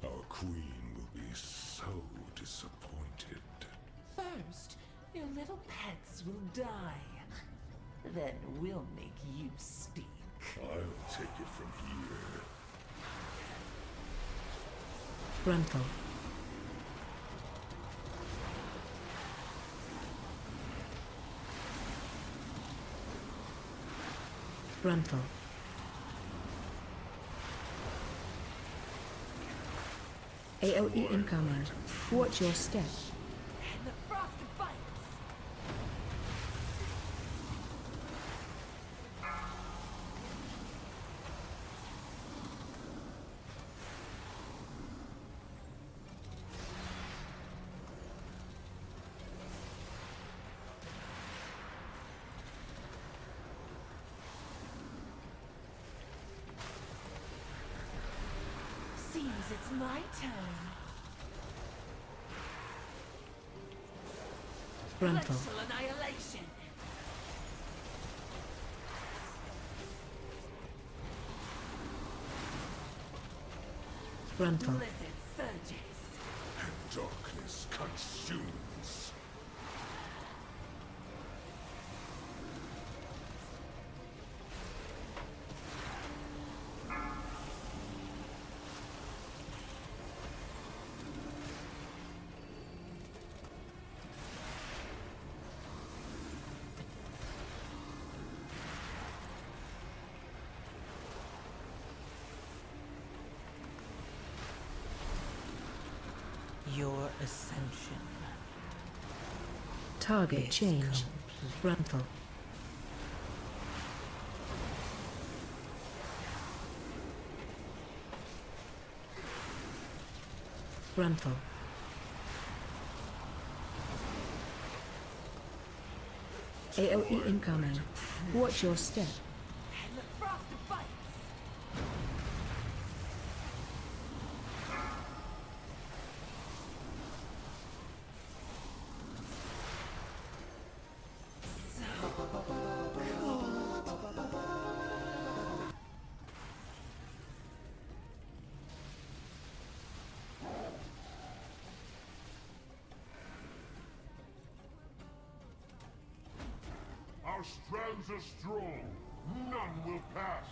Our Queen will be so disappointed. First, your little pets will die. Then we'll make you speak. I'll take it from here. Frontal. Frontal. AOE incoming. Watch your step. And the frosted bites. Seems it's my turn. Frontal. Glacial annihilation. Frontal. Blizzard surges. And darkness consumes. Your ascension Target is change. complete. Frontal. Frontal. AOE incoming. Watch your step. And the frosted bites. Our strands are strong. None will pass.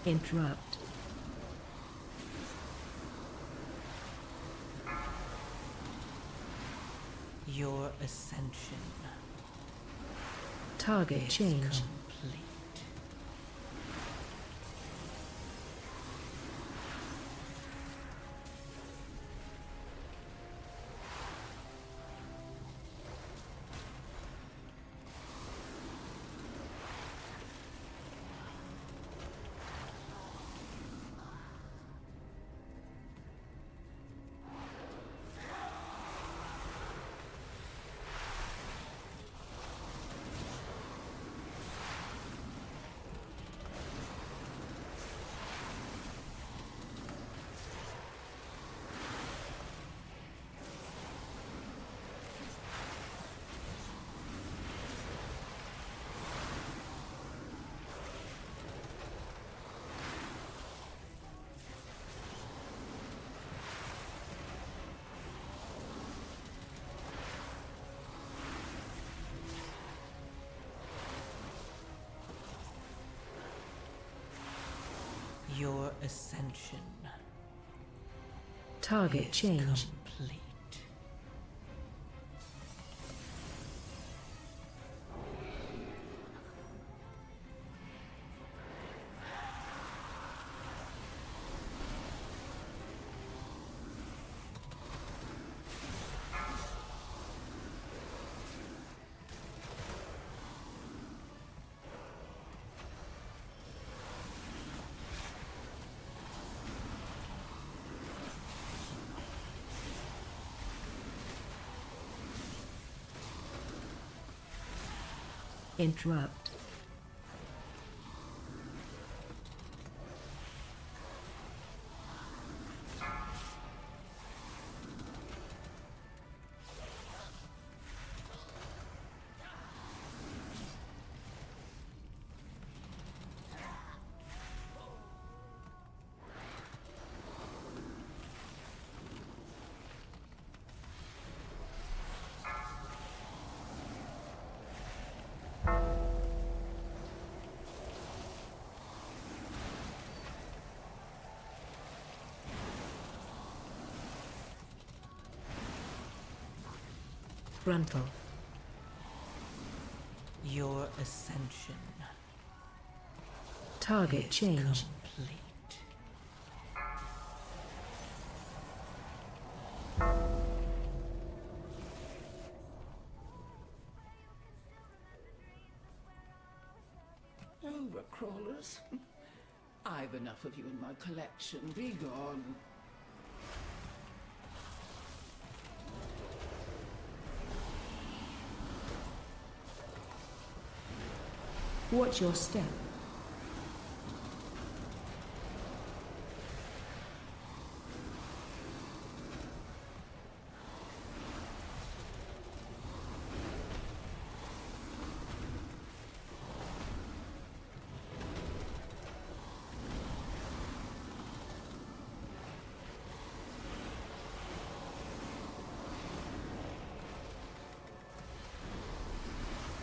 Interrupt. Your ascension Target is change. complete. Your ascension Target is change. complete. Interrupt. Frontal. Your ascension Target is change. complete. Overcrawlers. I've enough of you in my collection. Be gone. Watch your step.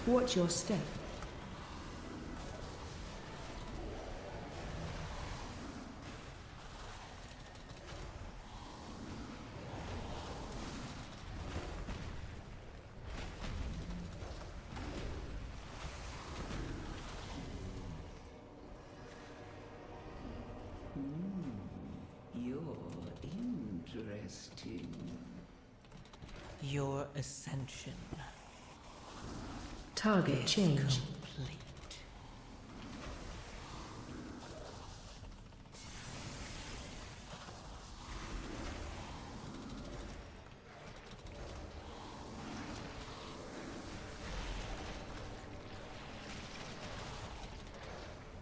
Watch your step. You're interesting. Your ascension Target is change. complete.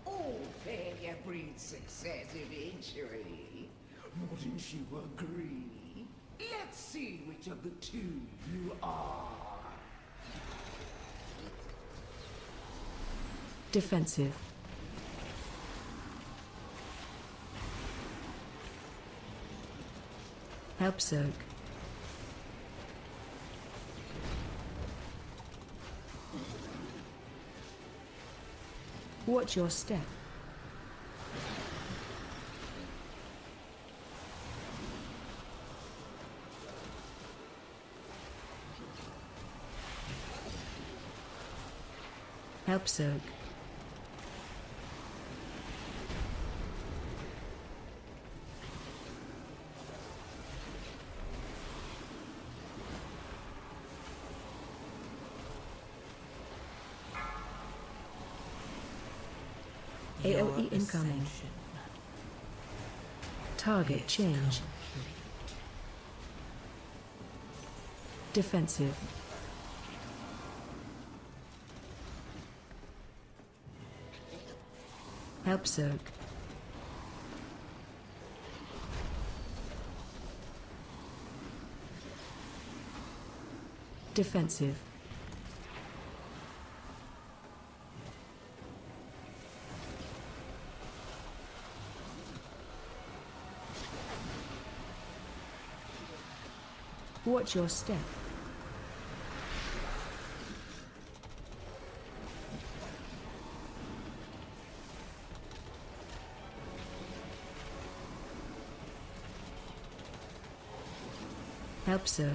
All failure breeds successive injury. Wouldn't you agree? Let's see which of the two you are. Defensive. Help soak. Watch your step. Help soak. Your AOE incoming. ascension Target is change. complete. Defensive. Help soak. Defensive. Watch your step. Help soak.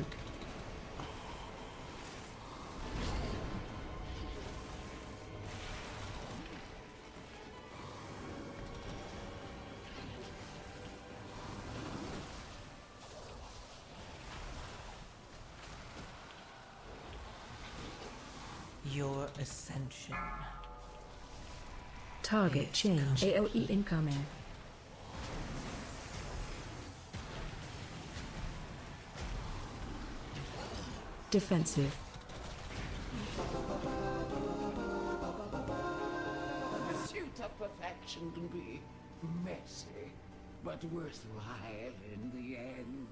Your ascension. Target change. AOE incoming. Defensive. The pursuit of perfection can be messy, but worthwhile in the end.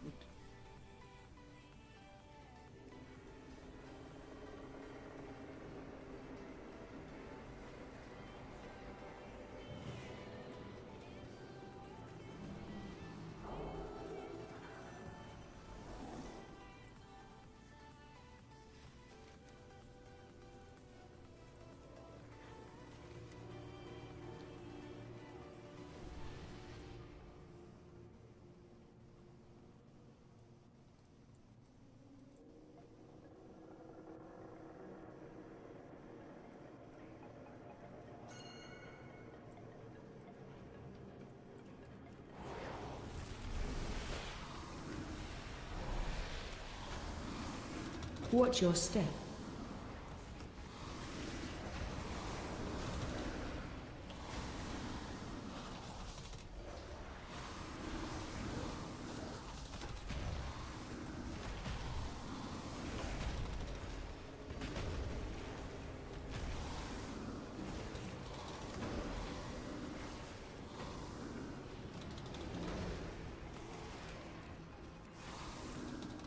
Watch your step.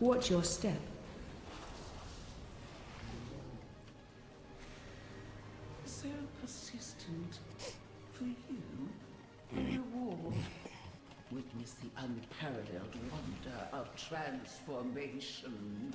Watch your step. So persistent. For you, a reward. Witness the unparalleled wonder of transformation.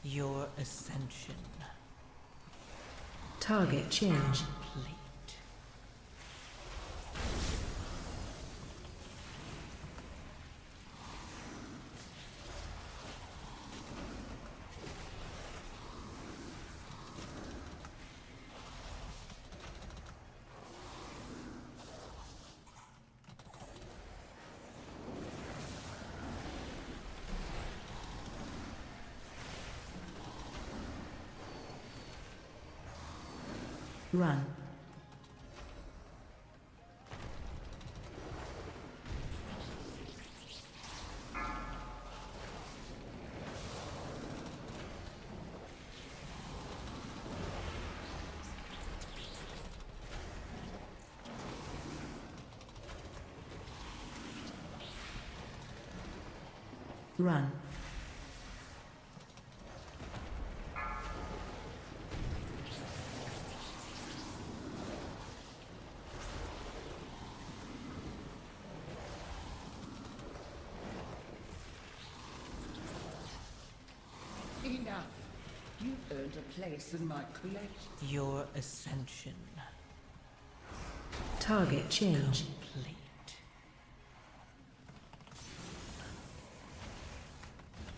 Your ascension. Target change. Complete. Run. Run. Enough. You've earned a place in my collection. Your ascension. Target change. Complete.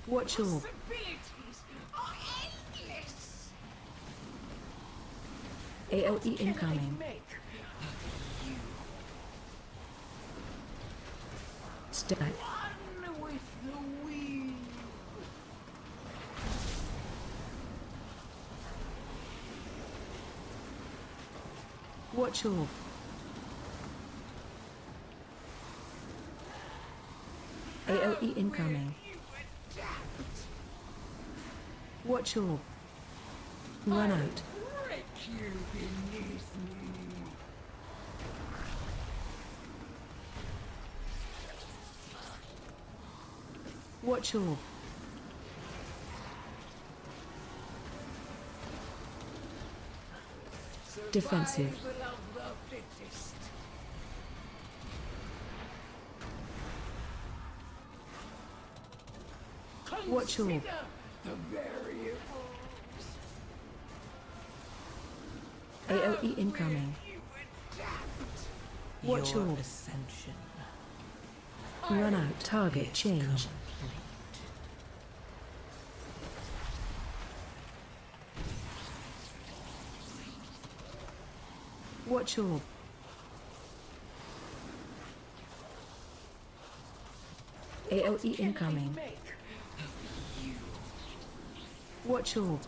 Watch your Possibilities are endless. AOE incoming. Make Step. one with the wind. Watch your AOE incoming. Watch your run out. Break you beneath me. Watch your So Defensive. Survival of the fittest. Watch your Consider the variables. AOE incoming. You adapt. Watch Your your ascension run out. Target change. complete. Watch your AOE incoming. Watch your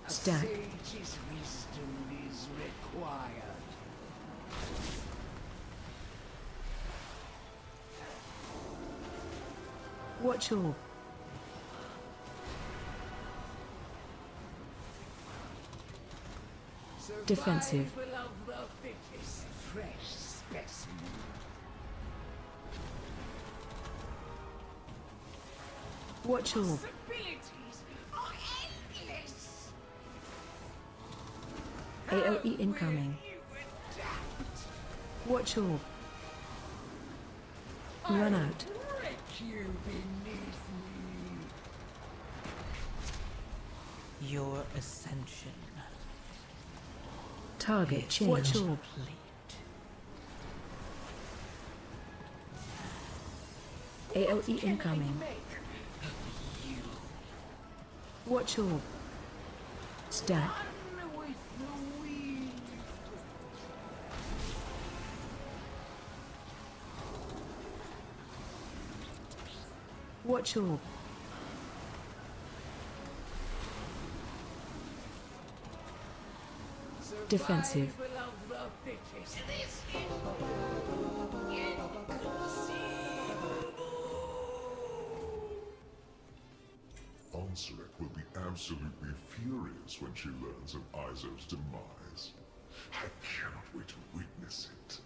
stack. Sage's wisdom is required. Watch your defensive. Survival of the fittest. Fresh specimen. Watch your Possibilities are endless. AOE incoming. You adapt. Watch your run out. Break you beneath me. Your ascension Target change. Watch your complete. AOE incoming. Watch your stack. Run with the wind. Watch your defensive. Survival of the fittest. This is Ansarek will be absolutely furious when she learns of Izo's demise. I cannot wait to witness it.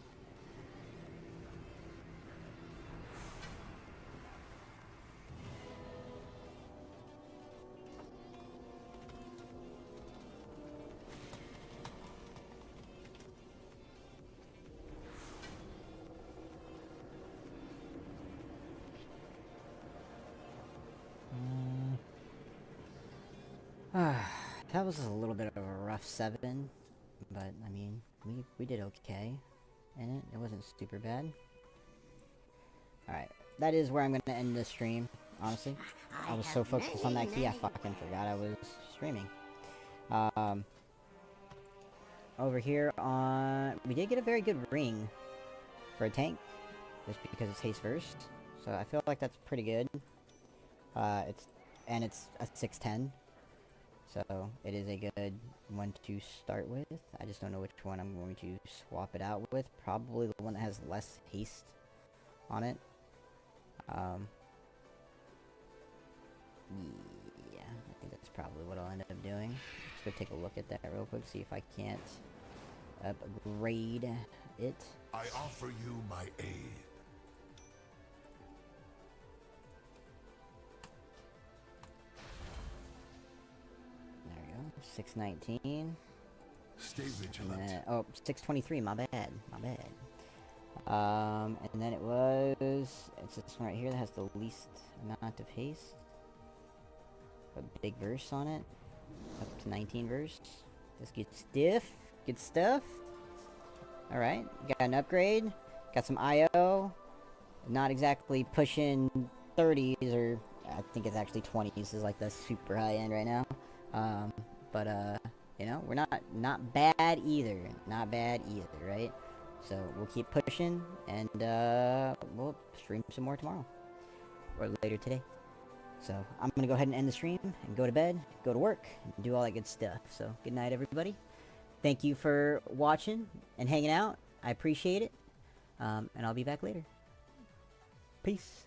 That was a little bit of a rough 7, but I mean, we did okay in it. It wasn't super bad. Alright, that is where I'm gonna end the stream, honestly. I was so focused on that key, I fucking forgot I was streaming. Over here on... We did get a very good ring for a tank, just because it's haste first. So I feel like that's pretty good. It's a 610. So, it is a good one to start with. I just don't know which one I'm going to swap it out with. Probably the one that has less haste on it. Yeah, I think that's probably what I'll end up doing. Let's go take a look at that real quick, see if I can't upgrade it. I offer you my aid. There we go, 619. Stay vigilant. Oh, 623, my bad, my bad. And then it's this one right here that has the least amount of haste. A big verse on it. Up to 19 verse. This gets stiff. Good stuff. Alright, got an upgrade. Got some IO. Not exactly pushing 30s, or I think it's actually 20s is like the super high end right now. You know, we're not bad either. Not bad either, right? So we'll keep pushing, and we'll stream some more tomorrow. Or later today. So I'm gonna go ahead and end the stream, and go to bed, go to work, and do all that good stuff. So good night, everybody. Thank you for watching and hanging out. I appreciate it. And I'll be back later. Peace.